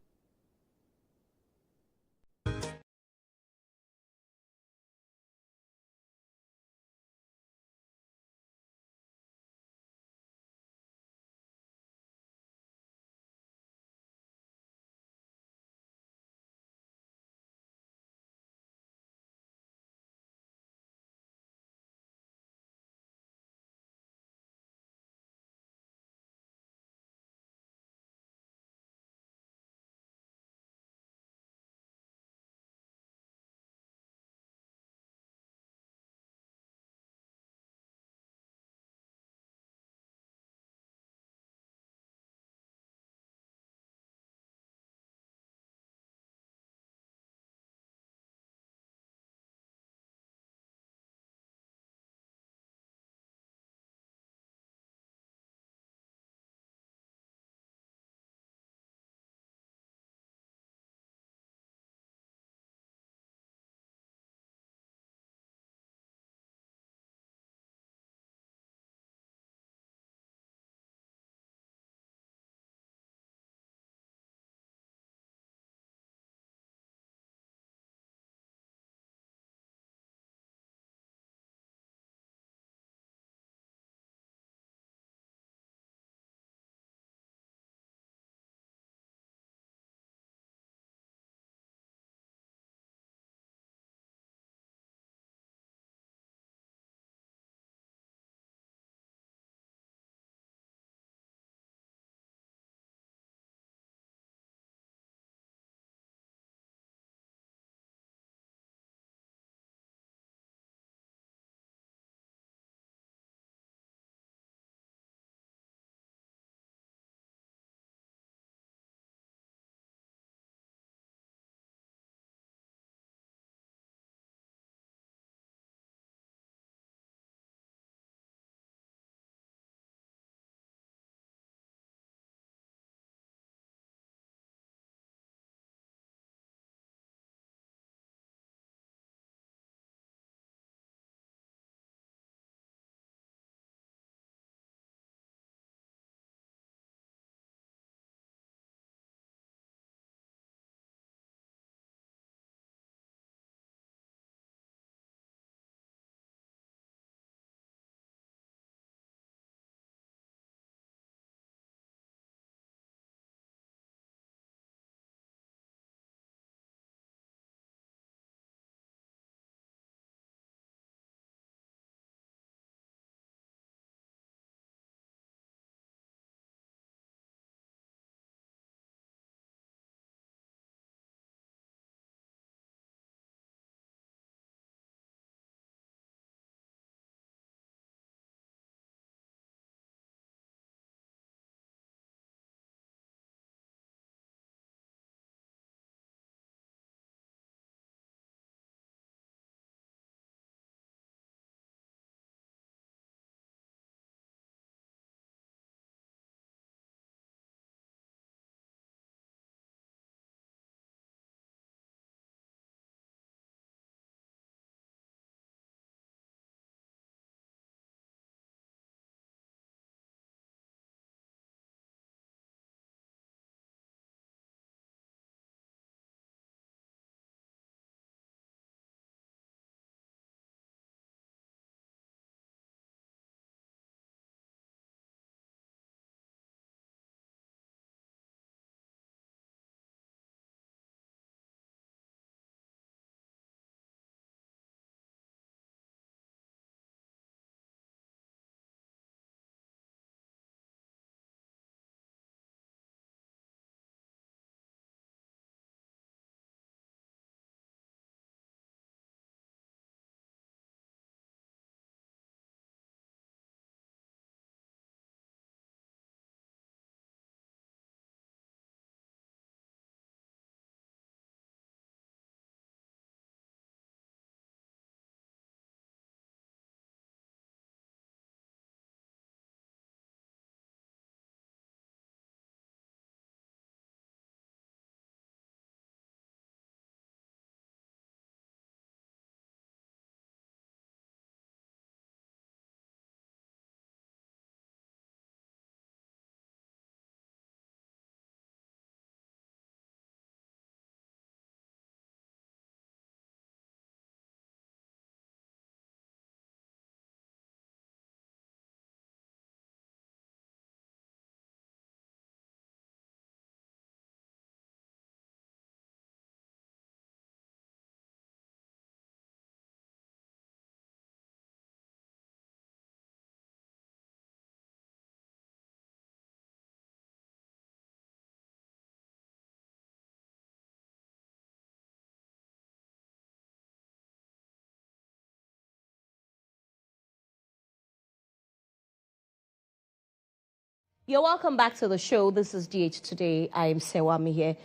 You're welcome back to the show. This is GH Today. I am Serwaa Amihere.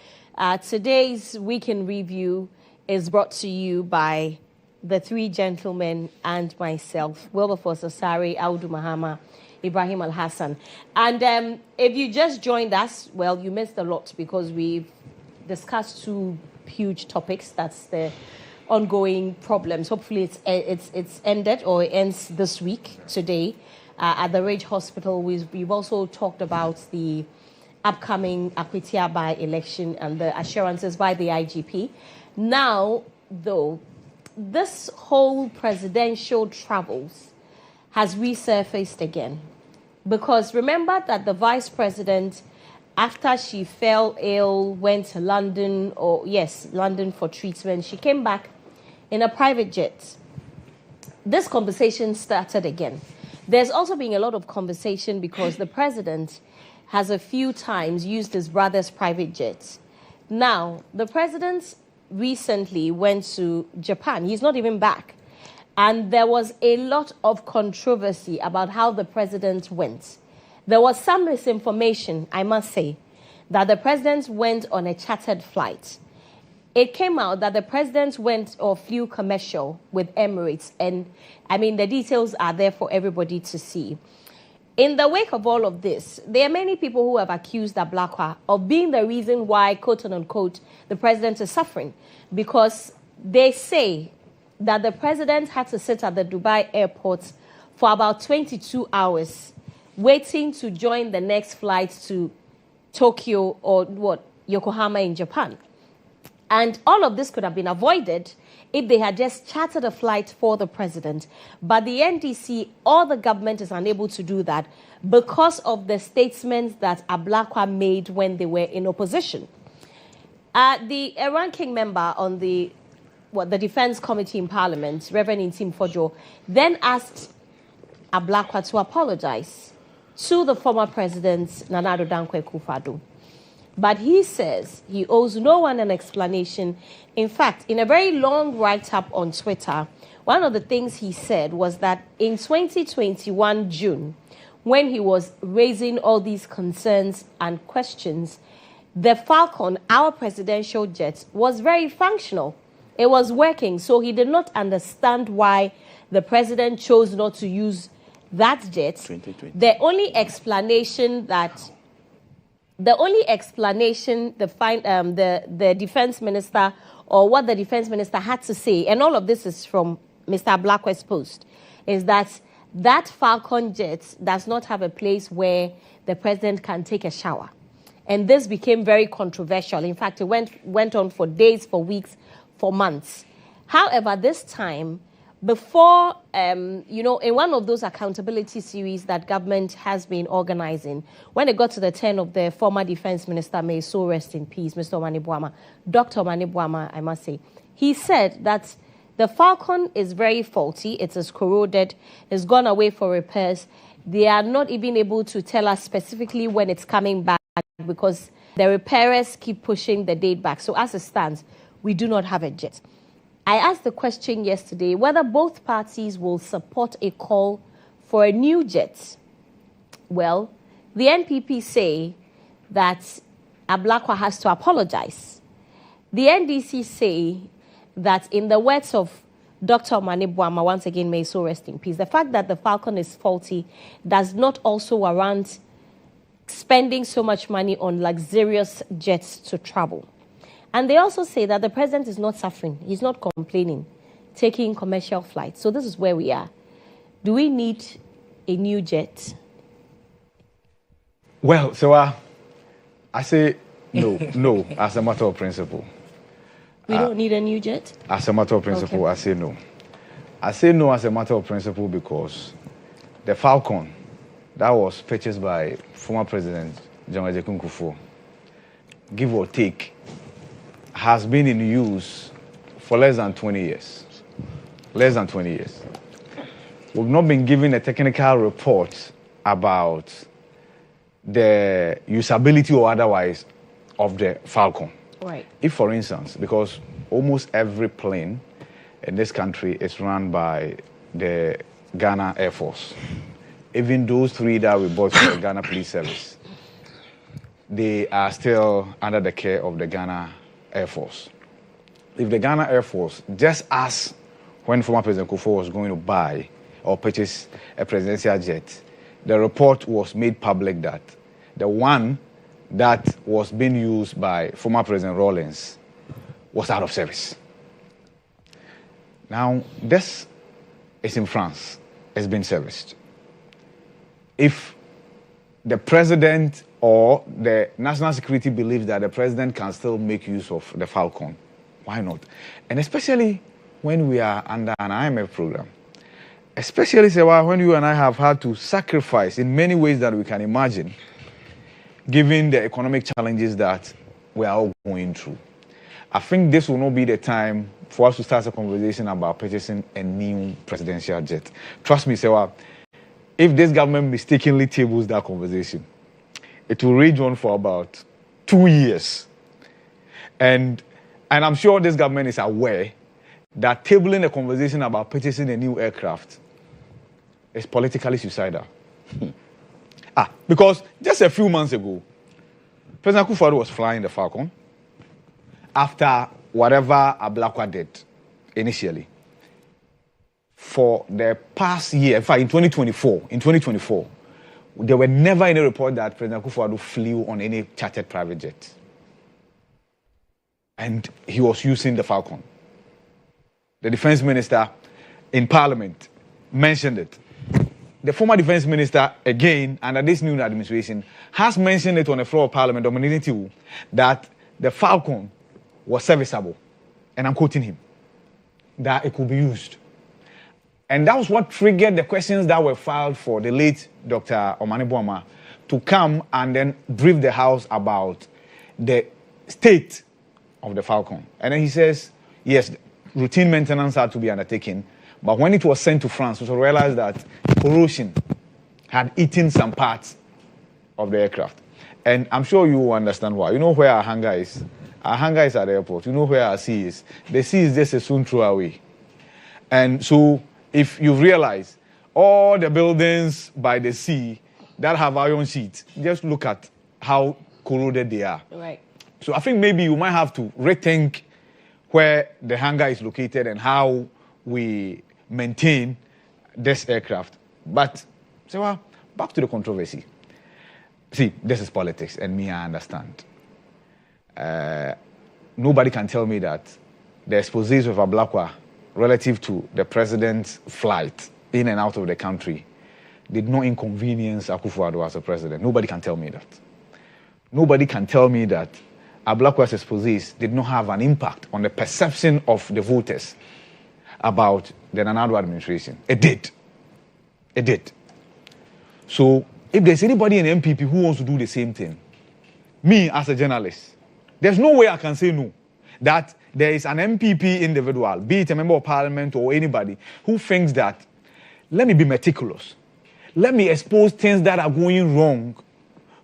Today's Weekend Review is brought to you by the three gentlemen and myself, Wilberforce Asari, Audu Mahama, Ibrahim Al-Hassan. And if you just joined us, well, you missed a lot because we've discussed two huge topics. That's the ongoing problems. Hopefully it's ended or it ends this week, today, at the Ridge Hospital. We've also talked about the upcoming Akwitia by-election and the assurances by the IGP. Now, though, this whole presidential travels has resurfaced again. Because remember that the vice president, after she fell ill, went to London, London for treatment, she came back in a private jet. This conversation started again. There's also been a lot of conversation because the president has a few times used his brother's private jets. Now, the president recently went to Japan. He's not even back. And there was a lot of controversy about how the president went. There was some misinformation, I must say, that the president went on a chartered flight. It came out that the president went or flew commercial with Emirates. And, I mean, the details are there for everybody to see. In the wake of all of this, there are many people who have accused Ablakwa of being the reason why, quote unquote, the president is suffering. Because they say that the president had to sit at the Dubai airport for about 22 hours waiting to join the next flight to Tokyo or Yokohama in Japan. And all of this could have been avoided if they had just chartered a flight for the president. But the NDC or the government is unable to do that because of the statements that Ablakwa made when they were in opposition. The ranking member on the Defense Committee in Parliament, Reverend Intim Kodjo, then asked Ablakwa to apologize to the former president, Nana Addo Dankwa Akufo-Addo. But he says he owes no one an explanation. In fact, in a very long write-up on Twitter, one of the things he said was that in 2021 June, when he was raising all these concerns and questions, the Falcon, our presidential jet, was very functional. It was working, so he did not understand why the president chose not to use that jet. The only explanation the defense minister or what the defense minister had to say, and all of this is from Mr. Ablakwa's post, is that Falcon jet does not have a place where the president can take a shower. And this became very controversial. In fact, it went on for days, for weeks, for months. However, this time, before, in one of those accountability series that government has been organizing, when it got to the turn of the former defense minister, may so rest in peace, Mr. Omani Boama, Dr. Omani Boama, I must say, he said that the Falcon is very faulty, it is corroded, it's gone away for repairs. They are not even able to tell us specifically when it's coming back because the repairers keep pushing the date back. So as it stands, we do not have a jet. I asked the question yesterday whether both parties will support a call for a new jet. Well, the NPP say that Ablakwa has to apologize. The NDC say that, in the words of Dr. Omani Boama, once again, may so rest in peace, the fact that the Falcon is faulty does not also warrant spending so much money on luxurious jets to travel. And they also say that the president is not suffering. He's not complaining, taking commercial flights. So this is where we are. Do we need a new jet? Well, so I say no, as a matter of principle. We don't need a new jet? As a matter of principle, okay. I say no. I say no as a matter of principle because the Falcon that was purchased by former President John Akufo-Addo, give or take, has been in use for less than 20 years. Less than 20 years. We've not been given a technical report about the usability or otherwise of the Falcon. Right. If, for instance, because almost every plane in this country is run by the Ghana Air Force, even those three that we bought for the Ghana Police Service, they are still under the care of the Ghana Air Force. If the Ghana Air Force, just as when former President Kufuor was going to buy or purchase a presidential jet, the report was made public that the one that was being used by former President Rawlings was out of service. Now, this is in France. It's been serviced. If the president or the national security believes that the president can still make use of the Falcon, why not? And especially when we are under an IMF program. Especially, Serwaa, when you and I have had to sacrifice in many ways that we can imagine, given the economic challenges that we are all going through. I think this will not be the time for us to start a conversation about purchasing a new presidential jet. Trust me, Serwaa, if this government mistakenly tables that conversation, it will rage on for about 2 years. And I'm sure this government is aware that tabling a conversation about purchasing a new aircraft is politically suicidal. Because just a few months ago, President Kufuor was flying the Falcon after whatever Ablakwa did initially. For the past year, in fact, in 2024, there were never any report that President Kufuor flew on any chartered private jet. And he was using the Falcon. The defense minister in parliament mentioned it. The former defense minister, again, under this new administration, has mentioned it on the floor of parliament, dominating that the Falcon was serviceable. And I'm quoting him, that it could be used. And that was what triggered the questions that were filed for the late Dr. Omane Boamah to come and then brief the House about the state of the Falcon. And then he says, yes, routine maintenance had to be undertaken. But when it was sent to France, we realized that corrosion had eaten some parts of the aircraft. And I'm sure you will understand why. You know where our hangar is? Our hangar is at the airport. You know where our sea is? The sea is just a soon throw away. And so if you realize all the buildings by the sea that have iron sheets, just look at how corroded they are. Right. So I think maybe you might have to rethink where the hangar is located and how we maintain this aircraft. But, so back to the controversy. See, this is politics, and me, I understand. Nobody can tell me that the exposés of Ablakwa relative to the president's flight in and out of the country did not inconvenience Akufo-Addo as a president. Nobody can tell me that. Nobody can tell me that Ablakwa's exposés did not have an impact on the perception of the voters about the Nana Addo administration. It did. It did. So if there's anybody in MPP who wants to do the same thing, me as a journalist, there's no way I can say no. That there is an MPP individual, be it a member of parliament or anybody, who thinks that, let me be meticulous. Let me expose things that are going wrong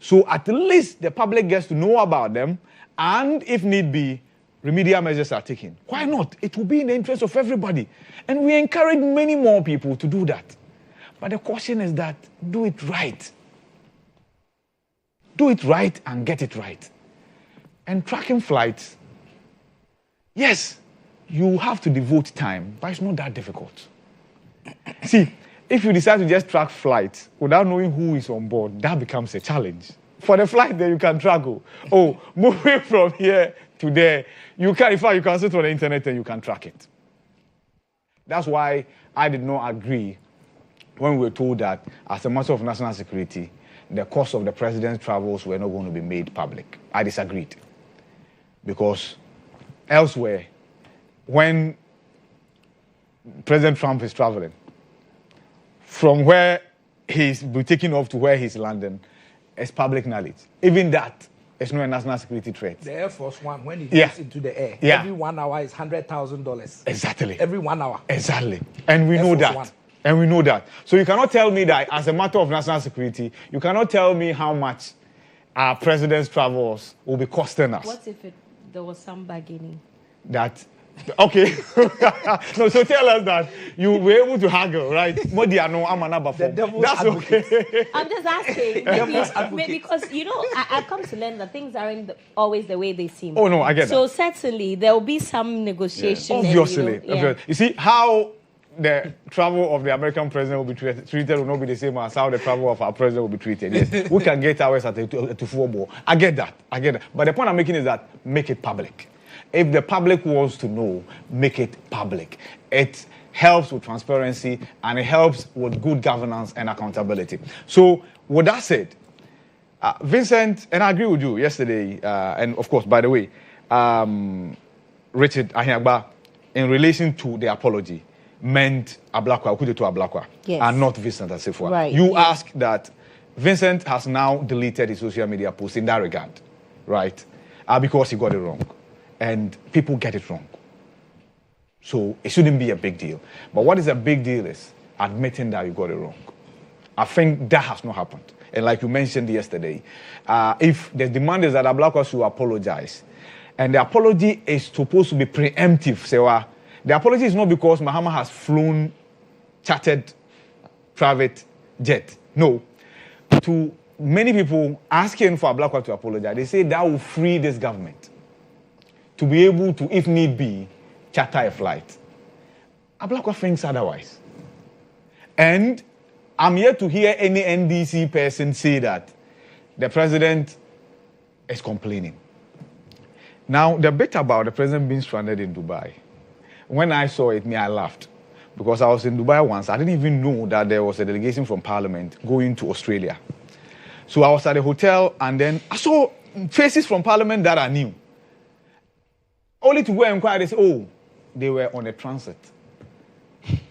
so at least the public gets to know about them, and if need be, remedial measures are taken. Why not? It will be in the interest of everybody. And we encourage many more people to do that. But the caution is that do it right. Do it right and get it right. And tracking flights, yes, you have to devote time, but it's not that difficult. See, if you decide to just track flights without knowing who is on board, that becomes a challenge. For the flight, then you can track. Oh, moving from here to there, you can. In fact, you can sit on the internet and you can track it. That's why I did not agree when we were told that, as a matter of national security, the cost of the president's travels were not going to be made public. I disagreed. Because elsewhere, when President Trump is traveling, from where he's taking off to where he's landing, it's public knowledge. Even that is not a national security threat. The Air Force One, when it goes into the air, every 1 hour is $100,000. Exactly. Every 1 hour. Exactly. And we know that. And we know that. So you cannot tell me that as a matter of national security, you cannot tell me how much our president's travels will be costing us. What if there was some bargaining? That Okay. No, so tell us that you were able to haggle, right? That's okay. I'm just asking. Maybe because, you know, I've come to learn that things aren't always the way they seem. Oh, no, I get that. So certainly there will be some negotiation. Obviously. And, you know, You see, how the travel of the American president will be treated will not be the same as how the travel of our president will be treated. Yes, we can get ours at a football. I get that. But the point I'm making is that make it public. If the public wants to know, make it public. It helps with transparency and it helps with good governance and accountability. So, with that said, Vincent, and I agree with you yesterday, and of course, by the way, Richard Ahiagba, in relation to the apology, meant Ablakwa, Kodjo to Ablakwa, and not Vincent Asifua. Right. You asked that Vincent has now deleted his social media post in that regard, right? Because he got it wrong. And people get it wrong. So it shouldn't be a big deal. But what is a big deal is admitting that you got it wrong. I think that has not happened. And like you mentioned yesterday, if the demand is that Ablakwa should apologize, and the apology is supposed to be preemptive, Serwaa, the apology is not because Mahama has flown chartered private jet. No. To many people asking for Ablakwa to apologize, they say that will free this government to be able to, if need be, charter a flight. Ablakwa thinks otherwise. And I'm yet to hear any NDC person say that the president is complaining. Now, the bit about the president being stranded in Dubai, when I saw it, I laughed. Because I was in Dubai once, I didn't even know that there was a delegation from Parliament going to Australia. So I was at a hotel and then I saw faces from Parliament that I knew. Only to go and inquire, they say, oh, they were on a transit.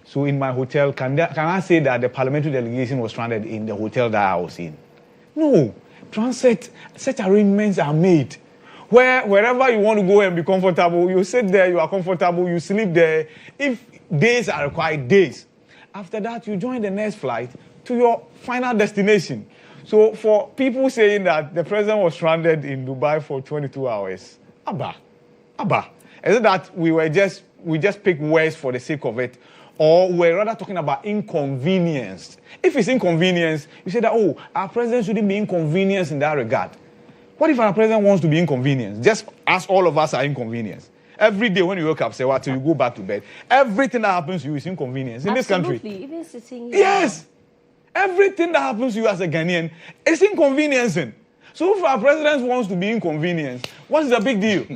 So in my hotel, can I say that the parliamentary delegation was stranded in the hotel that I was in? No. Transit, such arrangements are made. Wherever you want to go and be comfortable, you sit there, you are comfortable, you sleep there. If days are required, days. After that, you join the next flight to your final destination. So for people saying that the president was stranded in Dubai for 22 hours, Abba. Is it that we just pick words for the sake of it, or we're rather talking about inconvenience? If it's inconvenience, you say that, oh, our president shouldn't be inconvenienced in that regard. What if our president wants to be inconvenienced? Just as all of us are inconvenienced. Every day when you wake up, say what till you go back to bed, everything that happens to you is inconvenience in this country. Absolutely, even sitting here. Yes, everything that happens to you as a Ghanaian is inconveniencing. So if our president wants to be inconvenienced, what's the big deal?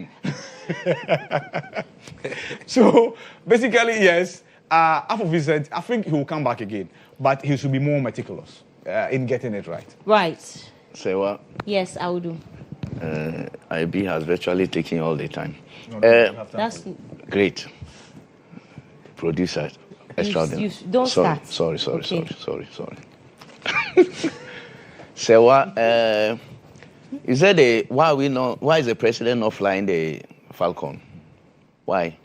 So basically, yes, after Vincent, I think he will come back again, but he should be more meticulous in getting it right. Right. Serwaa? Yes, I will do. IB has virtually taken all the time. That's great. Producer, extraordinary. Don't start. Sorry. Serwaa, why is the president not flying the Falcon? Why?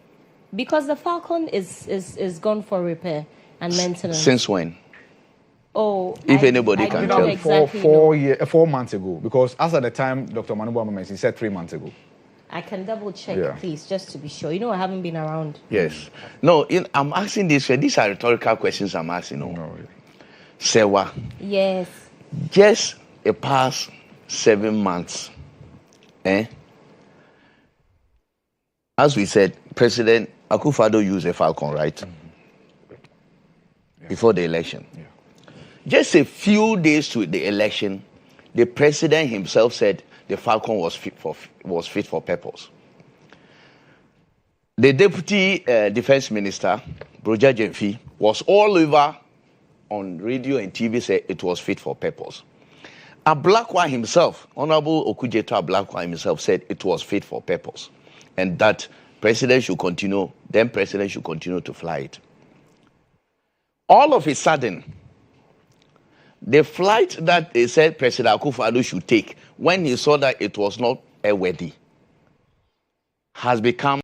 Because the Falcon is gone for repair and maintenance. Since when? Oh, if anybody can tell. Exactly 4 months ago, because as at the time Dr. Manubu mentioned, he said 3 months ago. I can double check, please, just to be sure. You know, I haven't been around. Yes. No, I'm asking this. These are rhetorical questions I'm asking. No. Serwaa. Yes. Just a past 7 months. As we said, President Akufo-Addo used a Falcon, right? Mm-hmm. Before the election. Yeah. Just a few days to the election, the president himself said the Falcon was fit for purpose. The deputy defense minister, Broja Jemfi, was all over on radio and TV, said it was fit for purpose. Ablakwa himself, Honorable Okudzeto Ablakwa himself, said it was fit for purpose, and that president should continue to fly it. All of a sudden, the flight that they said President Akufo-Addo should take, when he saw that it was not airworthy, has become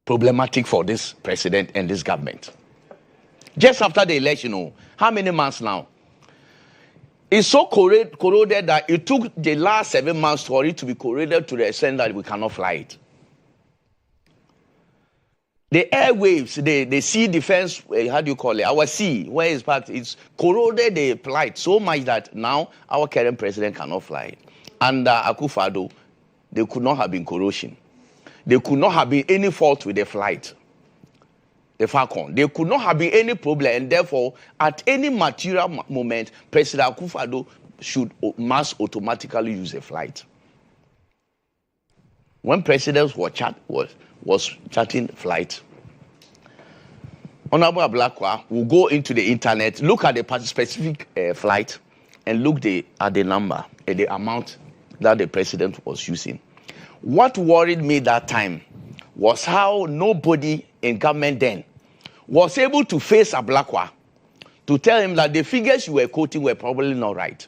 problematic for this president and this government. Just after the election, how many months now? It's so corroded that it took the last 7 months for it to be corroded to the extent that we cannot fly it. The airwaves, the sea defense, how do you call it? Our sea, where it's parked, it's corroded the flight so much that now our current president cannot fly. Under Akufo-Addo, there could not have been corrosion. There could not have been any fault with the flight, the Falcon. There could not have been any problem, and therefore, at any material moment, President Akufo-Addo must automatically use a flight. When presidents was charting flight, Honorable Ablakwa will go into the internet, look at the specific flight, and look at the number, at the amount that the president was using. What worried me that time was how nobody in government then was able to face Ablakwa to tell him that the figures you were quoting were probably not right.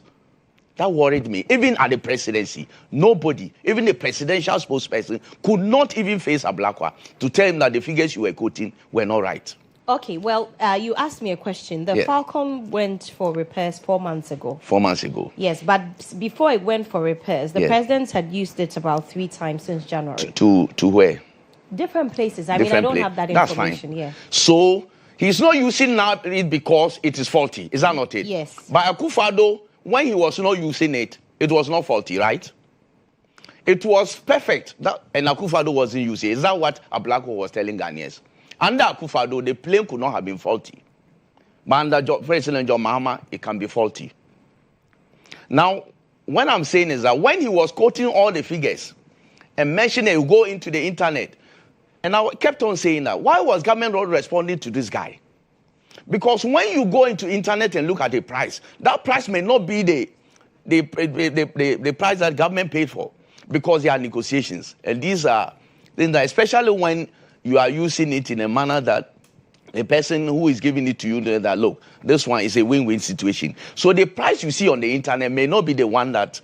That worried me. Even at the presidency, nobody, even the presidential spokesperson, could not even face Ablakwa to tell him that the figures you were quoting were not right. Okay, well, you asked me a question. The Falcon went for repairs 4 months ago. 4 months ago. Yes, but before it went for repairs, the president had used it about 3 times since January. To where? Different places. I don't have that information. That's fine. Yeah. So he's not using it because it is faulty. Is that not it? Yes. But Akufo-Addo, when he was not using it, it was not faulty, right? It was perfect. And Akufo-Addo wasn't using it. Is that what Ablakwa was telling Ghanaians? Under Akufo-Addo, the plane could not have been faulty. But under President John Mahama, it can be faulty. Now, what I'm saying is that when he was quoting all the figures and mentioning you go into the internet, and I kept on saying that, why was government not responding to this guy? Because when you go into internet and look at the price, that price may not be the price that government paid for, because there are negotiations. And these are things that, especially when you are using it in a manner that the person who is giving it to you knows that, look, this one is a win-win situation. So the price you see on the internet may not be the one that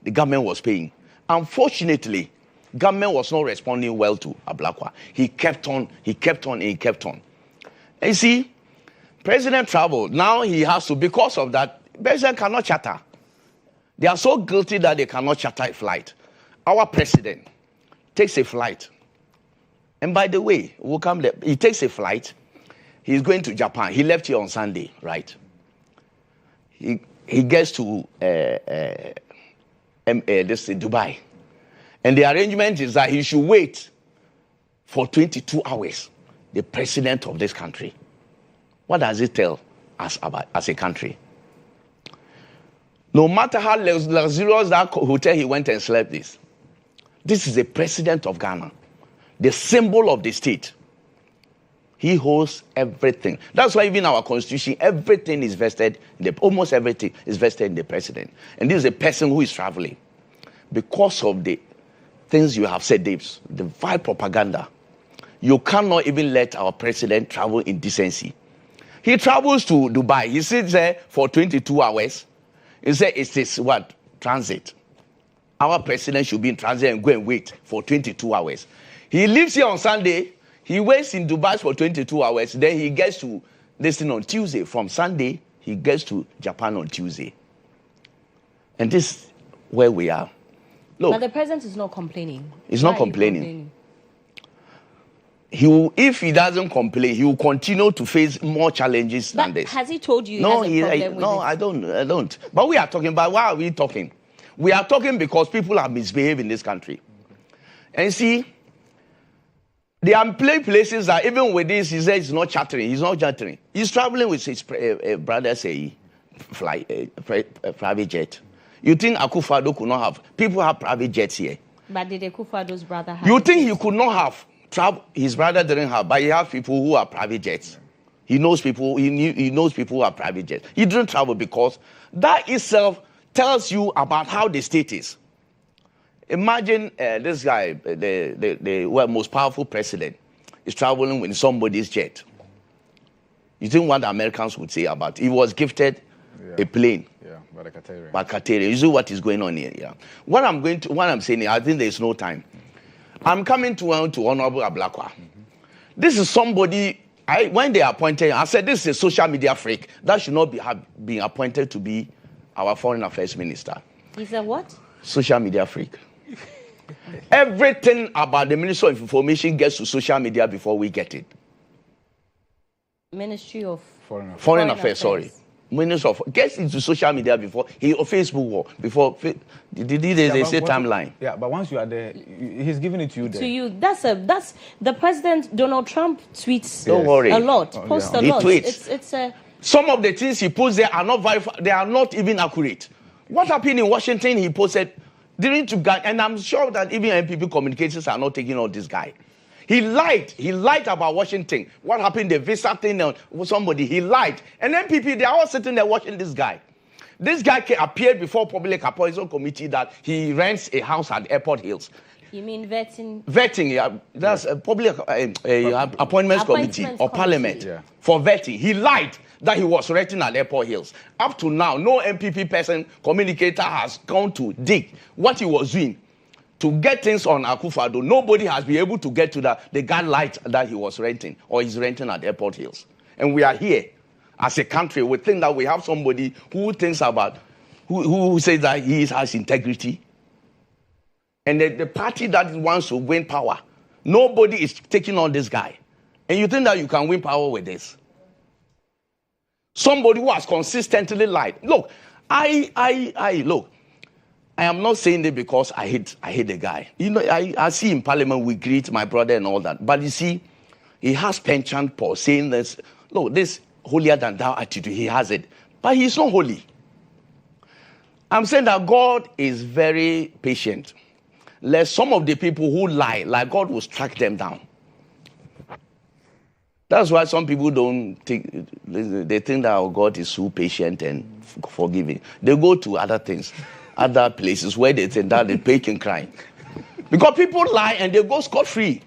the government was paying. Unfortunately, government was not responding well to Ablakwa. He kept on. And you see, President traveled. Now he has to, because of that, President cannot charter. They are so guilty that they cannot charter a flight. Our president takes a flight. And by the way, we'll come there. He takes a flight. He's going to Japan. He left here on Sunday, right? He gets to Dubai. And the arrangement is that he should wait for 22 hours, the president of this country. What does it tell us about as a country? No matter how luxurious that hotel he went and slept this is the president of Ghana, the symbol of the state. He holds everything. That's why even our constitution, everything is vested, almost everything is vested in the president. And this is a person who is traveling. Because of the things you have said, Dave, the vile propaganda, you cannot even let our president travel in decency. He travels to Dubai. He sits there for 22 hours. He said it is what? Transit. Our president should be in transit and go and wait for 22 hours. He lives here on Sunday. He waits in Dubai for 22 hours. Then he gets to listen on Tuesday. From Sunday, he gets to Japan on Tuesday. And this is where we are. Look, but the president is not complaining. He's not complaining. If he doesn't complain, he will continue to face more challenges than this. Has he told you? No, I don't. But we are talking about, why are we talking? We are talking because people have misbehaved in this country. And see, there are places that even with this, he says he's not chattering. He's not chattering. He's traveling with his brother, say, private jet. You think Akufo-Addo could not have? People have private jets here. But did Akufo-Addo's brother have? You think he could not have? His brother didn't have, but he has people who are private jets. He knows people. He knows people who are private jets. He didn't travel because that itself tells you about how the state is. Imagine this guy, the most powerful president, is traveling with somebody's jet. You think what the Americans would say about it? He was gifted a plane. By Qatar. You see what is going on here. Yeah. What I'm saying here, I think there's no time. I'm coming to Honorable Ablakwa. This is somebody, when they appointed, I said this is a social media freak. That should not have been appointed to be our foreign affairs minister. He's a what? Social media freak. Everything about the Ministry of Information gets to social media before we get it. Ministry of Foreign Affairs, sorry. Minister of gets into social media before he or Facebook war before did they say timeline? Yeah, but once you are there, he's giving it to you there. To you, that's the President Donald Trump tweets. Don't worry. A lot, posts a lot. He tweets. It's a. Some of the things he posts there are not verified. They are not even accurate. What happened in Washington? He posted didn't you guys, and I'm sure that even MPP communications are not taking on this guy. He lied. He lied about Washington. What happened? The visa thing with somebody. He lied. And MPP, they are all sitting there watching this guy. This guy appeared before Public Appraisal Committee that he rents a house at Airport Hills. You mean vetting? Vetting, yeah. That's a public appointments committee or parliament for vetting. He lied that he was renting at Airport Hills. Up to now, no MPP person, communicator has gone to dig what he was doing to get things on Akufo-Addo. Nobody has been able to get to the guy light that he was renting or is renting at Airport Hills. And we are here as a country. We think that we have somebody who thinks about, who says that he has integrity. And the party that wants to win power, nobody is taking on this guy. And you think that you can win power with this? Somebody who has consistently lied. Look, look. I am not saying it because I hate the guy. You know, I see in Parliament we greet my brother and all that. But you see, he has penchant for saying this. Look, this holier than thou attitude, he has it. But he's not holy. I'm saying that God is very patient. Let some of the people who lie, like God will strike them down. That's why some people don't think, they think that our God is so patient and forgiving. They go to other things. Other places where they think that they pagan crime. Because people lie and they go scot-free.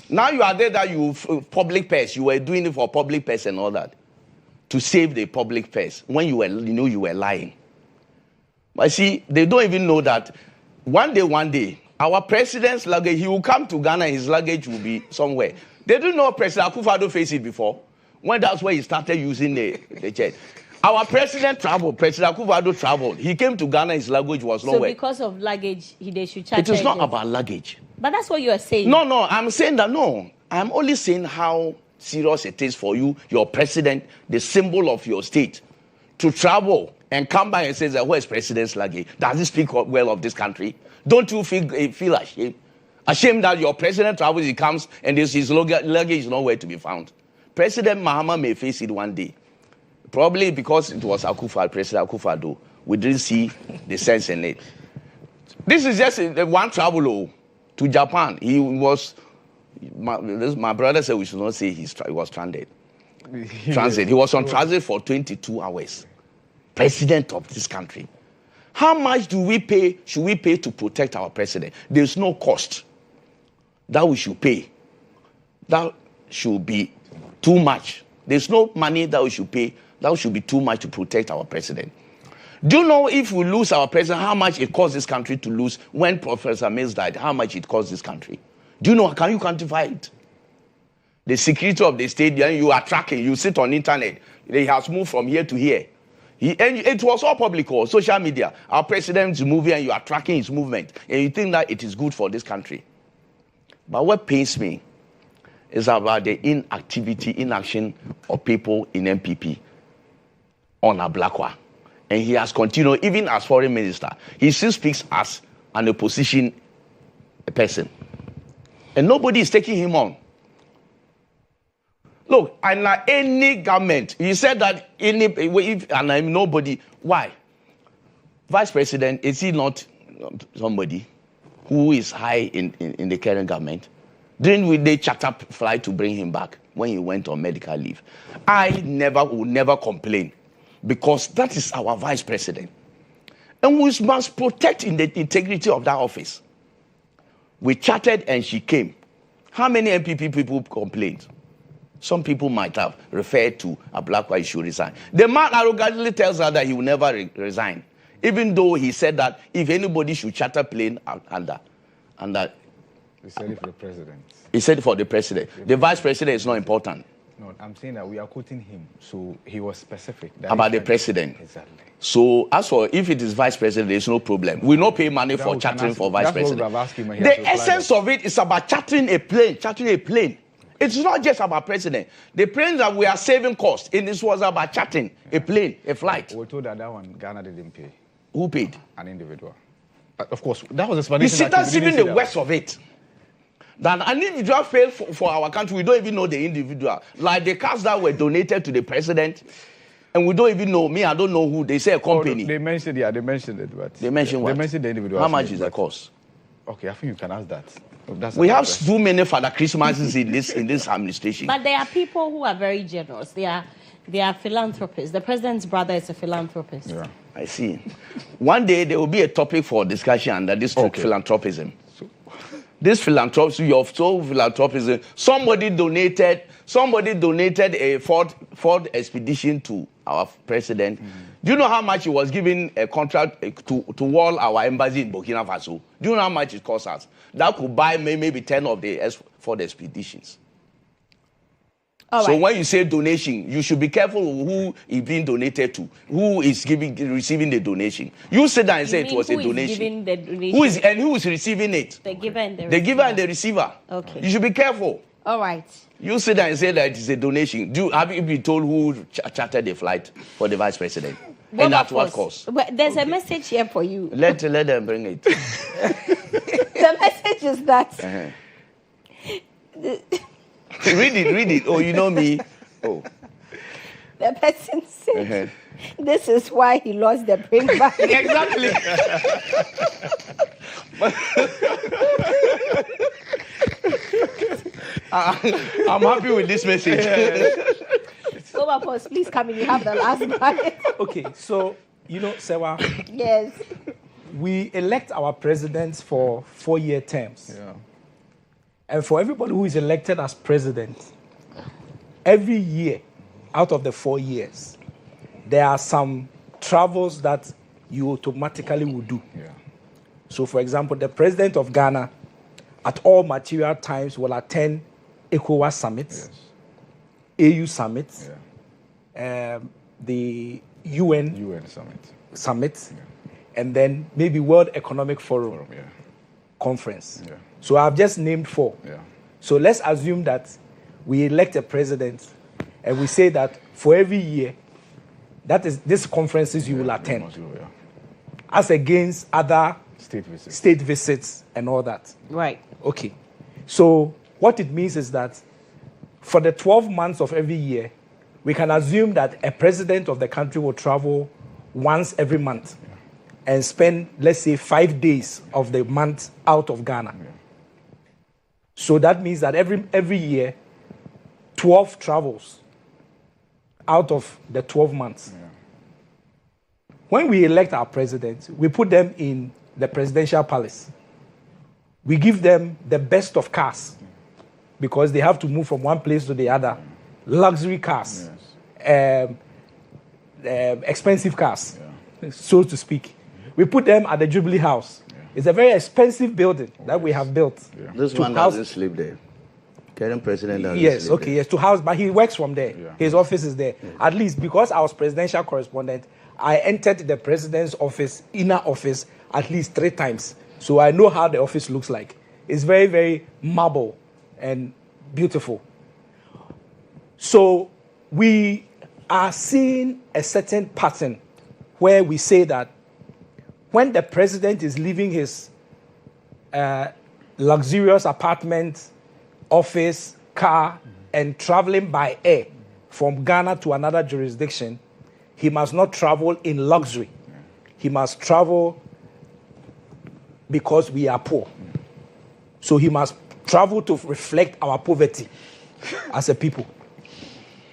Now you are there that you public purse. You were doing it for public purse and all that. To save the public purse when you were lying. But see, they don't even know that one day, our president's luggage, he will come to Ghana, his luggage will be somewhere. They didn't know President Akufo-Addo faced it before. When that's where he started using the jet. Our president traveled. President Akufo-Addo traveled. He came to Ghana. His luggage was nowhere. So because of luggage, they should charge. It is not about luggage. But that's what you are saying. No. I'm saying that no. I'm only saying how serious it is for you, your president, the symbol of your state, to travel and come back and say that where's president's luggage? Does he speak well of this country? Don't you feel ashamed? Ashamed that your president travels, he comes, and his luggage is nowhere to be found. President Mahama may face it one day. Probably because it was President Akufo-Addo. We didn't see the sense in it. This is just one travel to Japan. He was, my brother said we should not say he was stranded. Transit. He was on transit for 22 hours. President of this country. How much should we pay to protect our president? There's no cost that we should pay. That should be too much. There's no money that we should pay. That should be too much to protect our president. Do you know if we lose our president, how much it costs this country to lose? When Professor Mills died, how much it cost this country? Do you know? Can you quantify it? The security of the state, you are tracking. You sit on the internet. He has moved from here to here. And it was all public or social media. Our president is moving and you are tracking his movement. And you think that it is good for this country. But what pains me is about the inaction of people in MPP on Ablakwa. And he has continued, even as foreign minister, he still speaks as an opposition person. And nobody is taking him on. Look, and any government, he said that nobody, why? Vice President, is he not somebody who is high in the current government? Didn't they charter flight to bring him back when he went on medical leave? I would never complain because that is our Vice President. And we must protect the integrity of that office. We chatted and she came. How many MPP people complained? Some people might have referred to Ablakwa, he should resign. The man arrogantly tells her that he will never resign, even though he said that if anybody should charter plane under. He said it for the president. He said it for the president. The vice president is not important. No, I'm saying that we are quoting him, so he was specific. About the president. Exactly. So as for if it is vice president, there's no problem. We don't pay money for chartering for vice president. The essence of it is about chartering a plane. It's not just about president. The planes that we are saving costs, and this was about chartering a plane, a flight. We told that one Ghana didn't pay. Who paid? An individual. Of course, that was the explanation. You see, that's even the worst of it. That an individual failed for our country, we don't even know the individual. Like the cars that were donated to the president, and we don't even know. I don't know who. They say a company. They mentioned it, but they mentioned what? They mentioned the individual. How much is the cost? Okay, I think you can ask that. We have too many Father Christmases in this administration. But there are people who are very generous. They are philanthropists. The president's brother is a philanthropist. Yeah. I see. One day there will be a topic for discussion under this philanthropism. This philanthropism, your soul philanthropism. Somebody donated a Ford expedition to our president. Do you know how much he was giving a contract to wall our embassy in Burkina Faso? Do you know how much it cost us? That could buy maybe 10 of the Ford expeditions. So when you say donation, you should be careful who is being donated to, who is receiving the donation. You sit down and say it was a donation. Who is receiving it? The giver and the receiver. The giver and the receiver. Okay. You should be careful. All right. You sit down and say that it's a donation. Have you been told who chartered the flight for the vice president? And at what cost? Well, there's a message here for you. Let them bring it. The message is that. Read it. Oh, you know me. Oh. The person said, this is why he lost the bring back. Exactly. I'm happy with this message. Overpost, please come in. You have the last part. Okay, so, Serwaa. Yes. We elect our presidents for 4-year terms. Yeah. And for everybody who is elected as president, every year out of the 4 years, there are some travels that you automatically will do. Yeah. So, for example, the president of Ghana, at all material times, will attend ECOWAS summits, AU summits, the UN summit, and then maybe World Economic Forum conference. Yeah. So I've just named 4. Yeah. So let's assume that we elect a president and we say that for every year, that is these conferences you will attend. As against other state visits and all that. Right. Okay. So what it means is that for the 12 months of every year, we can assume that a president of the country will travel once every month and spend, let's say, 5 days of the month out of Ghana. Yeah. So that means that every year, 12 travels out of the 12 months. Yeah. When we elect our president, we put them in the presidential palace. We give them the best of cars because they have to move from one place to the other. Luxury cars, expensive cars, so to speak. We put them at the Jubilee House. It's a very expensive building that we have built. Yeah. This one doesn't sleep there. Current president doesn't sleep there. Yes, to house, but he works from there. Yeah. His office is there. Yeah. At least because I was presidential correspondent, I entered the president's office, inner office, at least 3 times. So I know how the office looks like. It's very, very marble and beautiful. So we are seeing a certain pattern where we say that when the president is leaving his luxurious apartment, office, car, and traveling by air from Ghana to another jurisdiction, he must not travel in luxury. He must travel because we are poor. So he must travel to reflect our poverty as a people.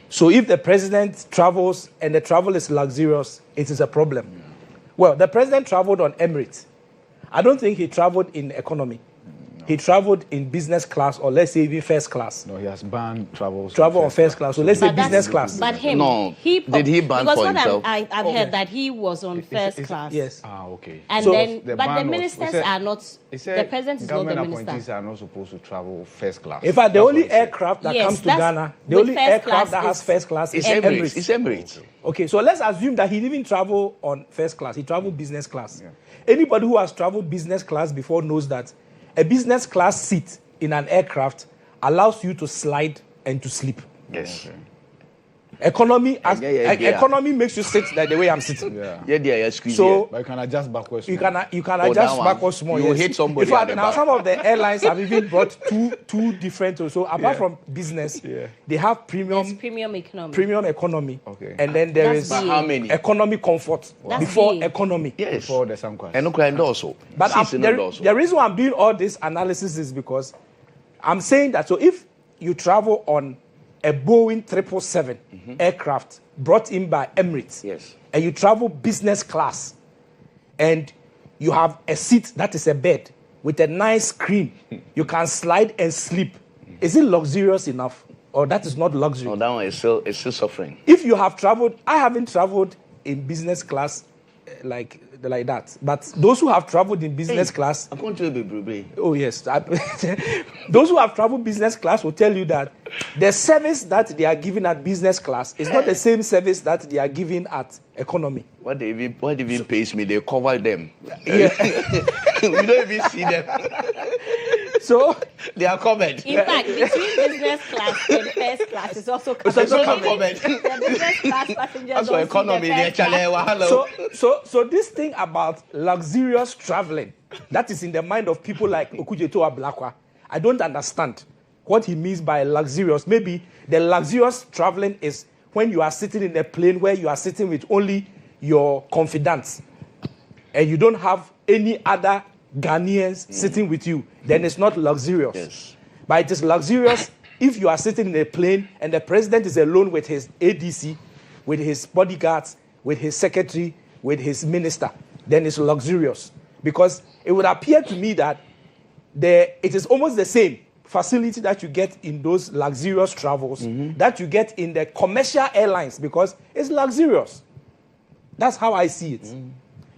So if the president travels and the travel is luxurious, it is a problem. Well, the president traveled on Emirates. I don't think he traveled in economy. he traveled in business class, or let's say even first class. No, he has banned travel on first class. So let's say business class. But him, did he ban because for what himself? I've heard that he was on first class. Yes. Okay. And So then, the but ban the was- ministers said- are not. He said The president is not the government minister. appointees are not supposed to travel first class. In fact, the That's only what he said. aircraft that Yes, comes to that's Ghana, the with only first aircraft class that has is- first class is Emirates. Emirates. It's Emirates. Okay, so let's assume that he didn't travel on first class. He traveled business class. Anybody who has traveled business class before knows that a business class seat in an aircraft allows you to slide and to sleep. Yes. Economy, yeah. economy makes you sit like the way I'm sitting. So, but you can adjust backwards. You can Oh, adjust that one, backwards small. you will hit somebody In fact, at the now back. some of the airlines have even brought two different. So apart from business, they have There's premium economy. premium economy, and then there That's is But how many? economy comfort That's before big. economy. Yes. Before the some class. And no crime also. But the reason why I'm doing all this analysis is because I'm saying that, so if you travel on a Boeing 777 aircraft brought in by Emirates, Yes. and you travel business class, and you have a seat that is a bed with a nice screen, you can slide and sleep. Is it luxurious enough, or that is not luxury? No, that one is still suffering. If you have traveled, I haven't traveled in business class like that. But those who have traveled in business class, I'm going to be oh yes, those who have traveled business class will tell you that the service that they are giving at business class is not the same service that they are giving at economy. What they even pays me, they cover them. Yeah. We don't even see them. So they are covered. In fact, between business class and first class, it's also covered. It's also covered. The business class passengers That's don't why see economy, the they're first class. hello. So this thing about luxurious traveling, that is in the mind of people like Okudzeto Ablakwa, I don't understand what he means by luxurious. Maybe the luxurious traveling is when you are sitting in a plane where you are sitting with only your confidants and you don't have any other Ghanaians sitting with you, then it's not luxurious. Yes. But it is luxurious if you are sitting in a plane and the president is alone with his ADC, with his bodyguards, with his secretary, with his minister. Then it's luxurious. Because it would appear to me that it is almost the same facility that you get in those luxurious travels that you get in the commercial airlines, because it's luxurious. That's how I see it.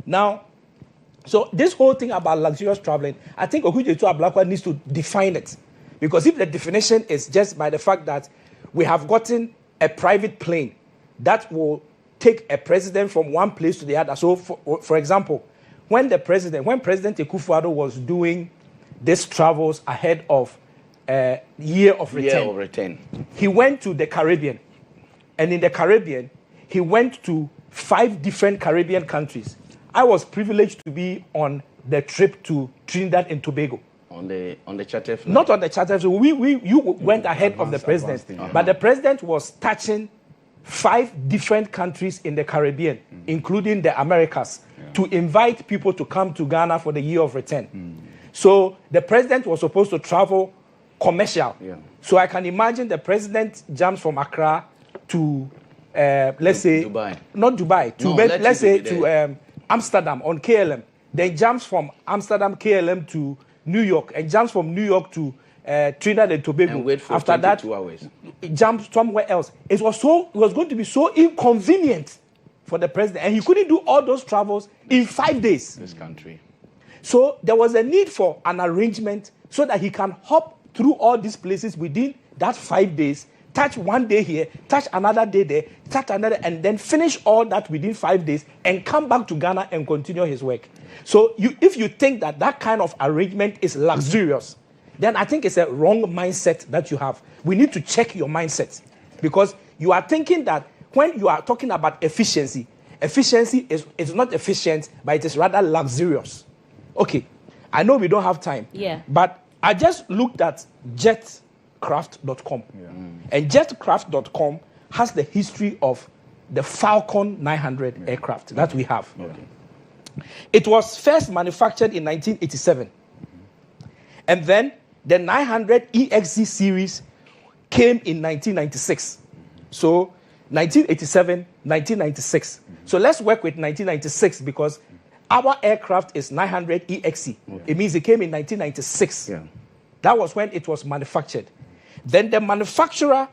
Now, so this whole thing about luxurious traveling, I think Okudzeto Ablakwa needs to define it. Because if the definition is just by the fact that we have gotten a private plane that will take a president from one place to the other. So, for example, when President Akufo-Addo was doing these travels ahead of Year of Return, he went to the Caribbean. And in the Caribbean, he went to 5 different Caribbean countries. I was privileged to be on the trip to Trinidad and Tobago. On the charter flight? Not on the charter. So you went ahead of the president. But the president was touching 5 different countries in the Caribbean, including the Americas, to invite people to come to Ghana for the Year of Return. So the president was supposed to travel commercial. So I can imagine the president jumps from Accra to, let's say, Dubai. Not Dubai, to let's say to Amsterdam on KLM. Then jumps from Amsterdam KLM to New York, and jumps from New York to Trinidad and Tobago. And wait for After 22 that, hours. it jumped somewhere else. It was going to be so inconvenient for the president, and he couldn't do all those travels in 5 days. This country. So there was a need for an arrangement so that he can hop through all these places within that 5 days, touch one day here, touch another day there, touch another, and then finish all that within 5 days and come back to Ghana and continue his work. So if you think that kind of arrangement is luxurious, then I think it's a wrong mindset that you have. We need to check your mindset, because you are thinking that when you are talking about efficiency is not efficient, but it is rather luxurious. Okay, I know we don't have time. Yeah. But I just looked at jetcraft.com. And jetcraft.com has the history of the Falcon 900 aircraft that we have. It was first manufactured in 1987. And then the 900 EXZ series came in 1996. So 1987, 1996. So let's work with 1996, because our aircraft is 900 EXE. It means it came in 1996. That was when it was manufactured. Then the manufacturer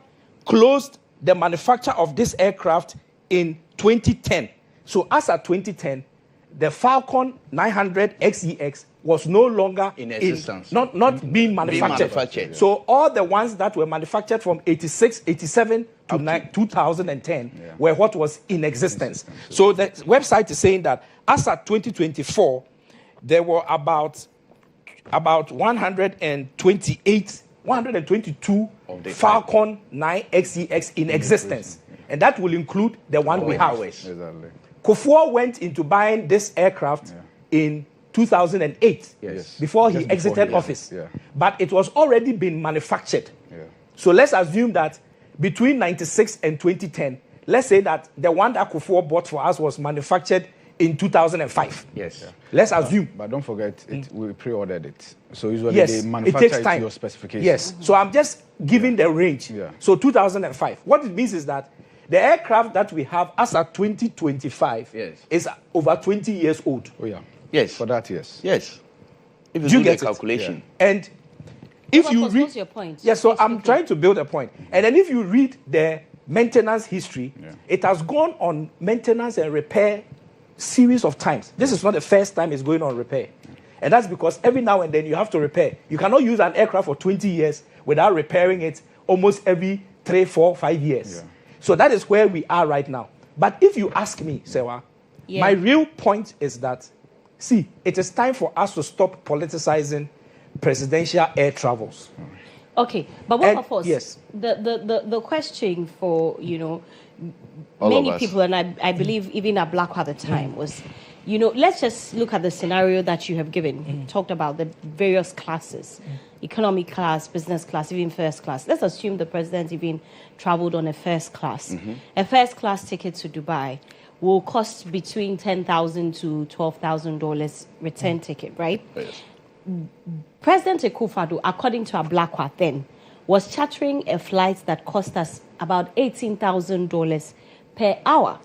closed the manufacture of this aircraft in 2010. So as at 2010, the Falcon 900 XEX was no longer in existence, not being manufactured. So all the ones that were manufactured from 86, 87 to 2010 were what was in existence. So the website is saying that as at 2024, there were about 122 Falcon 9 XEX in existence. And that will include the one we have. Exactly. Kufuor went into buying this aircraft in 2008, before he exited office. But it was already been manufactured. So let's assume that between 96 and 2010, let's say that the one that Kufuor bought for us was manufactured in 2005. Let's assume. But don't forget, we pre-ordered it. So usually they manufacture it to your specifications. Yes. So I'm just giving the range. So 2005. What it means is that the aircraft that we have as of 2025 is over 20 years old. Oh, yeah. Yes. For that, yes. Yes. If you do do get the calculation. And if you read... What's your point? Yes, so I'm trying to build a point. And then if you read the maintenance history, it has gone on maintenance and repair series of times. This is not the first time it's going on repair. And that's because every now and then you have to repair. You cannot use an aircraft for 20 years without repairing it almost every 3, 4, 5 years. So that is where we are right now. But if you ask me, Serwaa, my real point is that, see, it is time for us to stop politicizing presidential air travels. Okay, but what of us? Yes. The question for, All many of us. people, and I believe even at Black at the time, was, let's just look at the scenario that you have given. You talked about the various classes, economy class, business class, even first class. Let's assume the president even traveled on a first class. A first class ticket to Dubai will cost between $10,000 to $12,000 return ticket, right? President Akufo-Addo, according to Ablakwa then, was chartering a flight that cost us about $18,000 per hour.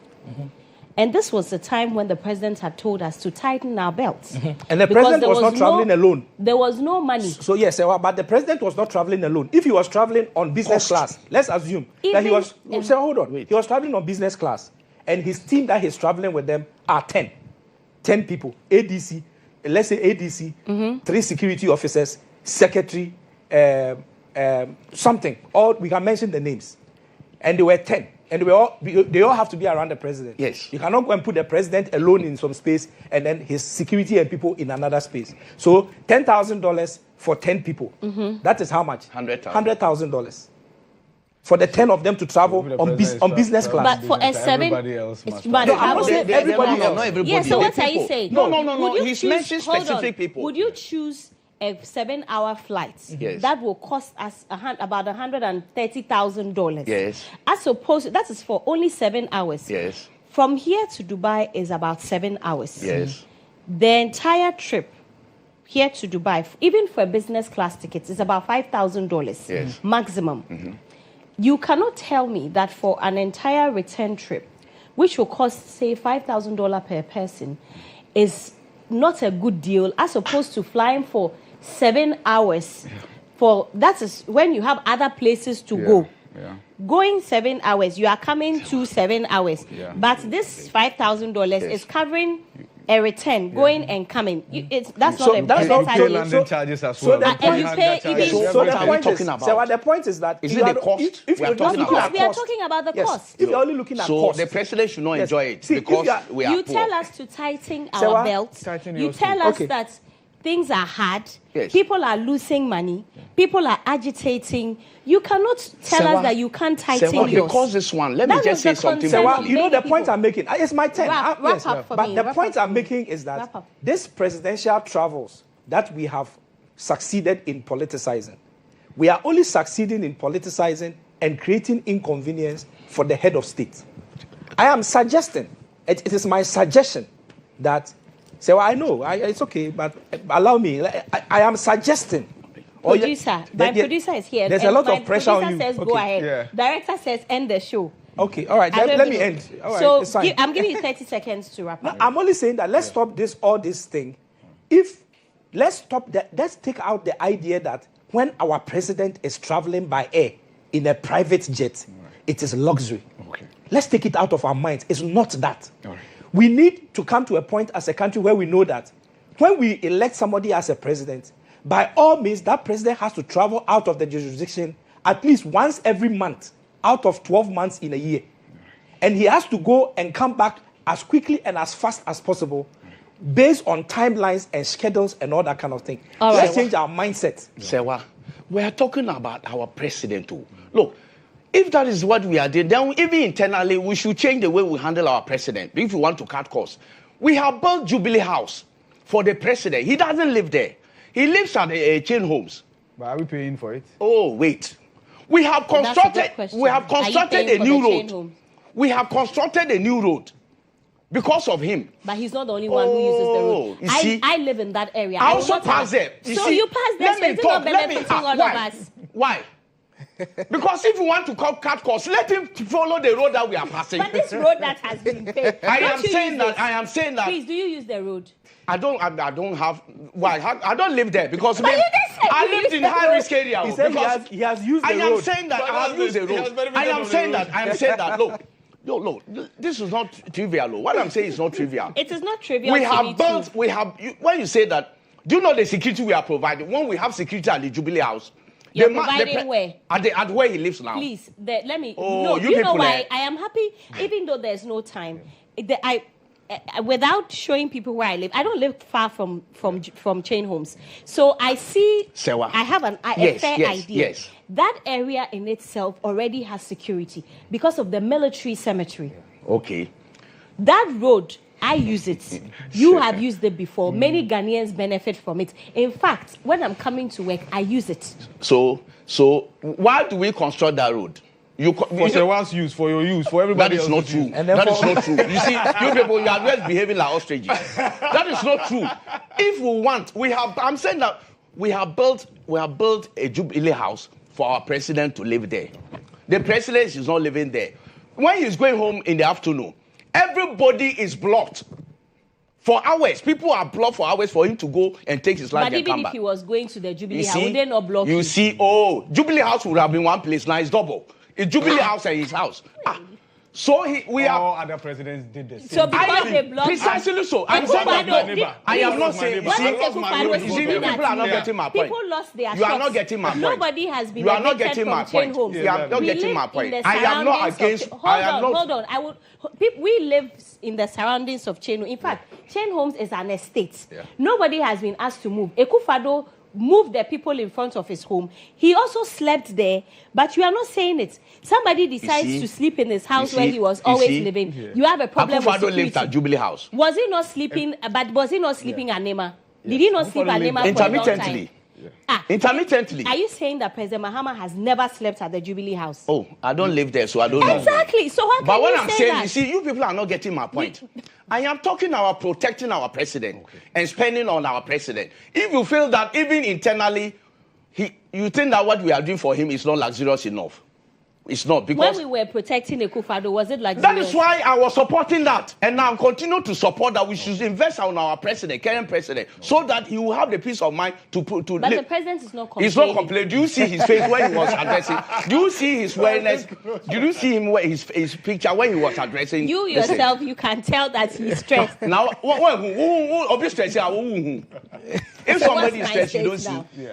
And this was the time when the president had told us to tighten our belts. And the president was not traveling alone. There was no money. So yes, but the president was not traveling alone. If he was traveling on business class, let's assume that he was... hold on. He was traveling on business class. And his team that he's traveling with them are 10. 10 people. ADC, let's say ADC, 3 security officers, secretary, something. Or we can mention the names. And they were 10. And they all have to be around the president. Yes. You cannot go and put the president alone in some space and then his security and people in another space. So $10,000 for 10 people. That is how much? $100,000. For the 10 of them to travel on business class. But for a 7... Everybody else must I'm not saying everybody else. Not everybody. Yeah, so what are you saying? No. He's mentioned specific people. Would you choose a 7-hour flight that will cost us about $130,000? Yes. As opposed, that is for only 7 hours. Yes. From here to Dubai is about 7 hours. Yes. The entire trip here to Dubai, even for a business class ticket, is about $5,000 maximum. You cannot tell me that for an entire return trip, which will cost, say, $5,000 per person, is not a good deal as opposed to flying for 7 hours. That is when you have other places to go. Going 7 hours, you are coming to 7 hours. But this $5,000 is covering a return, going and coming. That's not a landing charges as well. And you pay even... So the point is that... Is it the cost? We are talking about the cost. If you're only looking at cost... So the president should not enjoy it because we are poor. You tell us to tighten our belts. You tell us that things are hard. People are losing money. People are agitating. You cannot tell us that you can't tighten yours. Because this one, let me just say something. The point I'm making, it's my turn. Wrap up for me. But the point I'm making is that this presidential travels that we have succeeded in politicizing, we are only succeeding in politicizing and creating inconvenience for the head of state. I am suggesting, it is my suggestion that, I know, it's okay, but allow me, I am suggesting. Producer, my producer is here. There's a lot of pressure on you. Producer says go ahead. Director says end the show. Okay, all right. Let me end. All right, so it's fine. I'm giving you 30 seconds to wrap up. I'm only saying that let's stop all this thing. Let's stop that. Let's take out the idea that when our president is traveling by air in a private jet, it is luxury. Okay. Let's take it out of our minds. It's not that. We need to come to a point as a country where we know that when we elect somebody as a president, by all means, that president has to travel out of the jurisdiction at least once every month out of 12 months in a year. And he has to go and come back as quickly and as fast as possible based on timelines and schedules and all that kind of thing. Let's change our mindset. Serwaa, we are talking about our president too. Look, if that is what we are doing, then even internally, we should change the way we handle our president. If we want to cut costs. We have built Jubilee House for the president. He doesn't live there. He lives at chain homes. But are we paying for it? Oh, wait. We have constructed a new road. We have constructed a new road because of him. But he's not the only one who uses the road. You see, I live in that area. I also pass there. You pass there, so it's not benefiting all of us. Why? Because if you want to cut costs, let him follow the road that we are passing. But this road that has been paid. I am saying that. Please, do you use the road? I don't have. Why? I don't live there because but I lived in high risk area. He said he has used the road. I am saying that I have used the road. I am saying that. Look, this is not trivial. What I'm saying is not trivial. It is not trivial. When you say that, do you know the security we are providing? When we have security at the Jubilee House, you're providing where? At where he lives now. Please, let me. Oh, no, you know why? there. I am happy, even though there's no time. Without showing people where I live, I don't live far from chain homes, so I see. Serwaa. I have a fair idea. Yes. That area in itself already has security because of the military cemetery. Okay. That road, I use it. You have used it before. Many Ghanaians benefit from it. In fact, when I'm coming to work, I use it. So why do we construct that road? For Serwaa's use, for your use, for everybody else. That is not true. That is not true. You see, you people, you are just behaving like ostriches. That is not true. If we want, I'm saying that we have built a Jubilee House for our president to live there. The president is not living there. When he's going home in the afternoon, everybody is blocked. For hours. People are blocked for hours for him to go and take his lunch and come back. But even if he was going to the Jubilee House, would they not block him? You see, Jubilee House would have been one place. Now it's double. It's Jubilee House and his house. Other presidents did this. So because they blocked precisely so. I'm saying that I am not saying. People are not getting my point. People lost their shops. You are not getting my point. Nobody has been. You are not getting my point. You are not getting my point. I am not against. Hold on. We live in the surroundings of chain. In fact, chain homes is an estate. Nobody has been asked to move. Ekufado moved the people in front of his home. He also slept there, but you are not saying it. Somebody decides to sleep in his house where he was always living. You have a problem with security. Lived at Jubilee House. Was he not sleeping? But was he not sleeping at Nema? Did he not sleep at Nema for a long time? Intermittently. Are you saying that President Mahama has never slept at the Jubilee House? Oh, I don't live there, so I don't know. Exactly. So how can but you what I'm say saying, that? you see, you people are not getting my point. I am talking about protecting our president and spending on our president. If you feel that even internally, you think that what we are doing for him is not luxurious enough. It's not, because when we were protecting Ekufado, was it like that? Is why I was supporting that, and now I'm continuing to support that. We should invest on our president, current president, so that he will have the peace of mind to. But the president is not complaining. He's not complaining. Do you see his face when he was addressing? Do you see his awareness? Did you see him his picture when he was addressing? You yourself, you can tell that he's stressed. Now, obviously, if somebody is stressed, you don't see.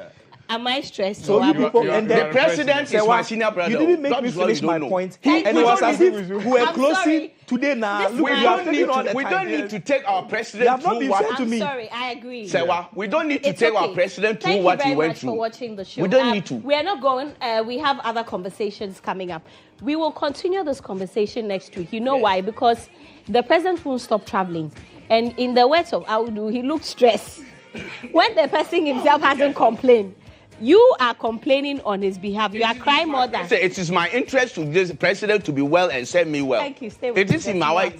Am I stressed? So you people, and the president is my senior brother. You didn't make me finish my point. And it was as if we were closing today now. We don't need to take our president through what. I'm sorry, I agree. Serwaa, we don't need to take our president through what he went through. Thank you very much for watching the show. We don't need to. We are not going. We have other conversations coming up. We will continue this conversation next week. You know why? Because the president won't stop traveling. And in the words of Audu, he looked stressed. When the person himself hasn't complained, you are complaining on his behalf. You are crying more than. It is my interest to this president to be well and serve me well. Thank you. Stay with it is in my way.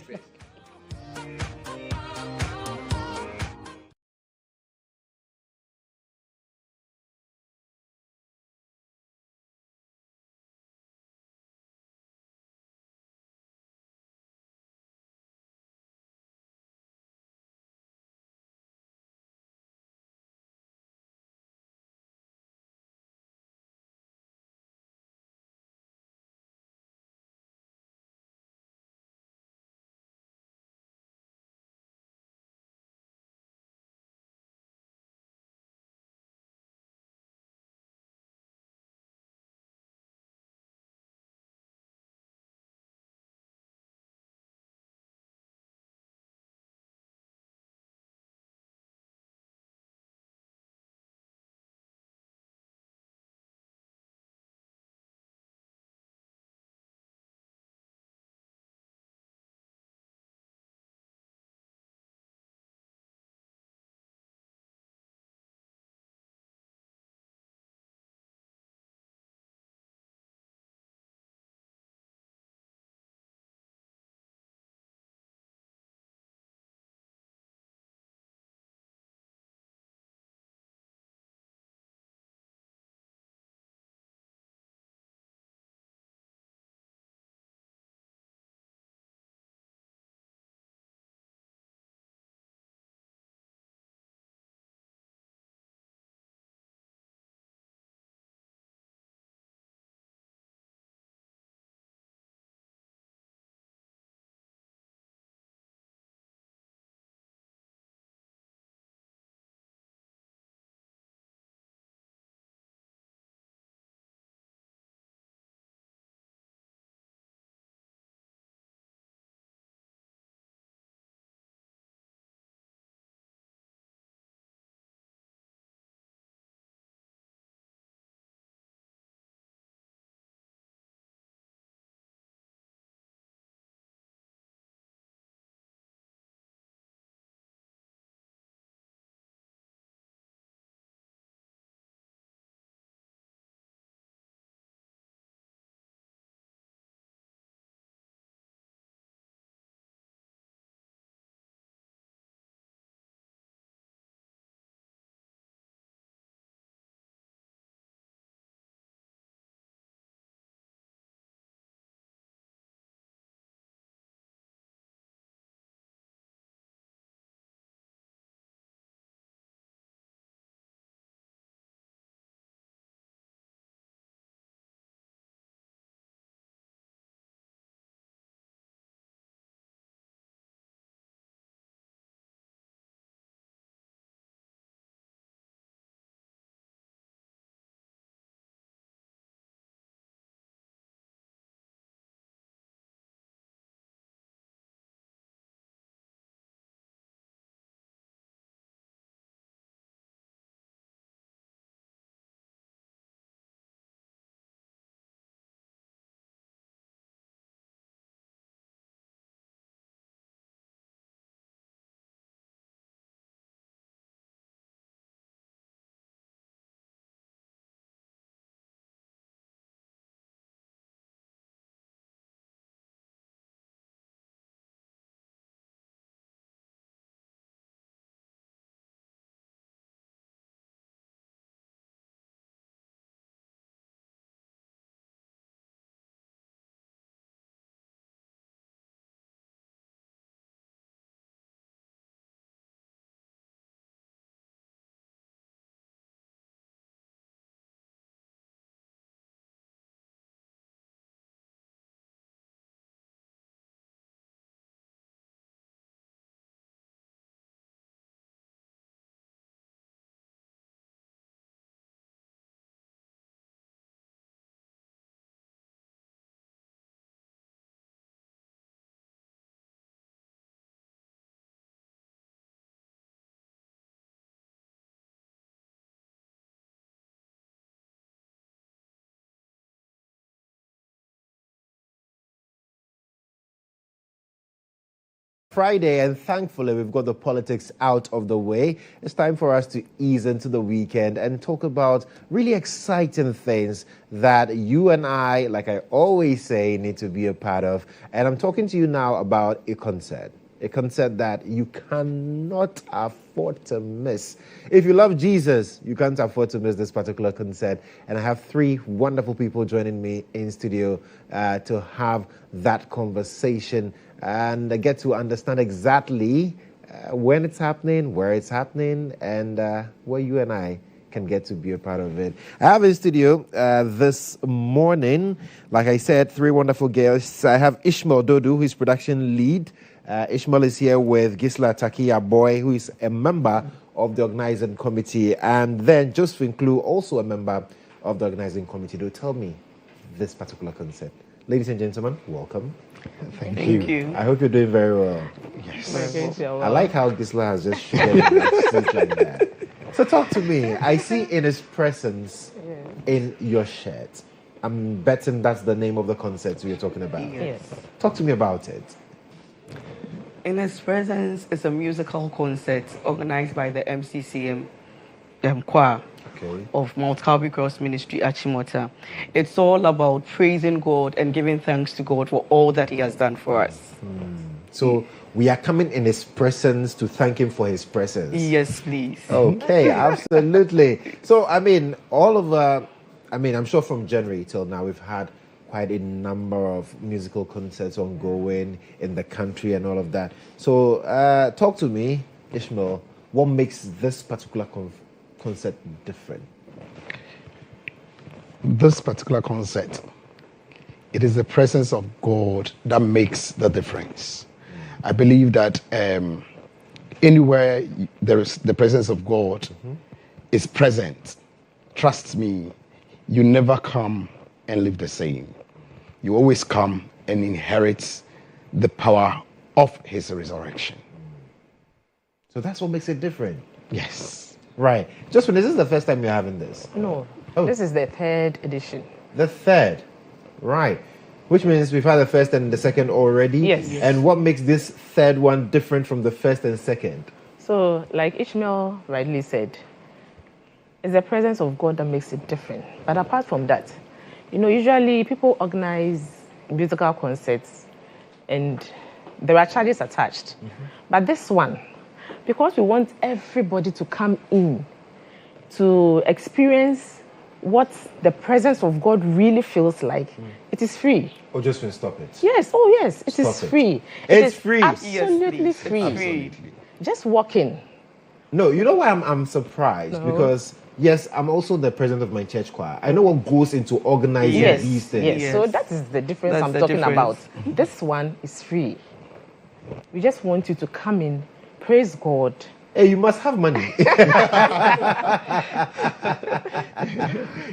Friday, and thankfully we've got the politics out of the way. It's time for us to ease into the weekend and talk about really exciting things that you and I, like I always say, need to be a part of. And I'm talking to you now about a concert that you cannot afford to miss. If you love Jesus, you can't afford to miss this particular concert. And I have three wonderful people joining me in studio to have that conversation and get to understand exactly when it's happening, where it's happening, and where you and I can get to be a part of it. I have in studio this morning, like I said, three wonderful guests. I have Ishmael Dodu, who is production lead. Ishmael is here with Gisla Takia Boy, who is a member of the organizing committee, and then Josephine Clue, also a member of the organizing committee. Do tell me this particular concert. Ladies and gentlemen, welcome. Thank you. I hope you're doing very well. Yes. I like how Gisla has just sugared it like that. So talk to me. I see in his presence in your shirt. I'm betting that's the name of the concert we're talking about. Yes. Talk to me about it. In His Presence is a musical concert organized by the MCCM choir of Mount Calvary Cross Ministry at Chimota. It's all about praising God and giving thanks to God for all that He has done for us. So we are coming in His presence to thank Him for His presence. Yes, please. Okay, absolutely. So, I'm sure from January till now we've had quite a number of musical concerts ongoing in the country and all of that. So talk to me, Ishmael, what makes this particular concert different? This particular concert, it is the presence of God that makes the difference. I believe that anywhere there is the presence of God is present. Trust me, you never come and live the same. You always come and inherit the power of His resurrection. So that's what makes it different. Yes. Right. Just when this is the first time you're having this? No. This is the third edition. The third. Right. Which means we've had the first and the second already. Yes. And what makes this third one different from the first and second? So, like Ishmael rightly said, it's the presence of God that makes it different. But apart from that, usually people organize musical concerts and there are charges attached. But this one, because we want everybody to come in to experience what the presence of God really feels like, it is free. Oh, just when stop it. Yes, oh yes, it is free. It's free. Absolutely free. Absolutely. Just walk in. No, you know why I'm surprised? No. Because yes, I'm also the president of my church choir. I know what goes into organizing these things. Yes, so that is the difference I'm talking about. This one is free. We just want you to come in, praise God. Hey, you must have money.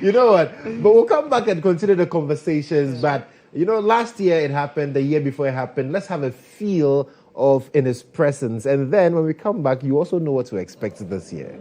You know what? But we'll come back and continue the conversations. But, last year it happened, the year before it happened. Let's have a feel of in His presence. And then when we come back, you also know what to expect this year.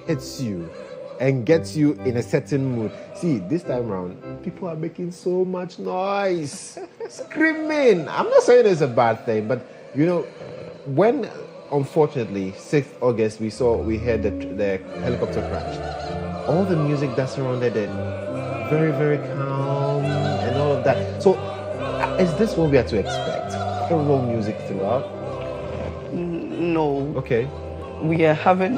Hits you and gets you in a certain mood. See, this time around, people are making so much noise, screaming. I'm not saying it's a bad thing, but when unfortunately 6th August we heard the helicopter crash, all the music that surrounded it, very, very calm and all of that. So is this what we are to expect? Choral music throughout? No. Okay. We are having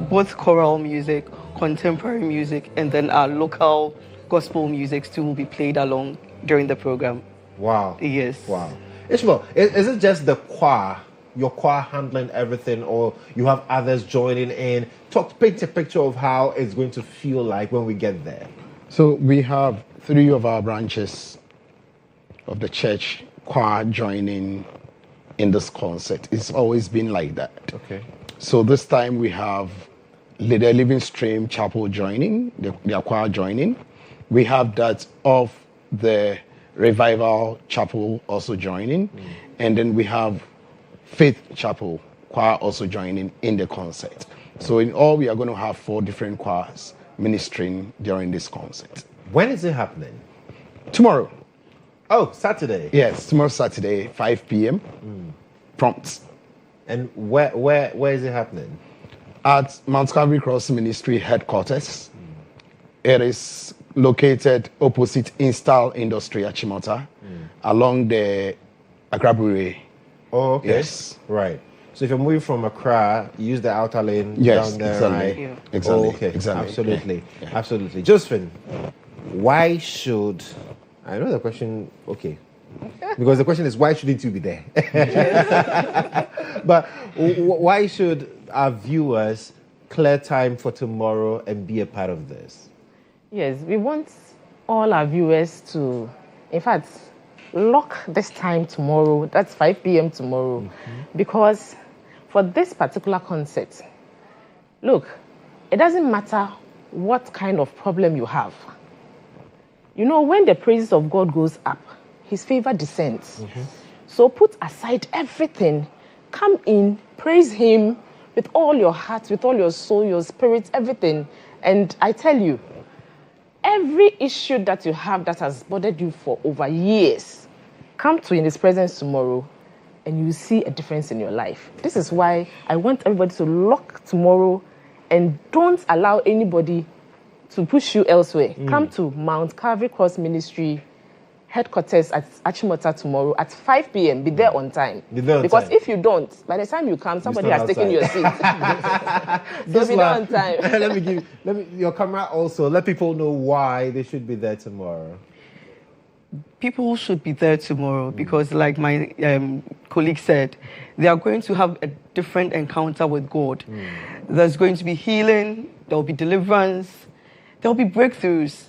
both choral music, contemporary music, and then our local gospel music too will be played along during the program. Wow. Yes. Wow. Ishmael, is it just the choir, your choir handling everything, or you have others joining in? Paint a picture of how it's going to feel like when we get there. So we have 3 of our branches of the church choir joining in this concert. It's always been like that. Okay. So this time we have the Living Stream Chapel joining, their choir joining. We have that of the Revival Chapel also joining. And then we have Faith Chapel choir also joining in the concert. So in all, we are going to have 4 different choirs ministering during this concert. When is it happening? Tomorrow. Oh, Saturday. Yes, tomorrow Saturday, 5 p.m. Prompt. And where is it happening? At Mount Calvary Cross Ministry headquarters. It is located opposite Install Industry at Chimota, along the Akrabure. Oh, okay. Yes. Right. So if you're moving from Accra, you use the outer lane Yes, down there, exactly. right? Yeah. Exactly. Oh, okay. Exactly. Absolutely. Yeah. Absolutely. Josephine, why should... I know the question... Okay. Because the question is, why shouldn't you be there? But why should our viewers clear time for tomorrow and be a part of this? Yes, we want all our viewers to, in fact, lock this time tomorrow. That's 5 p.m. tomorrow. Because for this particular concert, look, it doesn't matter what kind of problem you have. You know, when the praises of God goes up, his favor descends. So put aside everything, come in, praise him with all your heart, with all your soul, your spirit, everything. And I tell you, every issue that you have that has bothered you for over years, come to in his presence tomorrow and you see a difference in your life. This is why I want everybody to lock tomorrow and don't allow anybody to push you elsewhere. Come to Mount Calvary Cross Ministry headquarters at Achimota tomorrow at 5 p.m. Be there on time. Because if you don't, by the time you come, somebody has taken your seat. So be there on time. let me your camera also. Let people know why they should be there tomorrow. People should be there tomorrow because, like my colleague said, they are going to have a different encounter with God. There's going to be healing, there will be deliverance, there will be breakthroughs.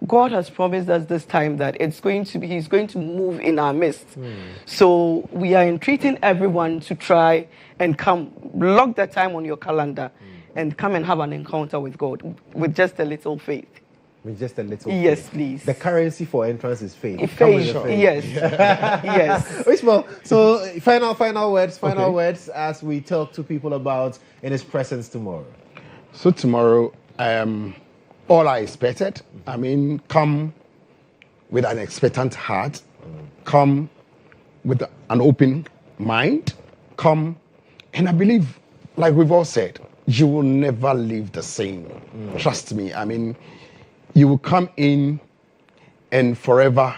God has promised us this time that He's going to move in our midst. So we are entreating everyone to try and come, block that time on your calendar and come and have an encounter with God with just a little faith. With just a little Yes, faith. please. The currency for entrance is faith. Faith, yes. Yes. Ishmael, so final words as we talk to people about in his presence tomorrow. So tomorrow, all are expected. I mean, come with an expectant heart. Come with an open mind. Come, and I believe, like we've all said, you will never leave the same. Trust me. I mean, you will come in and forever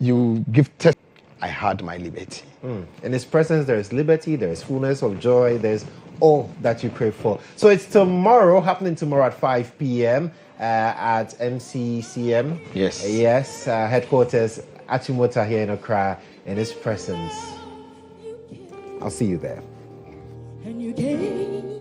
you give test. I had my liberty. In his presence, there is liberty, there is fullness of joy, there's all that you crave for. So it's happening tomorrow at 5 p.m. At MCCM. Yes. Yes, headquarters, Achimota here in Accra, in his presence. I'll see you there. And you gave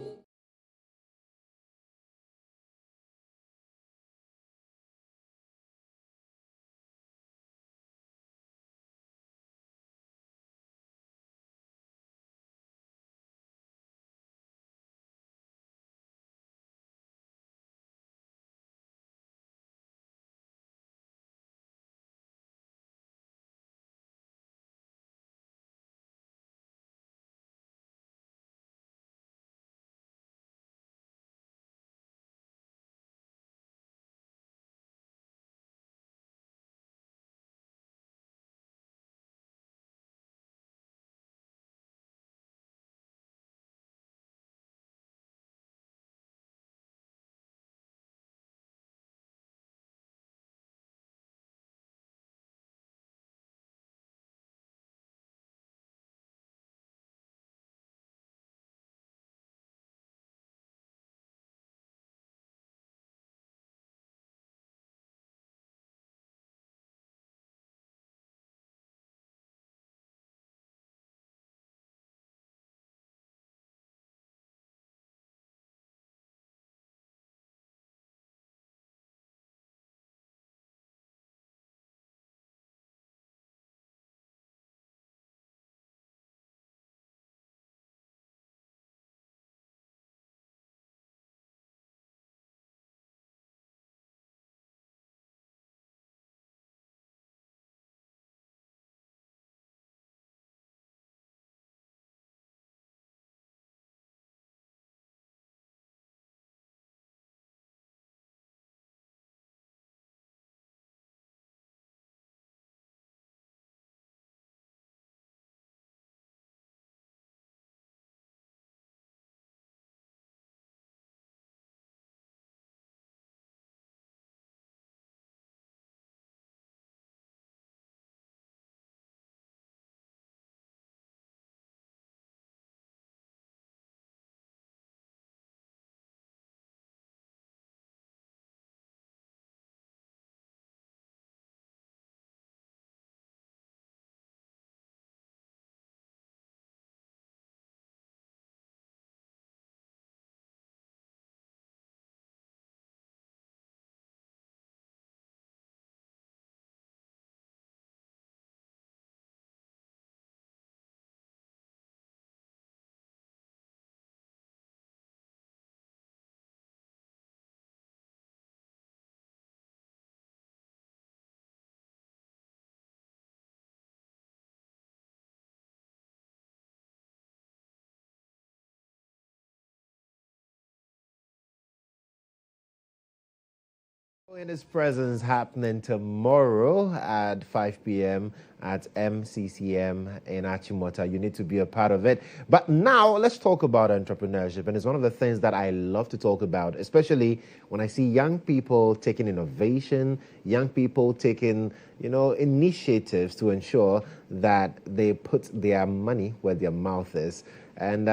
In his presence happening tomorrow at 5 p.m. at MCCM in Achimota. You need to be a part of it. But now let's talk about entrepreneurship. And it's one of the things that I love to talk about, especially when I see young people taking innovation, young people taking, initiatives to ensure that they put their money where their mouth is. And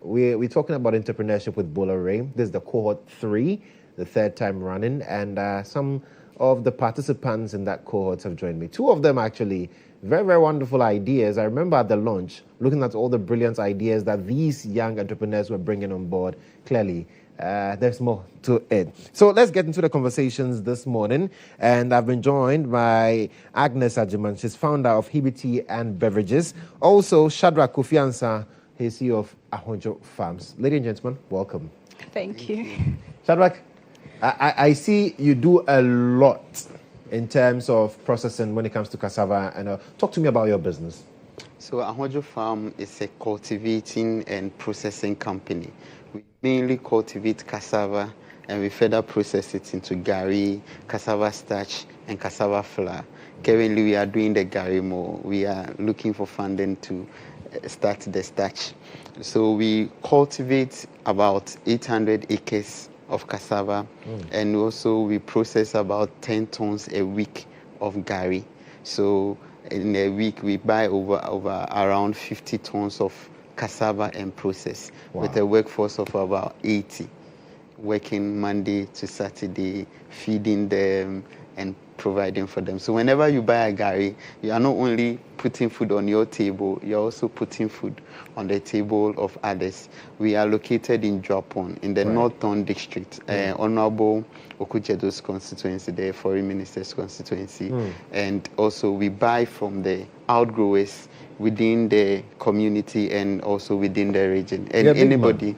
we're talking about entrepreneurship with Bola Ray. This is the cohort 3. The third time running, and some of the participants in that cohort have joined me. 2 of them actually, very, very wonderful ideas. I remember at the launch, looking at all the brilliant ideas that these young entrepreneurs were bringing on board. Clearly, there's more to it. So let's get into the conversations this morning, and I've been joined by Agnes Ajiman. She's founder of Hibi Tea and Beverages. Also, Shadrach Kofiansa, he's CEO of Ahonjo Farms. Ladies and gentlemen, welcome. Thank you. Shadrach, I see you do a lot in terms of processing when it comes to cassava. And talk to me about your business. So Ahonjo Farm is a cultivating and processing company. We mainly cultivate cassava and we further process it into gari, cassava starch, and cassava flour. Currently, we are doing the gari more. We are looking for funding to start the starch. So we cultivate about 800 acres of cassava, and also we process about 10 tons a week of gari. So in a week we buy over around 50 tons of cassava and process. Wow. With a workforce of about 80, working Monday to Saturday, feeding them and providing for them. So whenever you buy a gari, you are not only putting food on your table, you're also putting food on the table of others. We are located in GHOne, in the Northern District, Honorable Okujedo's constituency, the Foreign Minister's constituency. And also we buy from the outgrowers within the community and also within the region. And anybody,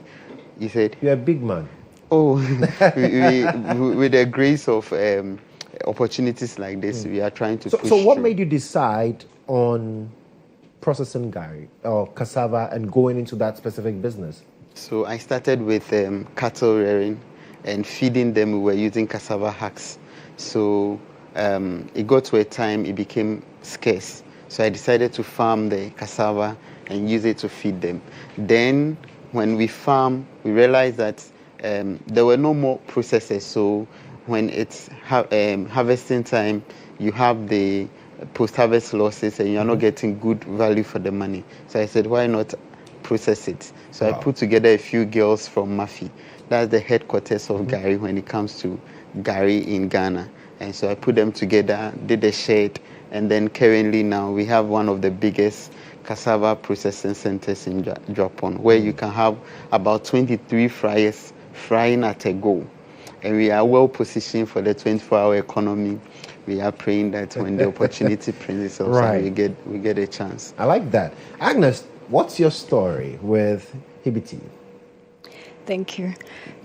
you said? You're a big man. Oh, with the grace of opportunities like this, we are trying to push. So what made you decide on processing gari or cassava and going into that specific business? So I started with cattle rearing and feeding them. We were using cassava hacks. So it got to a time it became scarce. So I decided to farm the cassava and use it to feed them. Then when we farm, we realized that there were no more processors. So when it's harvesting time, you have the post-harvest losses and you're not getting good value for the money. So I said, why not process it? So I put together a few girls from Mafi. That's the headquarters of gari when it comes to gari in Ghana. And so I put them together, did a shed, and then currently now we have one of the biggest cassava processing centers in GHOne, where you can have about 23 fryers frying at a go. And we are well positioned for the 24-hour economy. We are praying that when the opportunity presents itself, we get a chance. I like that. Agnes, what's your story with Hibi Tea? Thank you.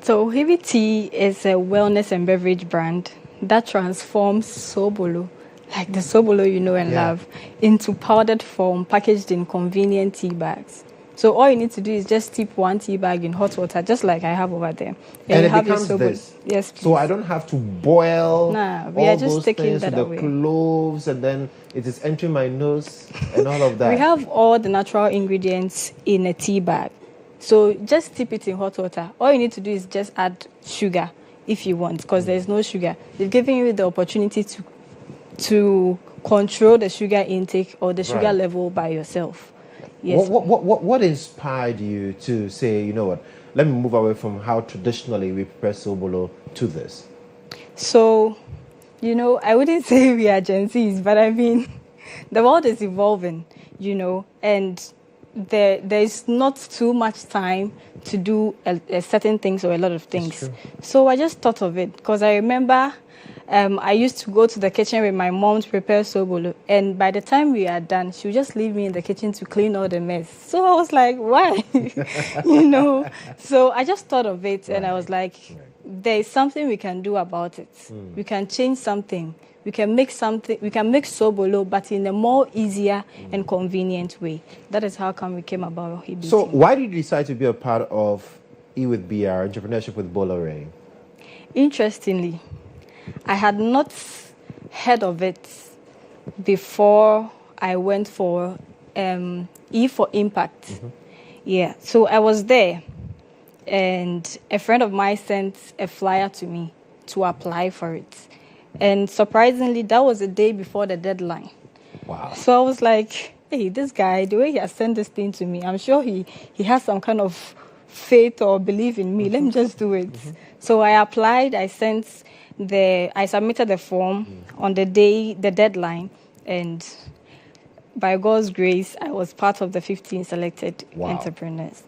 So Hibi Tea is a wellness and beverage brand that transforms Sobolo, like the Sobolo you know and love, into powdered form packaged in convenient tea bags. So all you need to do is just dip 1 tea bag in hot water, just like I have over there. And it becomes this. Yes, please. So I don't have to boil we are just taking that away. The cloves, and then it is entering my nose and all of that. We have all the natural ingredients in a tea bag. So just dip it in hot water. All you need to do is just add sugar if you want, because there's no sugar. They've given you the opportunity to control the sugar intake or the sugar level by yourself. Yes. What inspired you to say, you know what, let me move away from how traditionally we prepare Sobolo to this? So, I wouldn't say we are Gen Zs, but I mean, the world is evolving, and there's not too much time to do a certain things or a lot of things. So I just thought of it because I remember I used to go to the kitchen with my mom to prepare Sobolo, and by the time we are done, she would just leave me in the kitchen to clean all the mess. So I was like, why? So I just thought of it, and I was like, there is something we can do about it. We can change something. We can make Sobolo, but in a more easier and convenient way. That is how come we came about Hibi Tea. So why did you decide to be a part of E with BR, Entrepreneurship with Bola Ray? Interestingly, I had not heard of it before I went for E for Impact. Yeah, so I was there, and a friend of mine sent a flyer to me to apply for it. And surprisingly, that was the day before the deadline. Wow. So I was like, hey, this guy, the way he has sent this thing to me, I'm sure he has some kind of faith or belief in me. Let me just do it. So I applied, I submitted the form on the day, the deadline, and by God's grace, I was part of the 15 selected entrepreneurs.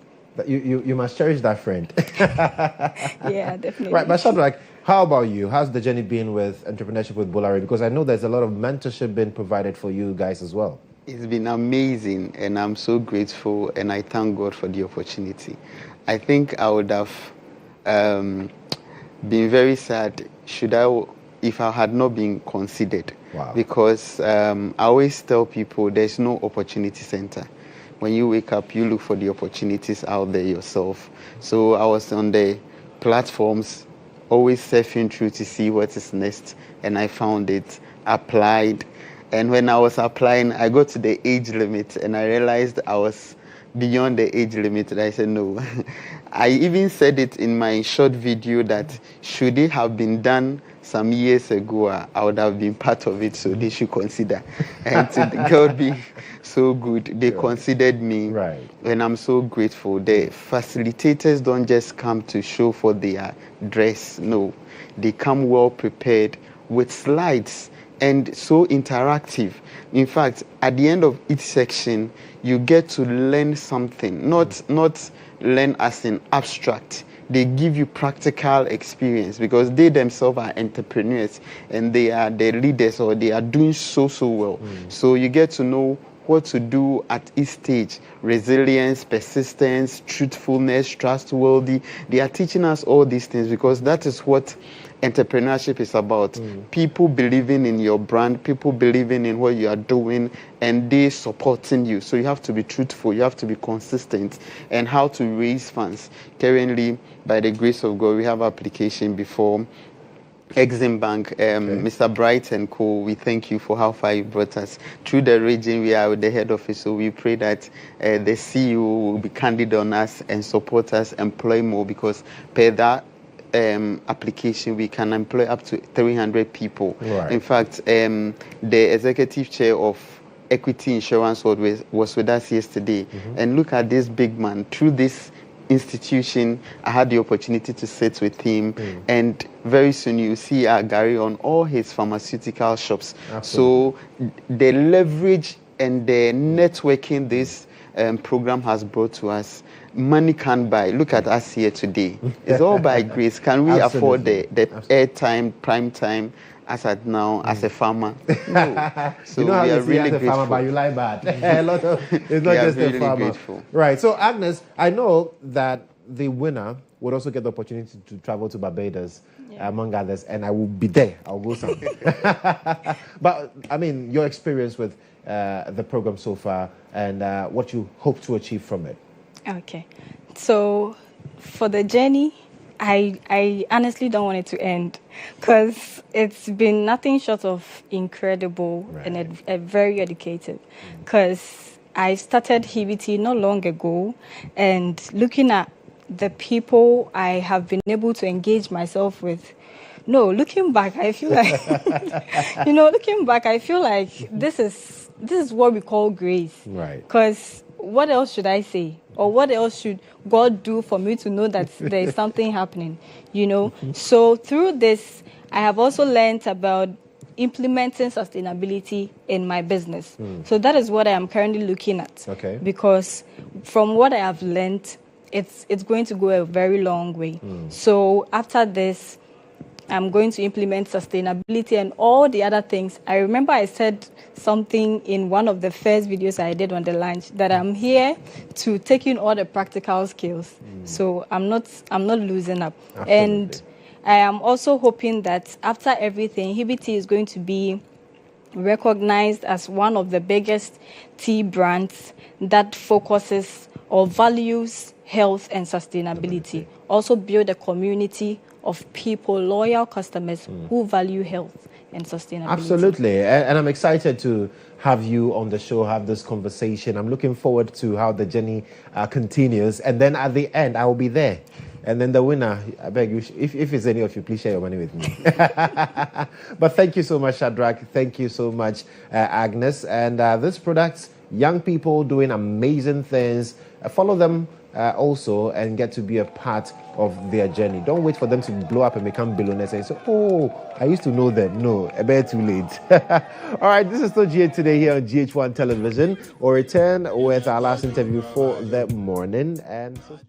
You must cherish that friend. Yeah, definitely. Right, but Shatta, how about you? How's the journey been with entrepreneurship with Bolare? Because I know there's a lot of mentorship being provided for you guys as well. It's been amazing, and I'm so grateful, and I thank God for the opportunity. I think I would have been very sad if I had not been considered. Wow. Because I always tell people there's no opportunity center. When you wake up, you look for the opportunities out there yourself. So I was on the platforms, always surfing through to see what is next, and I found it, applied. And when I was applying, I got to the age limit, and I realized I was beyond the age limit. And I said, no. I even said it in my short video that should it have been done some years ago, I would have been part of it, so they should consider. And to God be so good, they considered me, and I'm so grateful. The facilitators don't just come to show for their dress, no. They come well prepared with slides and so interactive. In fact, at the end of each section, you get to learn something, not learn as in abstract. They give you practical experience because they themselves are entrepreneurs and they are the leaders, or they are doing so well. So you get to know what to do at each stage. Resilience, persistence, truthfulness, trustworthy. They are teaching us all these things because that is what entrepreneurship is about. People believing in your brand, people believing in what you are doing, and they supporting you. So you have to be truthful, you have to be consistent, and how to raise funds. Currently, by the grace of God, we have application before Exim Bank, Mr. Bright and Co. We thank you for how far you brought us. Through the region, we are with the head office, so we pray that the CEO will be candid on us and support us, employ more, because per that application we can employ up to 300 people. In fact, the executive chair of Equity Insurance was with us yesterday, and look at this big man. Through this institution, I had the opportunity to sit with him, and very soon you see Gary on all his pharmaceutical shops. Absolutely. So the leverage and the networking this program has brought to us, money can't buy. Look at us here today. It's all by grace. Can we afford the airtime, prime time, as at now, as a farmer? No. So you know how we are you see really as a grateful. farmer, but you lie bad. It's not just really a farmer. Grateful. Right. So Agnes, I know that the winner would also get the opportunity to travel to Barbados, among others, and I will be there. I'll go somewhere. But I mean, your experience with the program so far, and what you hope to achieve from it. Okay. So for the journey, I honestly don't want it to end, because it's been nothing short of incredible and very educative. Because I started HBT not long ago, and looking at the people I have been able to engage myself with, looking back, I feel like, this is what we call grace. Right. Because what else should I say? Or what else should God do for me to know that there is something happening, So through this, I have also learned about implementing sustainability in my business. So that is what I am currently looking at. Okay. Because from what I have learned, it's going to go a very long way. So after this, I'm going to implement sustainability and all the other things. I remember I said something in one of the first videos I did on the lunch, that I'm here to take in all the practical skills. So I'm not losing up. Absolutely. And I am also hoping that after everything, HBT is going to be recognized as one of the biggest tea brands that focuses or values health and sustainability. Also build a community of people, loyal customers who value health and sustainability. Absolutely. And I'm excited to have you on the show, have this conversation. I'm looking forward to how the journey continues. And then at the end, I will be there. And then the winner, I beg you, if it's any of you, please share your money with me. But thank you so much, Shadrach. Thank you so much, Agnes. And this product, young people doing amazing things. Follow them also and get to be a part of their journey. Don't wait for them to blow up and become billionaires and say, oh, I used to know them. No, a bit too late. All right, this is still GH today here on GH1 Television. We'll return with our last interview for the morning. And so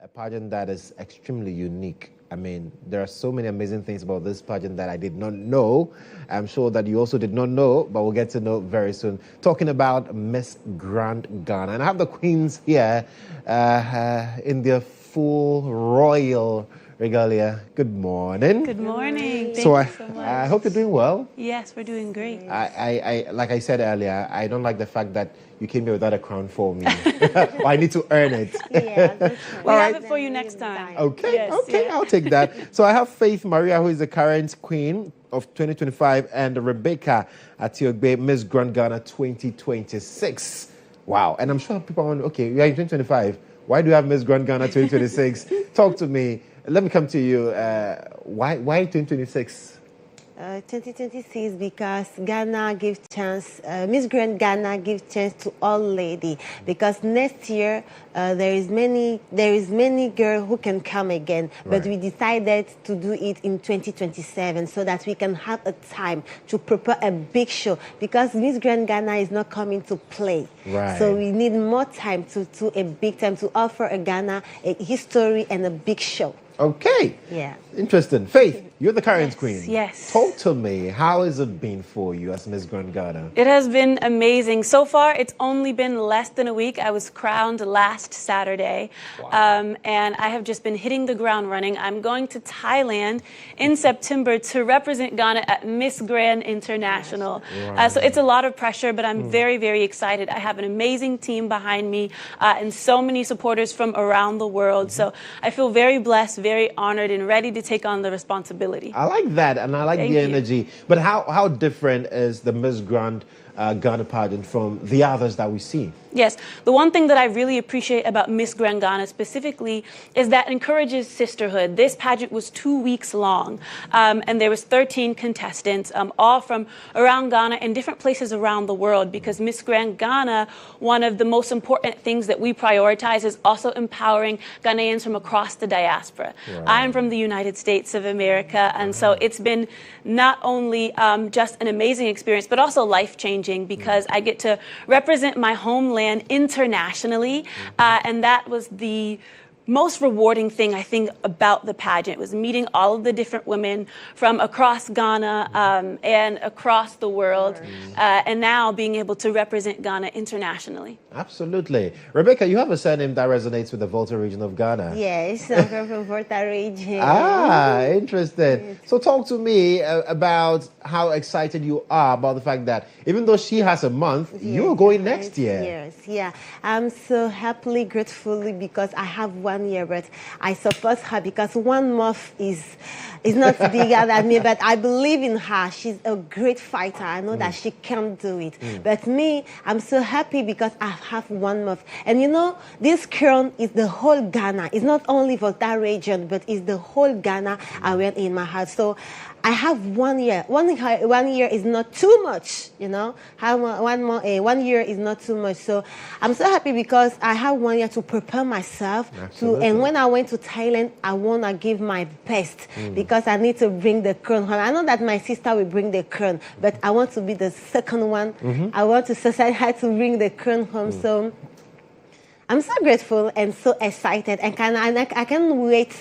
a pageant that is extremely unique. I mean, there are so many amazing things about this pageant that I did not know. I'm sure that you also did not know, but we'll get to know very soon. Talking about Miss Grand Ghana. And I have the queens here in their full royal regalia. Good morning. Good morning. So Thank you so much. I hope you're doing well. Yes, we're doing great. I like I said earlier, I don't like the fact that you came here without a crown for me. I need to earn it. We'll have it for you next time. Okay, Yes, okay, yeah. I'll take that. So I have Faith Maria, who is the current queen of 2025, and Rebecca Atiogbe, Miss Grand Ghana 2026. Wow. And I'm sure people want, okay, we are in 2025. Why do you have Miss Grand Ghana 2026? Talk to me. Let me come to you. Why 2026? 2026 because Ghana gives chance, Miss Grand Ghana gives chance to all lady, because next year there is many girls who can come again, but we decided to do it in 2027 so that we can have a time to prepare a big show, because Miss Grand Ghana is not coming to play. Right. So we need more time to a big time to offer a Ghana a history and a big show. Okay. Yeah. Interesting. Faith, you're the current queen. Yes. Talk to me. How has it been for you as Miss Grand Ghana? It has been amazing. So far, it's only been less than a week. I was crowned last Saturday, and I have just been hitting the ground running. I'm going to Thailand in September to represent Ghana at Miss Grand International. So it's a lot of pressure, but I'm very, very excited. I have an amazing team behind me and so many supporters from around the world. So I feel very blessed, very honored, and ready to take on the responsibility. I like that, and I like Thank the you. energy. But how different is the Miss Grand Ghana pageant from the others that we see? Yes, the one thing that I really appreciate about Miss Grand Ghana specifically is that it encourages sisterhood. This pageant was 2 weeks long, and there was 13 contestants, all from around Ghana and different places around the world, because Miss Grand Ghana, one of the most important things that we prioritize is also empowering Ghanaians from across the diaspora. I'm from the United States of America, and so it's been not only just an amazing experience, but also life-changing, because I get to represent my homeland internationally, and that was the most rewarding thing I think about the pageant, was meeting all of the different women from across Ghana and across the world, and now being able to represent Ghana internationally. Absolutely. Rebecca, you have a surname that resonates with the Volta region of Ghana. Yes, I'm from Volta region. Interesting. So talk to me about how excited you are about the fact that even though she has a month, you're going next year. Yes, yeah. I'm so happily, gratefully, because I have 1 year, but I support her because 1 month is not bigger than me, but I believe in her. She's a great fighter. I know that she can do it. But me, I'm so happy because I have 1 month. And you know, this crown is the whole Ghana. It's not only for that region, but it's the whole Ghana I went in my heart. So I have 1 year. 1 year is not too much, you know. 1 year is not too much. So I'm so happy because I have 1 year to prepare myself. And when I went to Thailand, I want to give my best because I need to bring the crown home. I know that my sister will bring the crown, but I want to be the second one. I want to society to bring the crown home. So I'm so grateful and so excited, and I can't wait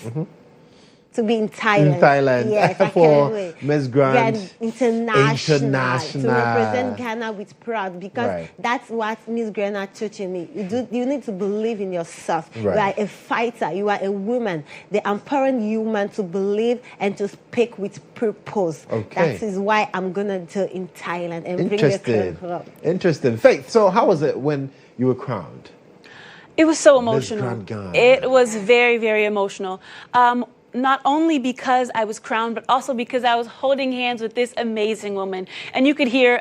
to be in Thailand. In Thailand, yes, I for can't wait. Miss Grand International to represent Ghana with pride, because that's what Miss Ghana teaching me. You need to believe in yourself. You are a fighter. You are a woman. They empowering women to believe and to speak with purpose. That is why I'm gonna do in Thailand and bring the crown home. Interesting. Faith, so how was it when you were crowned? It was so emotional. It was very, very emotional. Not only because I was crowned, but also because I was holding hands with this amazing woman. And you could hear,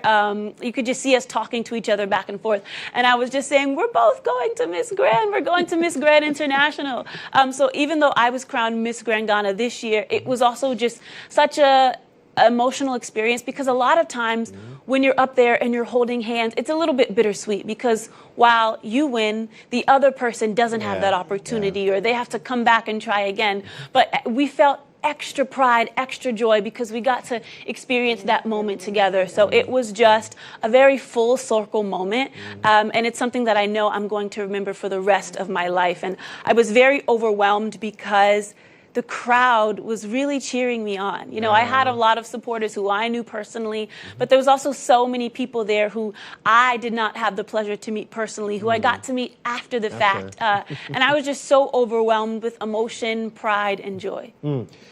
you could just see us talking to each other back and forth. And I was just saying, we're both going to Miss Grand. We're going to Miss Grand International. So even though I was crowned Miss Grand Ghana this year, it was also just such a emotional experience, because a lot of times when you're up there and you're holding hands, it's a little bit bittersweet, because while you win, the other person doesn't have that opportunity, or they have to come back and try again. But we felt extra pride, extra joy because we got to experience that moment together. So it was just a very full circle moment. And it's something that I know I'm going to remember for the rest of my life. And I was very overwhelmed because the crowd was really cheering me on. You know, I had a lot of supporters who I knew personally, but there was also so many people there who I did not have the pleasure to meet personally, who I got to meet after the fact. And I was just so overwhelmed with emotion, pride, and joy.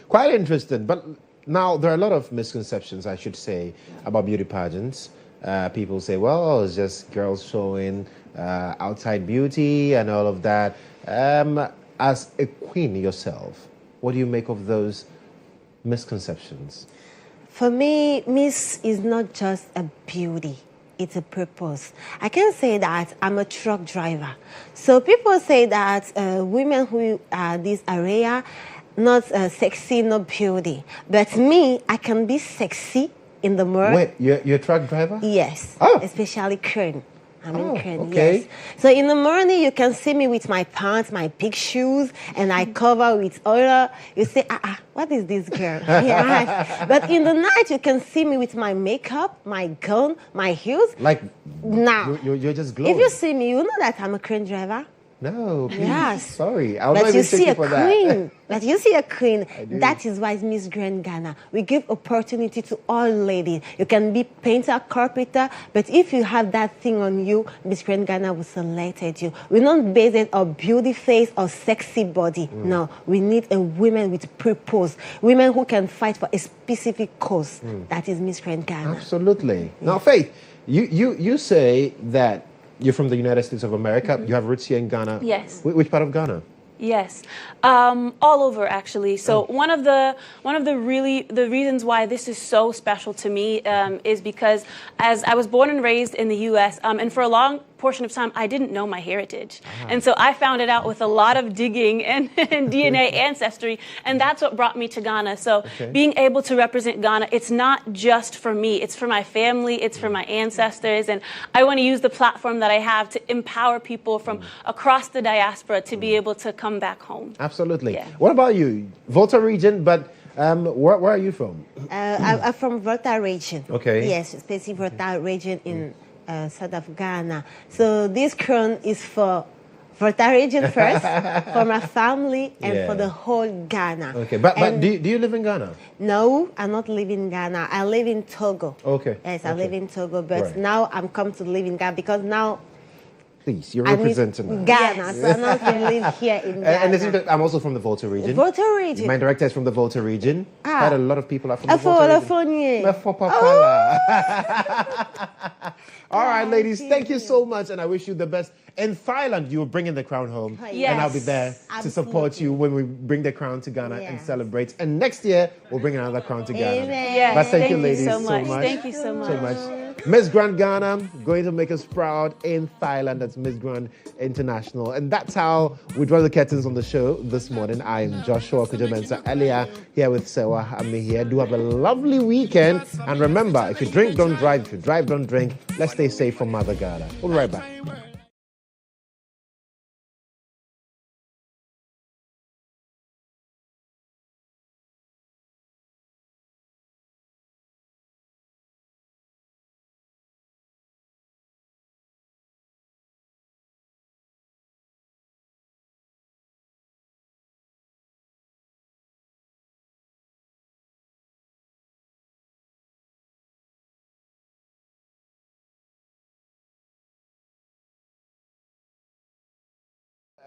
Quite interesting. But now there are a lot of misconceptions, I should say, about beauty pageants. People say, well, it's just girls showing outside beauty and all of that. As a queen yourself, what do you make of those misconceptions? For me, Miss is not just a beauty. It's a purpose. I can say that I'm a truck driver. So people say that women who are this area, not sexy, not beauty. But me, I can be sexy in the morning. Wait, you're a truck driver? Yes, especially Kern. I'm in Kern, okay. yes. So in the morning, you can see me with my pants, my big shoes, and I cover with oil. You say, what is this girl? Yeah. But in the night, you can see me with my makeup, my gown, my heels. Like, now, you're just glowing. if you see me, you know that I'm a crane driver. No, please. Yes. Sorry. I'll But not you even see take a you for queen. that. But you see a queen. That is why it's Miss Grand Ghana. We give opportunity to all ladies. You can be painter, carpenter, but if you have that thing on you, Miss Grand Ghana will select you. We don't base it on beauty face or sexy body. No, we need a woman with purpose. Women who can fight for a specific cause. That is Miss Grand Ghana. Absolutely. Now, Faith, you say that you're from the United States of America. You have roots here in Ghana. Yes. Which part of Ghana? Yes, all over actually. So one of the reasons why this is so special to me is because as I was born and raised in the U.S. And for a long portion of time I didn't know my heritage, and so I found it out with a lot of digging and DNA ancestry, and that's what brought me to Ghana. So being able to represent Ghana, it's not just for me; it's for my family, it's for my ancestors, and I want to use the platform that I have to empower people from across the diaspora to be able to come back home. Absolutely. Yeah. What about you? Volta region, but where are you from? I'm from Volta region. Okay. Yes, especially Volta region in south of Ghana. So this crown is for Volta region first, for my family, and for the whole Ghana. Okay, but do you live in Ghana? No, I'm not living in Ghana. I live in Togo. Okay. Yes, I live in Togo, but now I'm come to live in Ghana because now Please, you're representing Ghana, so I'm not to live here in Ghana. And listen, I'm also from the Volta region. Volta region. My director is from the Volta region. Quite a lot of people are from the Volta region. All right, ladies, thank you so much, and I wish you the best. In Thailand, you will bring in the crown home, and I'll be there to support you when we bring the crown to Ghana and celebrate. And next year, we'll bring another crown to Ghana. Yes, but thank you, ladies, so much. Thank you so much. Miss Grand Ghana, going to make us proud in Thailand. That's Miss Grand International. And that's how we draw the curtains on the show this morning. I'm Joshua Kodjo Mensah Elia here with Serwaa Amihere. Do have a lovely weekend. And remember, if you drink, don't drive. If you drive, don't drink. Let's stay safe from Mother Ghana. We'll be right back.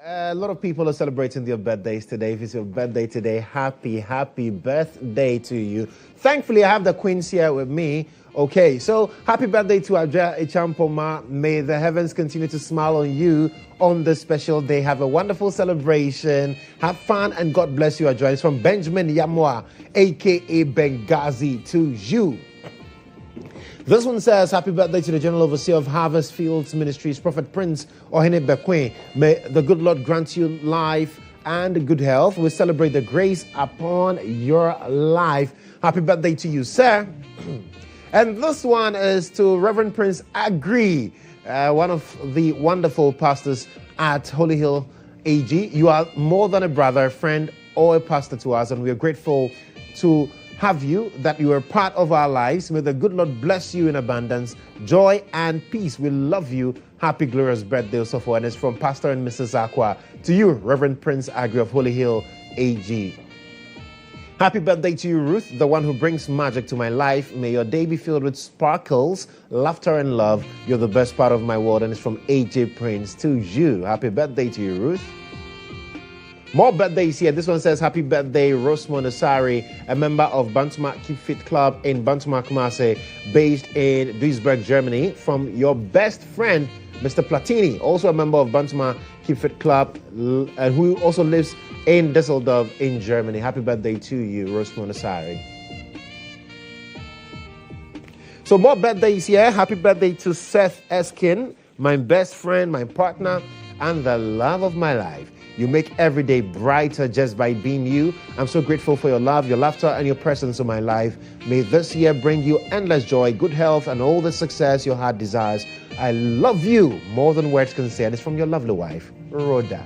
A lot of people are celebrating their birthdays today. If it's your birthday today, happy birthday to you. Thankfully, I have the queens here with me. Okay, so happy birthday to Aja Echampoma. May the heavens continue to smile on you on this special day. Have a wonderful celebration. Have fun, and God bless you, Aja. It's from Benjamin Yamwa, a.k.a. Benghazi, to you. This one says, happy birthday to the General Overseer of Harvest Fields Ministries, Prophet Prince Ohene Bekwe. May the good Lord grant you life and good health. We celebrate the grace upon your life. Happy birthday to you, sir. And this one is to Reverend Prince Agri, one of the wonderful pastors at Holy Hill AG. You are more than a brother, friend, oil pastor to us, and we are grateful to have you, that you are part of our lives. May the good Lord bless you in abundance, joy and peace. We love you. Happy, glorious birthday, so forth. And it's from Pastor and Mrs. Aqua to you, Reverend Prince Agri of Holy Hill, AG. Happy birthday to you, Ruth, the one who brings magic to my life. May your day be filled with sparkles, laughter, and love. You're the best part of my world. And it's from AJ Prince to you. Happy birthday to you, Ruth. More birthdays here. This one says, happy birthday, Rosmo Nasari, a member of Bantuma Keep Fit Club in Bantuma, Kumase, based in Duisburg, Germany, from your best friend, Mr. Platini, also a member of Bantuma Keep Fit Club, and who also lives in Düsseldorf in Germany. Happy birthday to you, Rosmo Nasari. So more birthdays here. Happy birthday to Seth Eskin, my best friend, my partner, and the love of my life. You make every day brighter just by being you. I'm so grateful for your love, your laughter, and your presence in my life. May this year bring you endless joy, good health, and all the success your heart desires. I love you more than words can say. And it's from your lovely wife, Rhoda.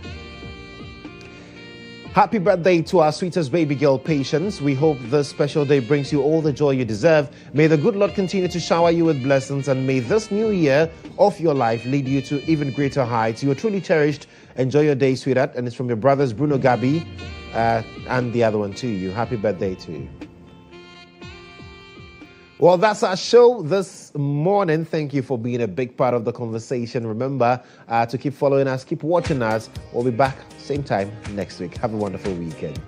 Happy birthday to our sweetest baby girl, Patience. We hope this special day brings you all the joy you deserve. May the good Lord continue to shower you with blessings, and may this new year of your life lead you to even greater heights. You are truly cherished. Enjoy your day, sweetheart. And it's from your brothers, Bruno Gabi, and the other one to you. Happy birthday to you. Well, that's our show this morning. Thank you for being a big part of the conversation. Remember to keep following us, keep watching us. We'll be back same time next week. Have a wonderful weekend.